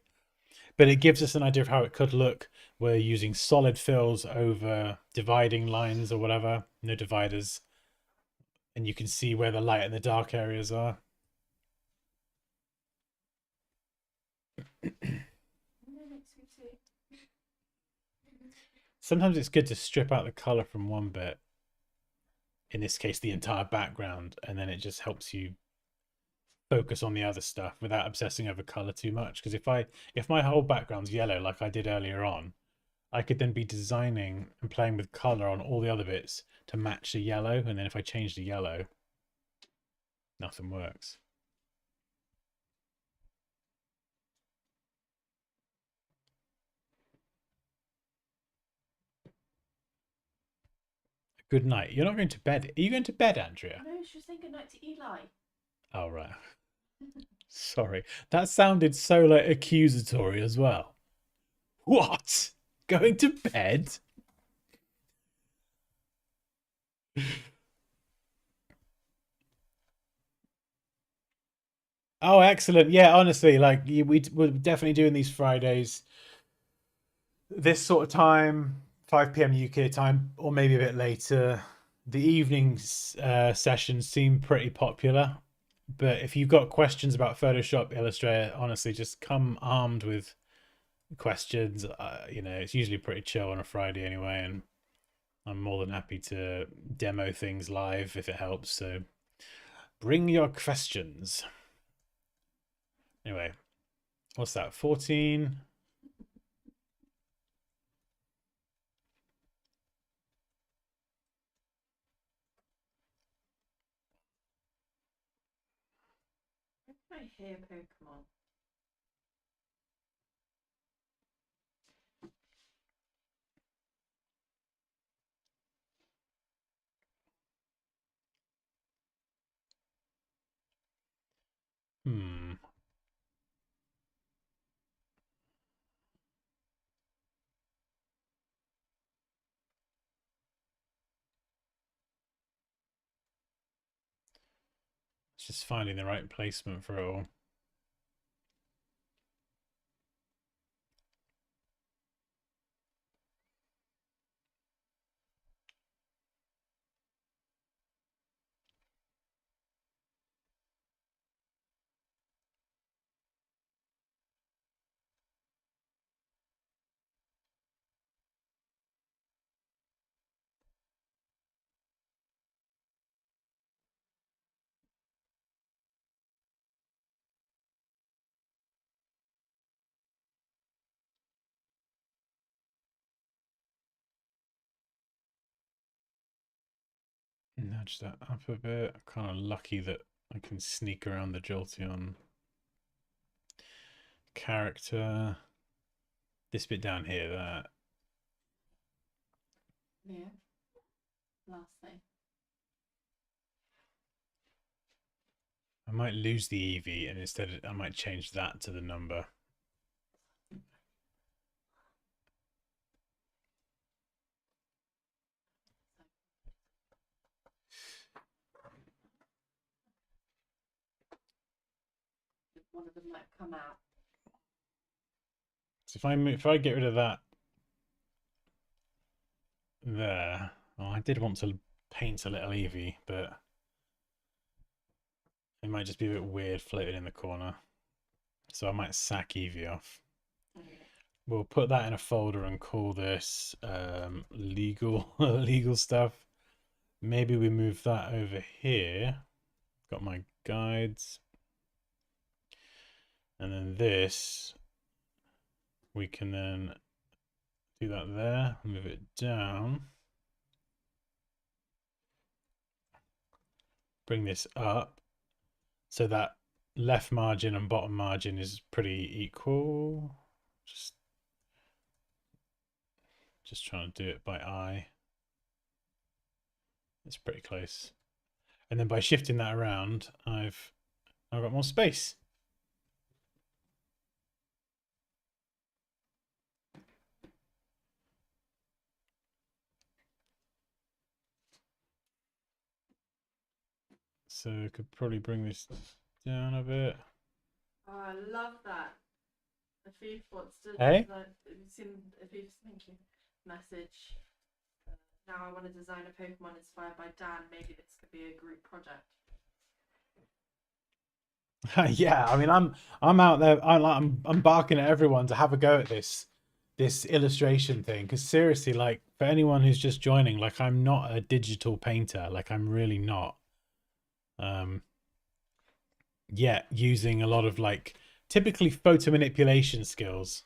S1: but it gives us an idea of how it could look. We're using solid fills over dividing lines or whatever, no dividers. And you can see where the light and the dark areas are. Sometimes it's good to strip out the color from one bit, in this case the entire background, and then it just helps you focus on the other stuff without obsessing over color too much. Because if my whole background's yellow like I did earlier on, I could then be designing and playing with color on all the other bits to match the yellow, and then if I change the yellow, nothing works. Good night. You're not going to bed. Are you going to bed, Andrea?
S2: No, she was saying good night to Eli.
S1: Oh, right. Sorry. That sounded so like accusatory as well. What? Going to bed? Oh, excellent. Yeah, honestly, like we're definitely doing these Fridays this sort of time, 5 p.m. UK time, or maybe a bit later. The evening sessions seem pretty popular, but if you've got questions about Photoshop, Illustrator, honestly, just come armed with questions. You know, it's usually pretty chill on a Friday anyway, and I'm more than happy to demo things live if it helps. So bring your questions. Anyway, what's that? 14.
S2: I hear Pokemon.
S1: Hmm. It's just finding the right placement for it all. Nudge that up a bit. I'm kind of lucky that I can sneak around the Jolteon character. This bit down here, that.
S2: Yeah. Last thing.
S1: I might lose the EV, and instead I might change that to the number.
S2: One of them might come out.
S1: So if I get rid of that there, well, I did want to paint a little Eevee, but it might just be a bit weird floating in the corner. So I might sack Eevee off.
S2: Okay.
S1: We'll put that in a folder and call this legal legal stuff. Maybe we move that over here. Got my guides. And then this, we can then do that there, move it down. Bring this up so that left margin and bottom margin is pretty equal. Just trying to do it by eye. It's pretty close. And then by shifting that around, I've got more space. So I could probably bring this down a bit.
S4: Oh, I love that. Afif wants to
S1: Hey?
S4: design. Have you seen Afif's thank you message? Now I want to design a Pokemon inspired by Dan. Maybe this could be a group project.
S1: Yeah, I mean, I'm out there. I'm barking at everyone to have a go at this illustration thing. Because seriously, like for anyone who's just joining, like I'm not a digital painter. Like I'm really not. Yeah, using a lot of like typically photo manipulation skills.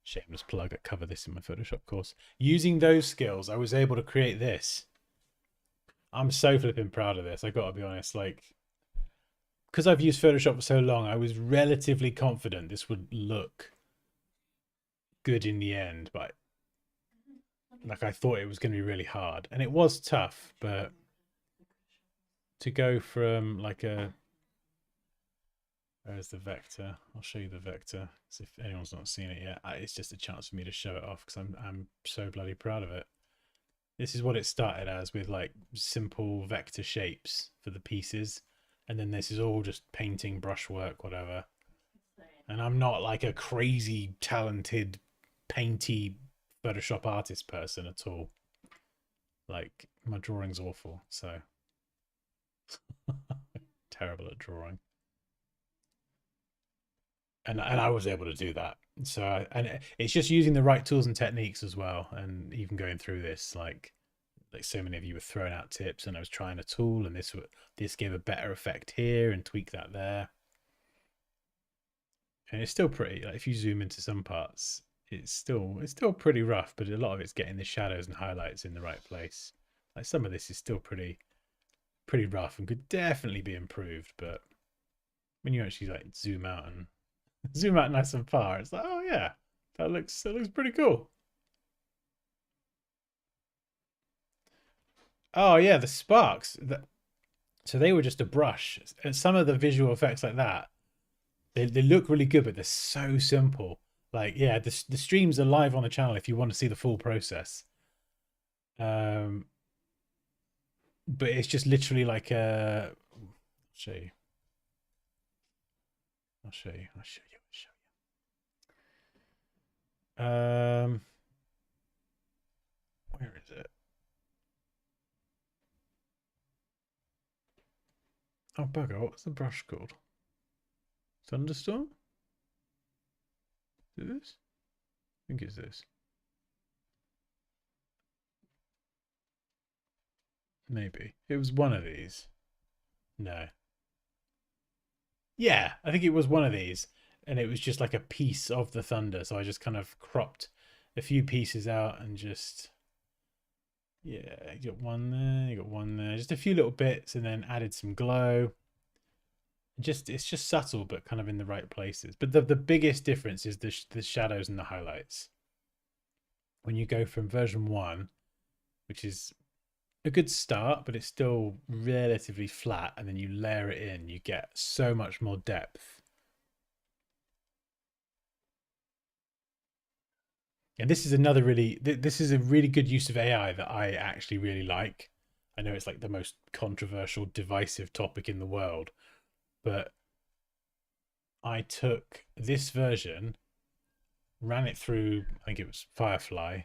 S1: Shameless plug. I cover this in my Photoshop course. Using those skills, I was able to create this. I'm so flipping proud of this. I got to be honest. Like, because I've used Photoshop for so long, I was relatively confident this would look good in the end, but like I thought it was going to be really hard, and it was tough. But to go from like a where's the vector? I'll show you the vector. So if anyone's not seen it yet, it's just a chance for me to show it off because I'm so bloody proud of it. This is what it started as, with like simple vector shapes for the pieces, and then this is all just painting, brushwork, whatever. And I'm not like a crazy talented painty Photoshop artist person at all. Like my drawing's awful, so terrible at drawing. And I was able to do that. So and it's just using the right tools and techniques as well. And even going through this, like so many of you were throwing out tips, and I was trying a tool, and this gave a better effect here, and tweak that there. And it's still pretty. Like if you zoom into some parts, it's still pretty rough, but a lot of it's getting the shadows and highlights in the right place. Like some of this is still pretty rough and could definitely be improved, but when you actually like zoom out nice and far, it's like, oh yeah, that looks pretty cool. Oh yeah, the sparks. So they were just a brush, and some of the visual effects like that, they look really good, but they're so simple. Like yeah, the streams are live on the channel if you want to see the full process. But it's just literally like I'll show you. Where is it? Oh bugger! What's the brush called? Thunderstorm? Is it this? I think it's this. Maybe it was one of these. No. Yeah, I think it was one of these, and it was just like a piece of the thunder. So I just kind of cropped a few pieces out and just yeah, you got one there, you got one there, just a few little bits, and then added some glow. It's just subtle, but kind of in the right places. But the biggest difference is the shadows and the highlights. When you go from version 1, which is a good start, but it's still relatively flat, and then you layer it in, you get so much more depth. And this is another this is a really good use of AI that I actually really like. I know it's like the most controversial, divisive topic in the world, but I took this version, ran it through, I think it was Firefly,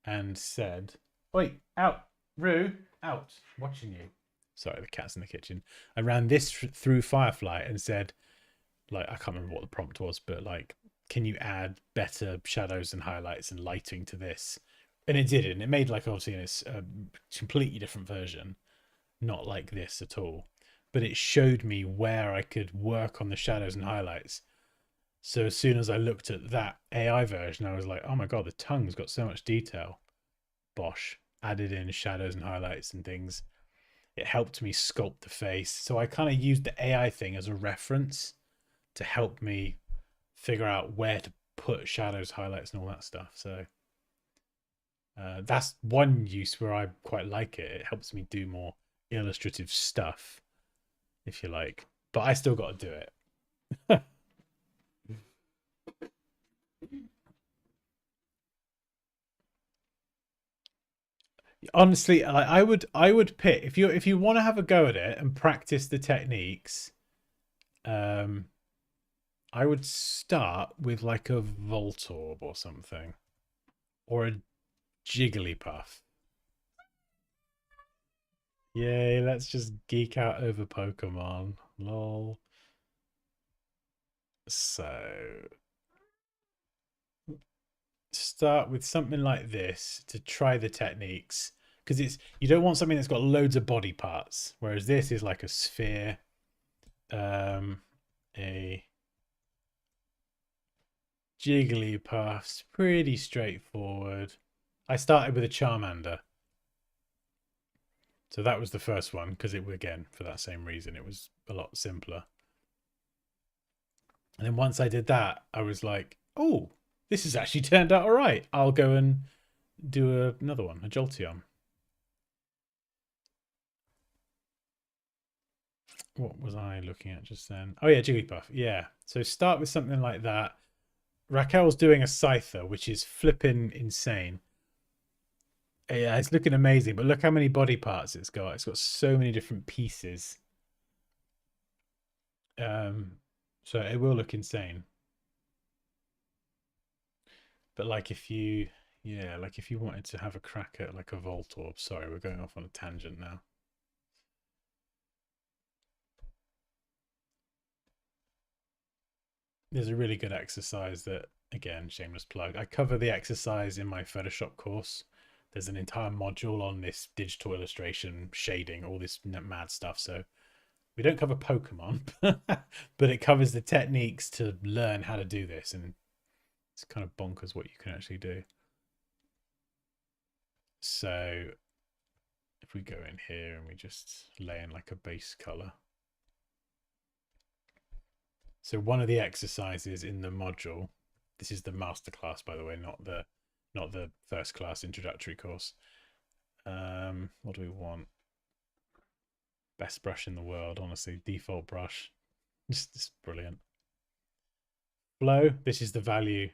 S1: and said, "Wait, out, Rue, out, I'm watching you." Sorry, the cat's in the kitchen. I ran this through Firefly and said, like, I can't remember what the prompt was, but like, can you add better shadows and highlights and lighting to this? And it did, and it made like obviously a completely different version, not like this at all. But it showed me where I could work on the shadows and highlights. So as soon as I looked at that AI version, I was like, oh my god, the tongue's got so much detail. Bosh, added in shadows and highlights and things. It helped me sculpt the face. So I kind of used the AI thing as a reference to help me figure out where to put shadows, highlights, and all that stuff. So that's one use where I quite like it. It helps me do more illustrative stuff, if you like. But I still got to do it. Honestly, I would pick if you want to have a go at it and practice the techniques. I would start with like a Voltorb or something, or a Jigglypuff. Yay! Let's just geek out over Pokemon. Lol. So start with something like this to try the techniques, because you don't want something that's got loads of body parts, whereas this is like a sphere. A Jigglypuff's pretty straightforward. I started with a Charmander, so that was the first one, because it, again, for that same reason, it was a lot simpler. And then once I did that, I was like, oh, this has actually turned out all right. I'll go and do another one, a Jolteon. What was I looking at just then? Oh yeah, Jigglypuff. Yeah. So start with something like that. Raquel's doing a Scyther, which is flipping insane. Yeah, it's looking amazing, but look how many body parts it's got. It's got so many different pieces. So it will look insane. But like if you, yeah, like if you wanted to have a crack at like a Voltorb. Sorry, we're going off on a tangent now. There's a really good exercise that, again, shameless plug, I cover the exercise in my Photoshop course. There's an entire module on this digital illustration, shading, all this mad stuff. So we don't cover Pokemon, but it covers the techniques to learn how to do this. And it's kind of bonkers what you can actually do. So if we go in here and we just lay in like a base color. So one of the exercises in the module, this is the masterclass, by the way, not the first class introductory course. What do we want? Best brush in the world, honestly. Default brush. Just brilliant. Flow, this is the value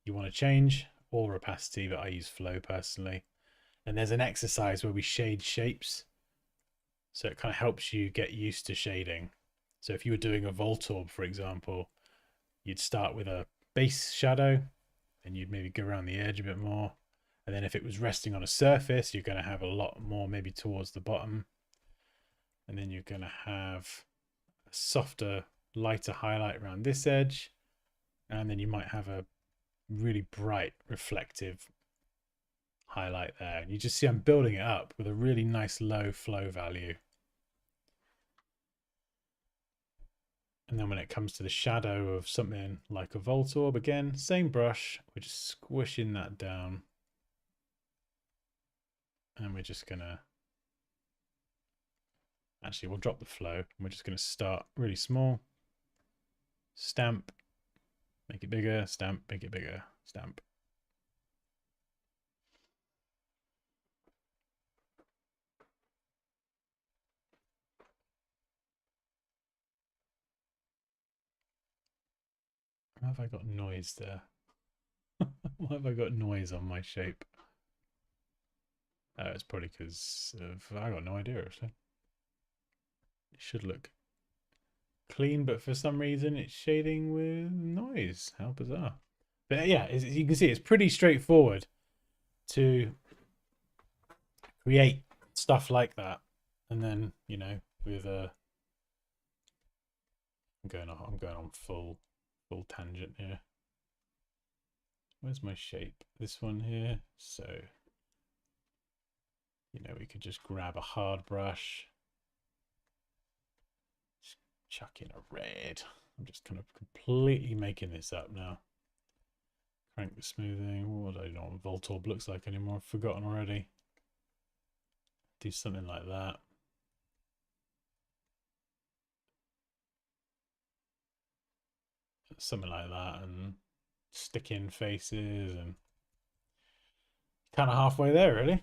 S1: you want to change, or opacity, but I use flow personally. And there's an exercise where we shade shapes. So it kind of helps you get used to shading. So if you were doing a Voltorb, for example, you'd start with a base shadow, and you'd maybe go around the edge a bit more. And then if it was resting on a surface, you're going to have a lot more maybe towards the bottom. And then you're going to have a softer, lighter highlight around this edge. And then you might have a really bright, reflective highlight there. And you just see I'm building it up with a really nice low flow value. And then when it comes to the shadow of something like a Voltorb, again, same brush, we're just squishing that down. And we're just going to, actually, we'll drop the flow. And we're just going to start really small. Stamp, make it bigger, stamp, make it bigger, stamp. Why have I got noise there? Why have I got noise on my shape? It's probably because of, I got no idea actually. It should look clean, but for some reason it's shading with noise. How bizarre. But yeah, you can see it's pretty straightforward to create stuff like that. And then, you know, with I'm going on full tangent here. Where's my shape? This one here. So, you know, we could just grab a hard brush, just chuck in a red. I'm just kind of completely making this up now. Crank the smoothing. What do I know what Voltorb looks like anymore? I've forgotten already. Do something like that. Something like that, and stick in faces, and kind of halfway there, really.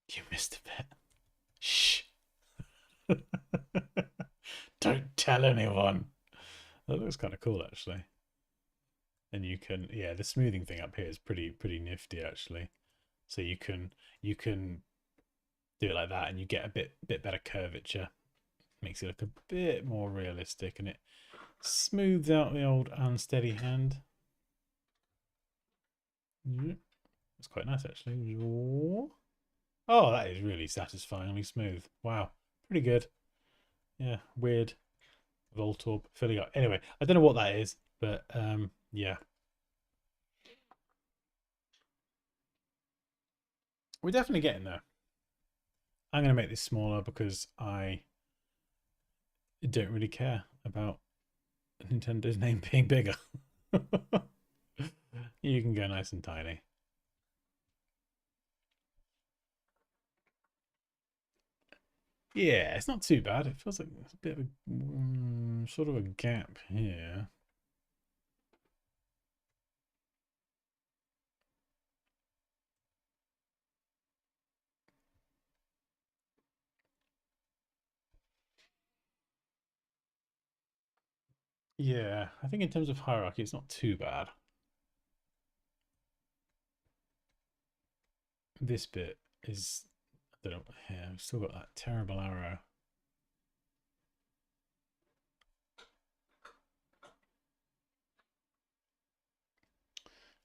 S1: You missed a bit. Shh. Don't tell anyone. That looks kind of cool, actually. And you can, yeah, the smoothing thing up here is pretty nifty, actually. So you can do it like that, and you get a bit better curvature. Makes it look a bit more realistic, and it smooths out the old unsteady hand. It's quite nice, actually. Oh, that is really satisfyingly smooth. Wow, pretty good. Yeah, weird. Voltorb filling up. Anyway, I don't know what that is, but yeah. We're definitely getting there. I'm going to make this smaller because I don't really care about Nintendo's name being bigger. You can go nice and tiny. Yeah, it's not too bad. It feels like there's a bit of a sort of a gap here. Yeah, I think in terms of hierarchy, it's not too bad. This bit is, I don't know, yeah, I've still got that terrible arrow.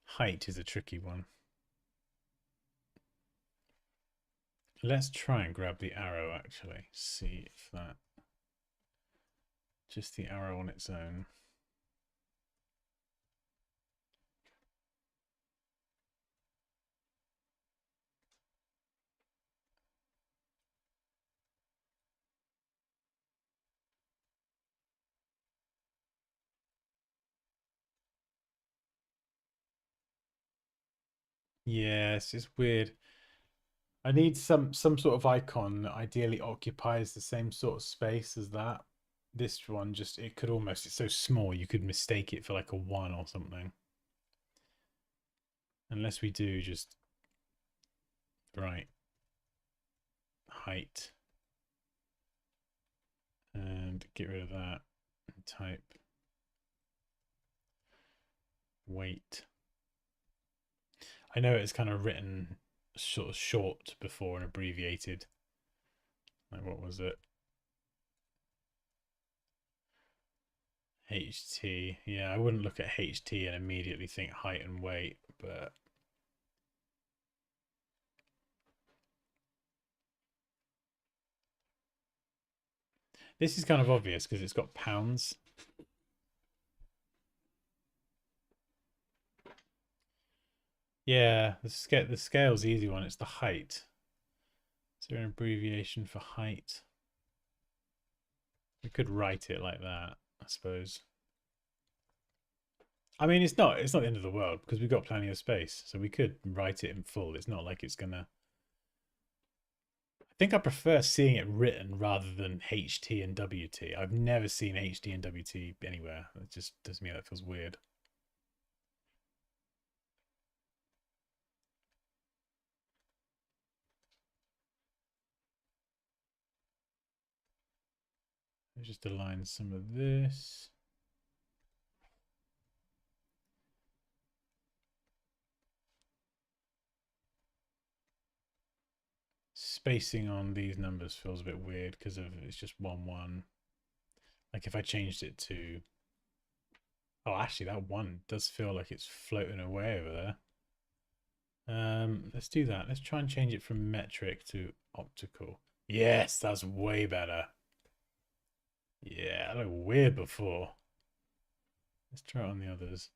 S1: Height is a tricky one. Let's try and grab the arrow, actually. See if that... Just the arrow on its own. Yes, it's weird. I need some sort of icon that ideally occupies the same sort of space as that. This one just, it could almost, it's so small you could mistake it for like a 1 or something. Unless we do just right height and get rid of that and type weight. I know it's kind of written sort of short before and abbreviated. Like what was it? HT. Yeah, I wouldn't look at HT and immediately think height and weight, but this is kind of obvious because it's got pounds. Yeah, the scale's the easy one. It's the height. Is there an abbreviation for height? We could write it like that, I suppose. I mean, it's not the end of the world because we've got plenty of space, so we could write it in full. It's not like it's gonna. I think I prefer seeing it written rather than HT and WT. I've never seen HT and WT anywhere. It just does me that feels weird. Let's just align some of this. Spacing on these numbers feels a bit weird because of it's just 1 1. Like if I changed it to, oh, actually that 1 does feel like it's floating away over there. Let's do that. Let's try and change it from metric to optical. Yes, that's way better. Yeah, that looked weird before. Let's try it on the others.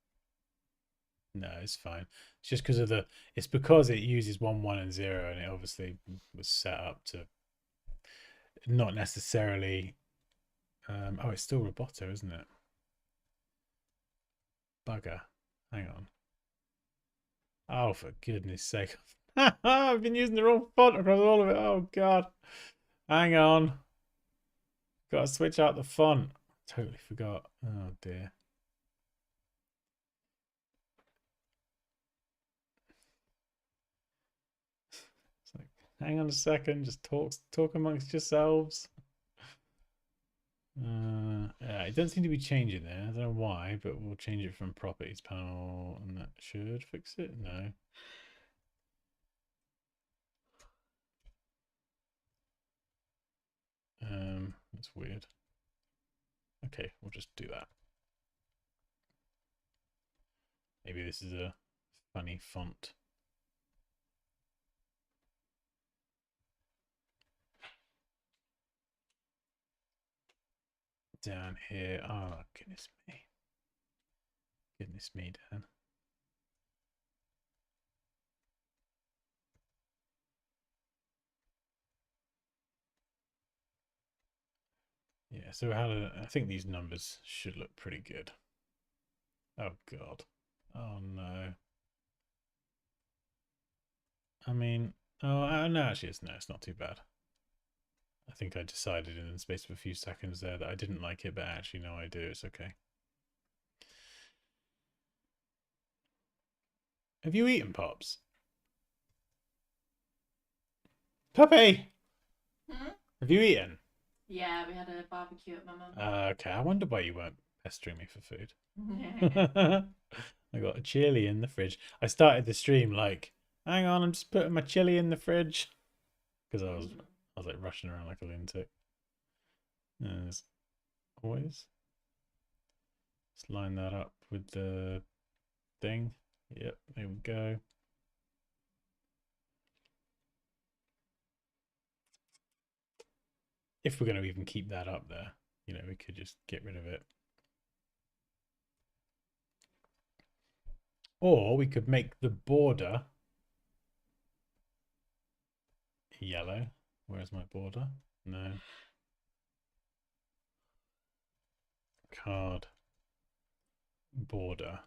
S1: No, it's fine. It's just because of the, it's because it uses 1 1 and 0, and it obviously was set up to not necessarily oh, it's still Roboto, isn't it? Bugger. Hang on. Oh, for goodness sake. I've been using the wrong font across all of it. Oh, God. Hang on. Got to switch out the font. Totally forgot. Oh, dear. It's like, Hang on a second. Just talk amongst yourselves. It doesn't seem to be changing there. I don't know why, but we'll change it from properties panel, and that should fix it. No. That's weird. Okay, we'll just do that. Maybe this is a funny font. Down here. Oh, goodness me. Goodness me, Dan. Yeah, so I think these numbers should look pretty good. Oh, God. Oh, no. I mean, no, actually, it's not too bad. I think I decided in the space of a few seconds there that I didn't like it, but actually, no, I do. It's okay. Have you eaten, Pops? Puppy!
S4: Hmm?
S1: Have you eaten?
S4: Yeah, we had a barbecue at my mum.
S1: Okay, I wonder why you weren't pestering me for food.
S4: Yeah.
S1: I got a chili in the fridge. I started the stream like, hang on, I'm just putting my chili in the fridge. Because I was like rushing around like a lunatic. As always. Let's line that up with the thing. Yep, there we go. If we're going to even keep that up there, you know, we could just get rid of it. Or we could make the border yellow. Where's my border? No. Card border.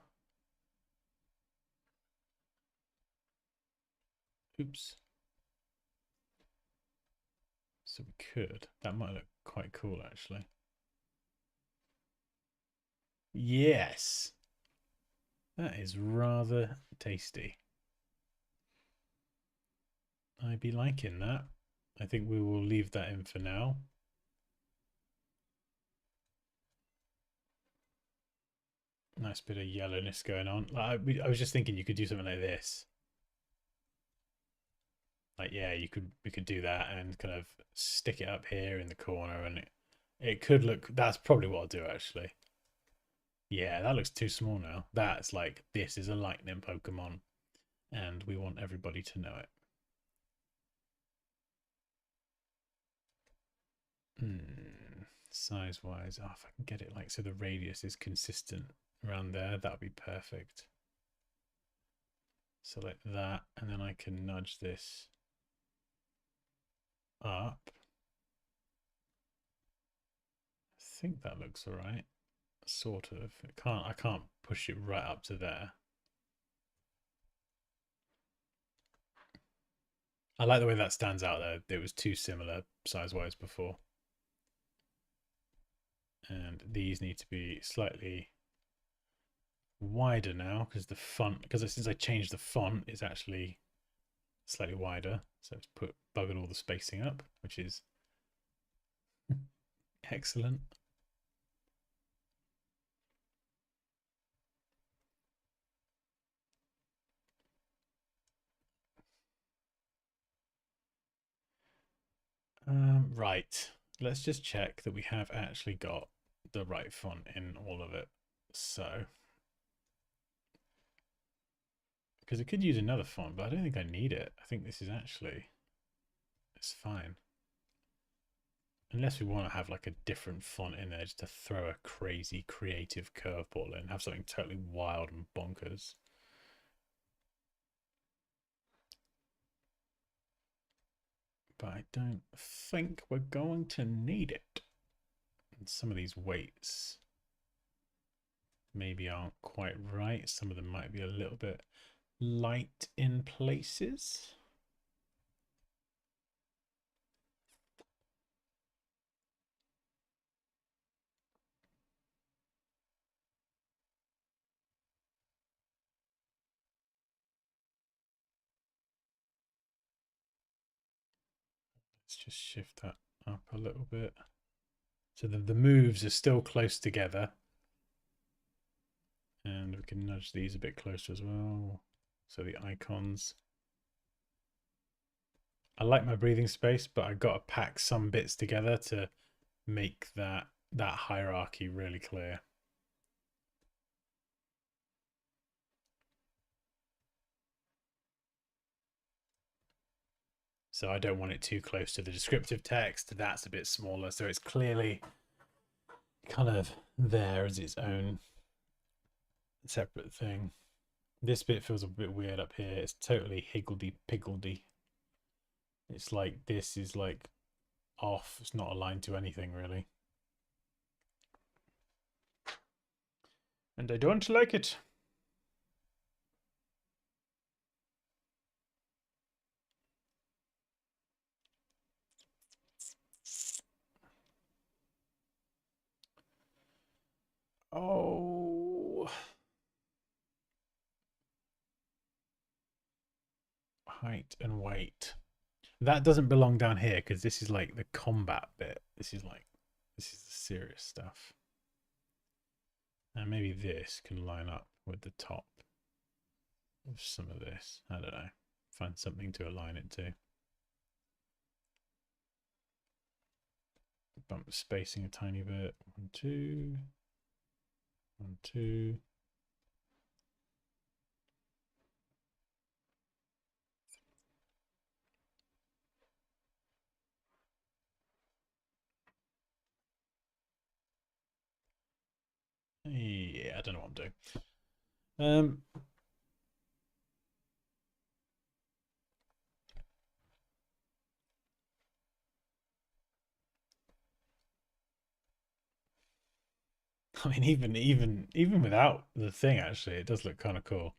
S1: Oops. So we could. That might look quite cool, actually. Yes. That is rather tasty. I'd be liking that. I think we will leave that in for now. Nice bit of yellowness going on. I was just thinking you could do something like this. Like, yeah, we could do that and kind of stick it up here in the corner, and it could look. That's probably what I'll do, actually. Yeah, that looks too small now. That's like, this is a lightning Pokemon, and we want everybody to know it. Size wise, oh, if I can get it like so the radius is consistent around there, that would be perfect. So like that, and then I can nudge this up. I think that looks all right. Sort of. I can't push it right up to there. I like the way that stands out there. It was too similar size-wise before. And these need to be slightly wider now because the font, because since I changed the font, it's actually slightly wider. So it's buggered all the spacing up, which is excellent. Right. Let's just check that we have actually got the right font in all of it. So, because it could use another font, but I don't think I need it. I think this is actually, it's fine. Unless we want to have like a different font in there just to throw a crazy creative curveball in, have something totally wild and bonkers. But I don't think we're going to need it. And some of these weights maybe aren't quite right. Some of them might be a little bit light in places. Let's just shift that up a little bit. So the moves are still close together. And we can nudge these a bit closer as well. So the icons. I like my breathing space, but I've got to pack some bits together to make that hierarchy really clear. So I don't want it too close to the descriptive text. That's a bit smaller. So it's clearly kind of there as its own separate thing. This bit feels a bit weird up here. It's totally higgledy-piggledy. It's like this is like off. It's not aligned to anything really. And I don't like it. Oh. Height and weight. That doesn't belong down here because this is like the combat bit. This is the serious stuff. And maybe this can line up with the top of some of this. I don't know. Find something to align it to. Bump the spacing a tiny bit. 1, 2. 1, 2. Yeah, I don't know what I'm doing. I mean, even without the thing, actually, it does look kind of cool.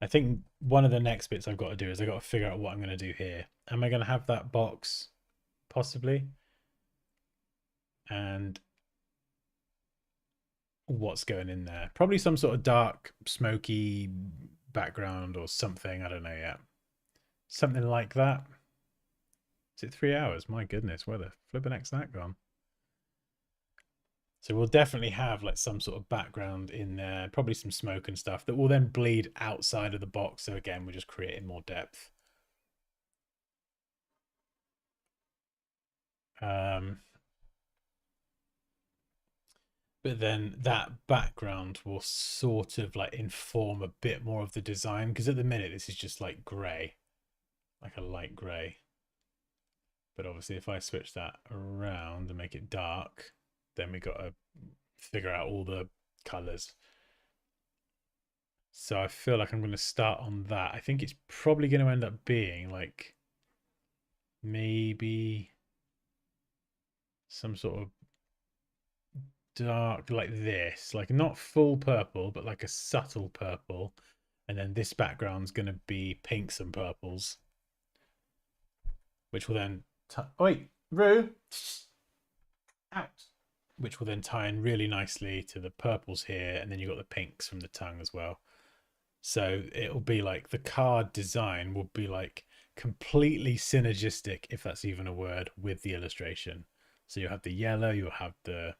S1: I think one of the next bits I've got to do is I've got to figure out what I'm going to do here. Am I going to have that box? Possibly. And what's going in there? Probably some sort of dark, smoky background or something. I don't know yet. Something like that. Is it 3 hours? My goodness, where the flippin' heck's that gone? So we'll definitely have like some sort of background in there, probably some smoke and stuff that will then bleed outside of the box. So again, we're just creating more depth. But then that background will sort of like inform a bit more of the design, because at the minute this is just like grey, like a light grey. But obviously if I switch that around and make it dark, then we got to figure out all the colours. So I feel like I'm going to start on that. I think it's probably going to end up being like maybe some sort of dark like this, like not full purple, but like a subtle purple. And then this background's going to be pinks and purples, which will then wait, Rue, out. Which will then tie in really nicely to the purples here, and then you've got the pinks from the tongue as well. So it'll be like the card design will be like completely synergistic, if that's even a word, with the illustration. So you'll have the yellow, you'll have the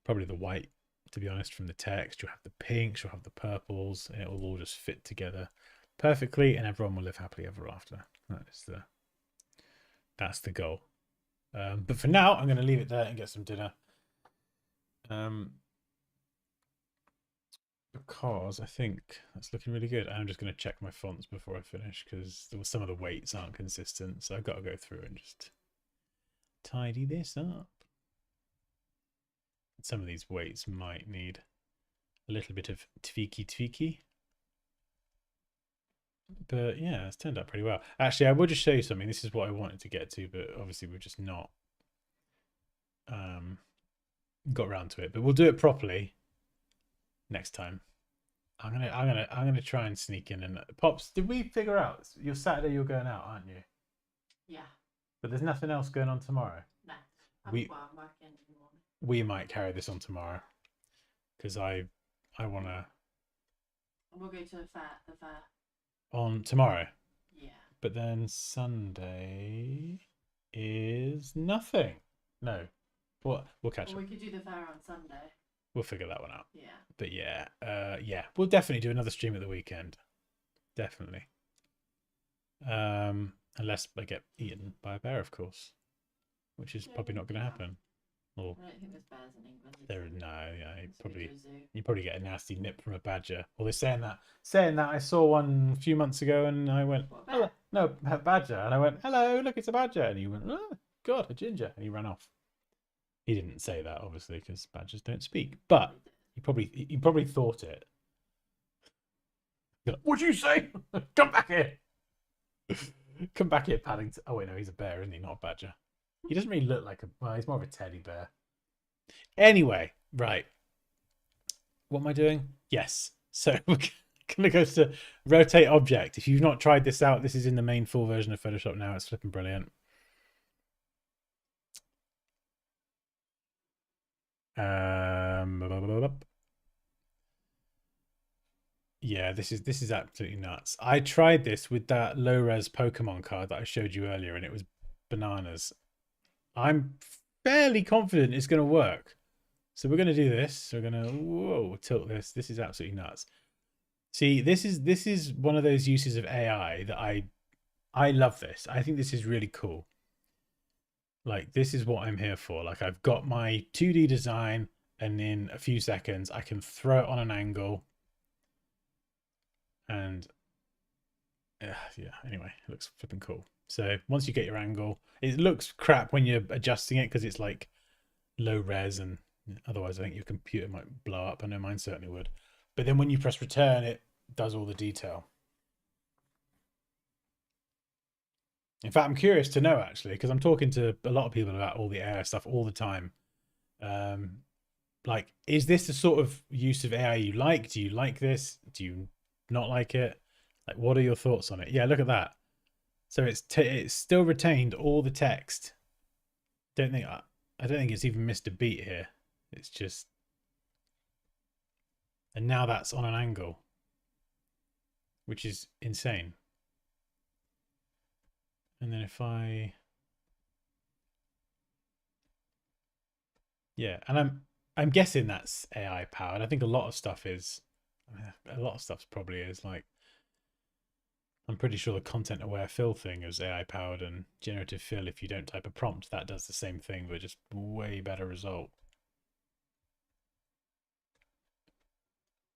S1: probably the white, to be honest, from the text. You'll have the pinks, you'll have the purples, and it will all just fit together perfectly, and everyone will live happily ever after. That's the goal. But for now, I'm going to leave it there and get some dinner. Because I think that's looking really good. I'm just going to check my fonts before I finish, because some of the weights aren't consistent. So I've got to go through and just tidy this up. Some of these weights might need a little bit of tweaky. But yeah, it's turned out pretty well. Actually, I will just show you something. This is what I wanted to get to, but obviously we've just not got around to it. But we'll do it properly next time. I'm gonna try and sneak in. And Pops, did we figure out your Saturday you're going out, aren't you?
S4: Yeah.
S1: But there's nothing else going on tomorrow.
S4: No.
S1: I'm
S4: working in the morning.
S1: We might carry this on tomorrow, because I wanna.
S4: And we'll go to the fair.
S1: On tomorrow.
S4: Yeah.
S1: but then Sunday is nothing. No. We'll catch
S4: Or
S1: up.
S4: we could do the fair on Sunday.
S1: We'll figure that one out.
S4: Yeah.
S1: But yeah, we'll definitely do another stream at the weekend. Definitely. Unless I get eaten by a bear, of course, which is probably not going to happen. Or
S4: I don't think there's bears in England.
S1: you probably get a nasty nip from a badger. Or they're saying that I saw one a few months ago, and I went,
S4: What, a
S1: hello,
S4: bear?
S1: no, a badger, and I went, hello, look, it's a badger, and he went, oh, God, a ginger, and he ran off. He didn't say that, obviously, because badgers don't speak, but he probably thought it. What'd you say? Come back here. Come back here, Paddington. Oh wait, no, he's a bear, isn't he? Not a badger. He doesn't really look like well, he's more of a teddy bear. Anyway, right. What am I doing? Yes. So we're gonna go to rotate object. If you've not tried this out, this is in the main full version of Photoshop now. It's flipping brilliant. Yeah, this is absolutely nuts. I tried this with that low res Pokemon card that I showed you earlier, and it was bananas. I'm fairly confident it's going to work. So we're going to do this. We're going to tilt this. This is absolutely nuts. See, this is one of those uses of AI that I love this. I think this is really cool. Like, this is what I'm here for. Like, I've got my 2D design, and in a few seconds I can throw it on an angle. And yeah, anyway, it looks flipping cool. So once you get your angle, it looks crap when you're adjusting it because it's like low res, and otherwise I think your computer might blow up. I know mine certainly would. But then when you press return, it does all the detail. In fact, I'm curious to know, actually, because I'm talking to a lot of people about all the AI stuff all the time. Like, is this the sort of use of AI you like? Do you like this? Do you not like it? Like, what are your thoughts on it? Yeah, look at that. So it's still retained all the text. I don't think it's even missed a beat here. It's just, and now that's on an angle, which is insane. And then if yeah, and I'm guessing that's AI powered. I think a lot of stuff is, probably is. Like, I'm pretty sure the content aware fill thing is AI powered, and generative fill, if you don't type a prompt, that does the same thing, but just way better result.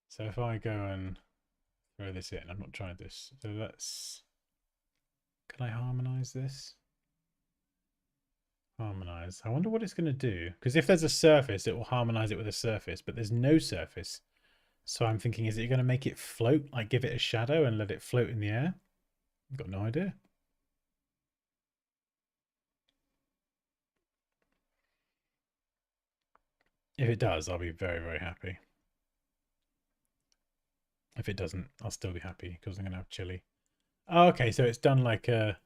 S1: So if I go and throw this in, I've not tried this. So let's, can I harmonize this? Harmonize. I wonder what it's going to do, because if there's a surface, it will harmonize it with a surface, but there's no surface. So I'm thinking, is it going to make it float, like give it a shadow and let it float in the air? I've got no idea. If it does, I'll be very, very happy. If it doesn't, I'll still be happy because I'm going to have chili. Oh, okay, so it's done like a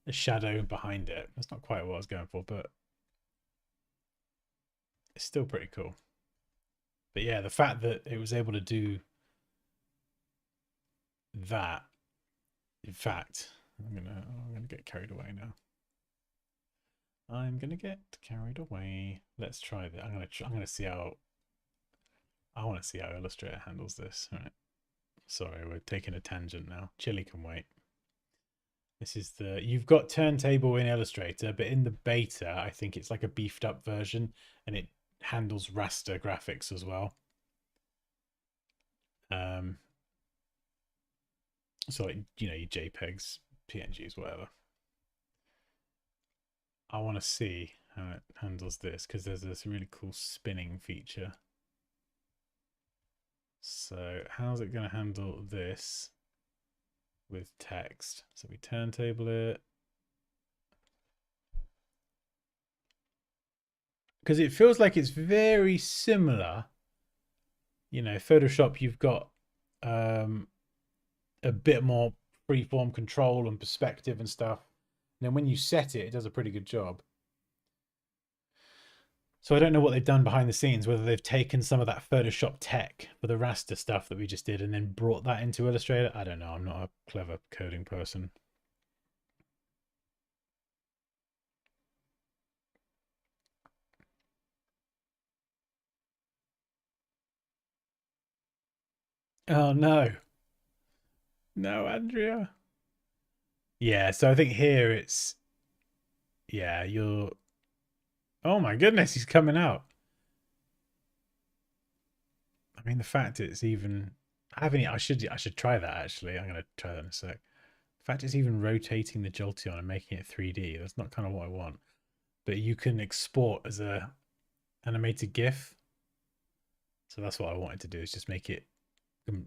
S1: shadow behind it. That's not quite what I was going for, but it's still pretty cool. But yeah, the fact that it was able to do that, in fact, I'm gonna get carried away now. I'm gonna get carried away. Let's try that. I'm gonna see how. I want to see how Illustrator handles this. All right. Sorry, we're taking a tangent now. Chili can wait. This is you've got turntable in Illustrator, but in the beta, I think it's like a beefed up version, and it handles raster graphics as well. So like, you know, your JPEGs, PNGs, whatever. I want to see how it handles this, because there's this really cool spinning feature. So how's it going to handle this with text? So we turntable it. Because it feels like it's very similar. You know, Photoshop, you've got a bit more freeform control and perspective and stuff. And then when you set it, it does a pretty good job. So I don't know what they've done behind the scenes, whether they've taken some of that Photoshop tech for the raster stuff that we just did and then brought that into Illustrator. I don't know. I'm not a clever coding person. Oh, no. No, Andrea. Yeah, so I think here it's... Yeah, you're... Oh my goodness, he's coming out. I mean, the fact it's even... I should try that, actually. I'm going to try that in a sec. The fact it's even rotating the Jolteon and making it 3D, that's not kind of what I want. But you can export as a animated GIF. So that's what I wanted to do, is just make it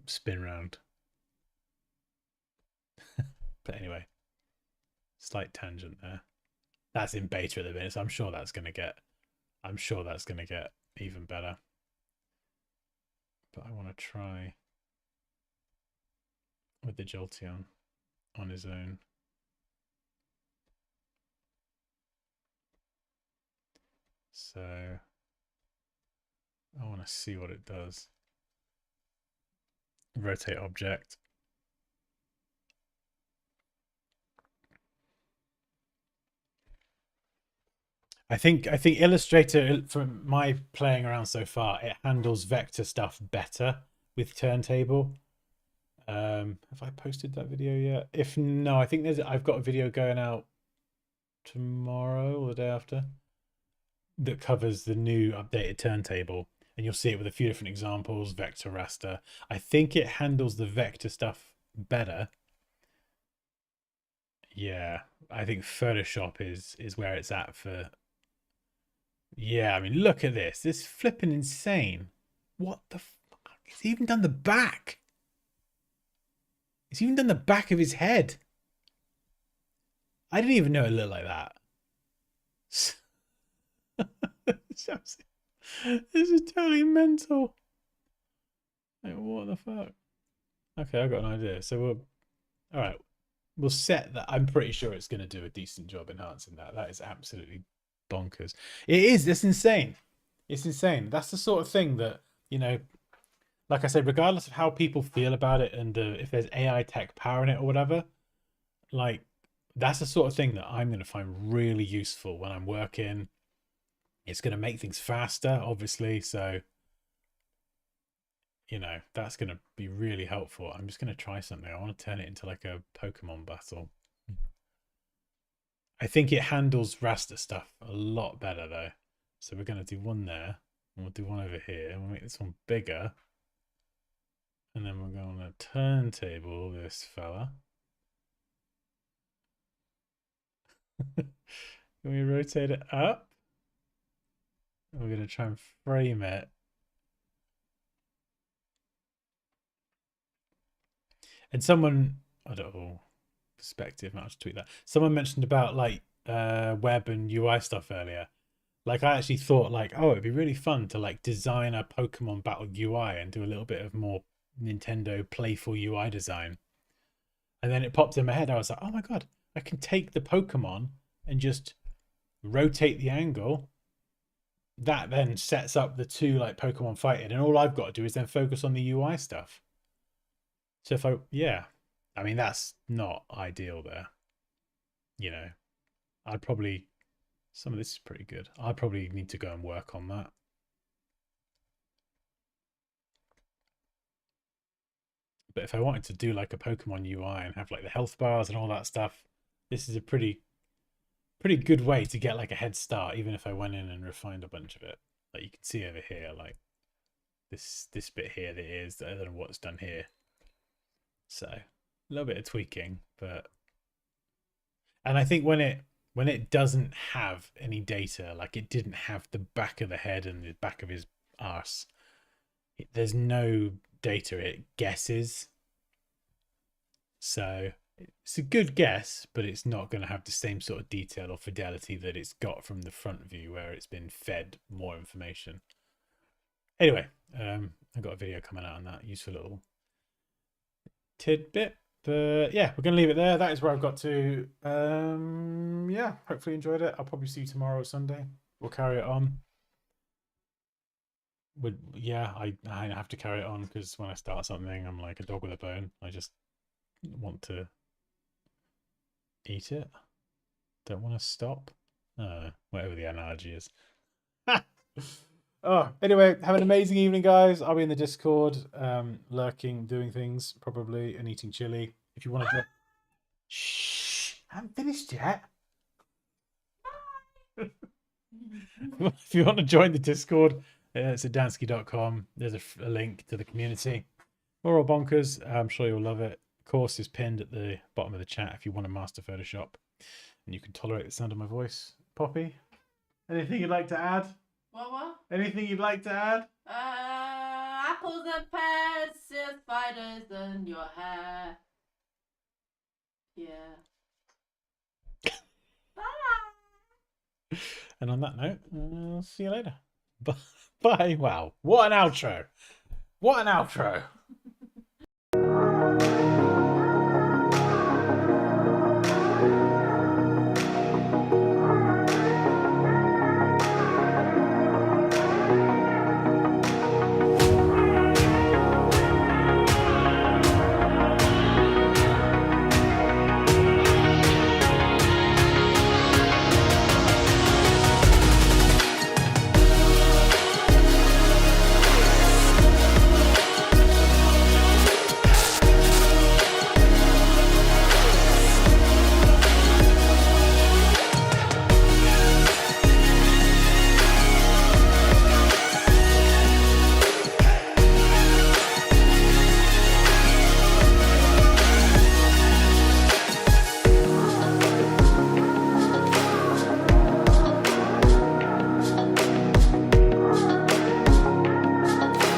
S1: spin round. But anyway, slight tangent there. That's in beta at the minute, so I'm sure that's gonna get even better. But I want to try with the Jolteon on his own. So I want to see what it does. Rotate object. I think Illustrator, from my playing around so far, it handles vector stuff better with Turntable. Have I posted that video yet? If no, I think I've got a video going out tomorrow or the day after that covers the new updated Turntable, and you'll see it with a few different examples, vector, raster. I think it handles the vector stuff better. Yeah, I think Photoshop is where it's at for... Yeah, I mean, look at this. This is flipping insane. What the fuck? He's even done the back. He's even done the back of his head. I didn't even know it looked like that. This is totally mental. Like, what the fuck? Okay, I've got an idea. So we'll... All right. We'll set that. I'm pretty sure it's going to do a decent job enhancing that. That is absolutely bonkers. It is. It's insane. It's insane. That's the sort of thing that, you know, like I said, regardless of how people feel about it and if there's AI tech powering it or whatever, like, that's the sort of thing that I'm going to find really useful when I'm working. It's going to make things faster, obviously. So, you know, that's going to be really helpful. I'm just going to try something. I want to turn it into like a Pokemon battle. I think it handles raster stuff a lot better though. So we're going to do one there, and we'll do one over here, and we'll make this one bigger. And then we're going to turntable this fella. Can we rotate it up? We're going to try and frame it. And someone, I don't know, perspective, I have to tweet that. Someone mentioned about like web and UI stuff earlier. Like, I actually thought like, oh, it'd be really fun to like design a Pokemon battle UI and do a little bit of more Nintendo playful UI design. And then it popped in my head. I was like, oh my God, I can take the Pokemon and just rotate the angle. That then sets up the two like Pokemon fighting. And all I've got to do is then focus on the UI stuff. So if I mean, that's not ideal there. You know, I'd probably, some of this is pretty good. I probably need to go and work on that. But if I wanted to do like a Pokemon UI and have like the health bars and all that stuff, this is a pretty good way to get like a head start, even if I went in and refined a bunch of it. Like you can see over here, like this bit here that is, I don't know what's done here. So a little bit of tweaking, but... And I think when it doesn't have any data, like it didn't have the back of the head and the back of his arse, there's no data, it guesses. So it's a good guess, but it's not going to have the same sort of detail or fidelity that it's got from the front view where it's been fed more information. Anyway, I've got a video coming out on that, useful little tidbit. But yeah, we're going to leave it there. That is where I've got to. Yeah, hopefully you enjoyed it. I'll probably see you tomorrow or Sunday. We'll carry it on. yeah, I have to carry it on because when I start something, I'm like a dog with a bone. I just want to eat it. Don't want to stop. Whatever the analogy is. Oh, anyway, have an amazing evening, guys. I'll be in the Discord, lurking, doing things probably, and eating chili. If you want to, shh, I haven't finished yet. If you want to join the Discord, it's at dansky.com. There's a link to the community. We're all bonkers. I'm sure you'll love it. Course is pinned at the bottom of the chat if you want to master Photoshop and you can tolerate the sound of my voice. Poppy, anything you'd like to add?
S4: What?
S1: Anything you'd like to add?
S4: Apples and pears, spiders in your hair. Yeah. Bye.
S1: And on that note, I'll see you later. Bye. Wow. What an outro. What an outro.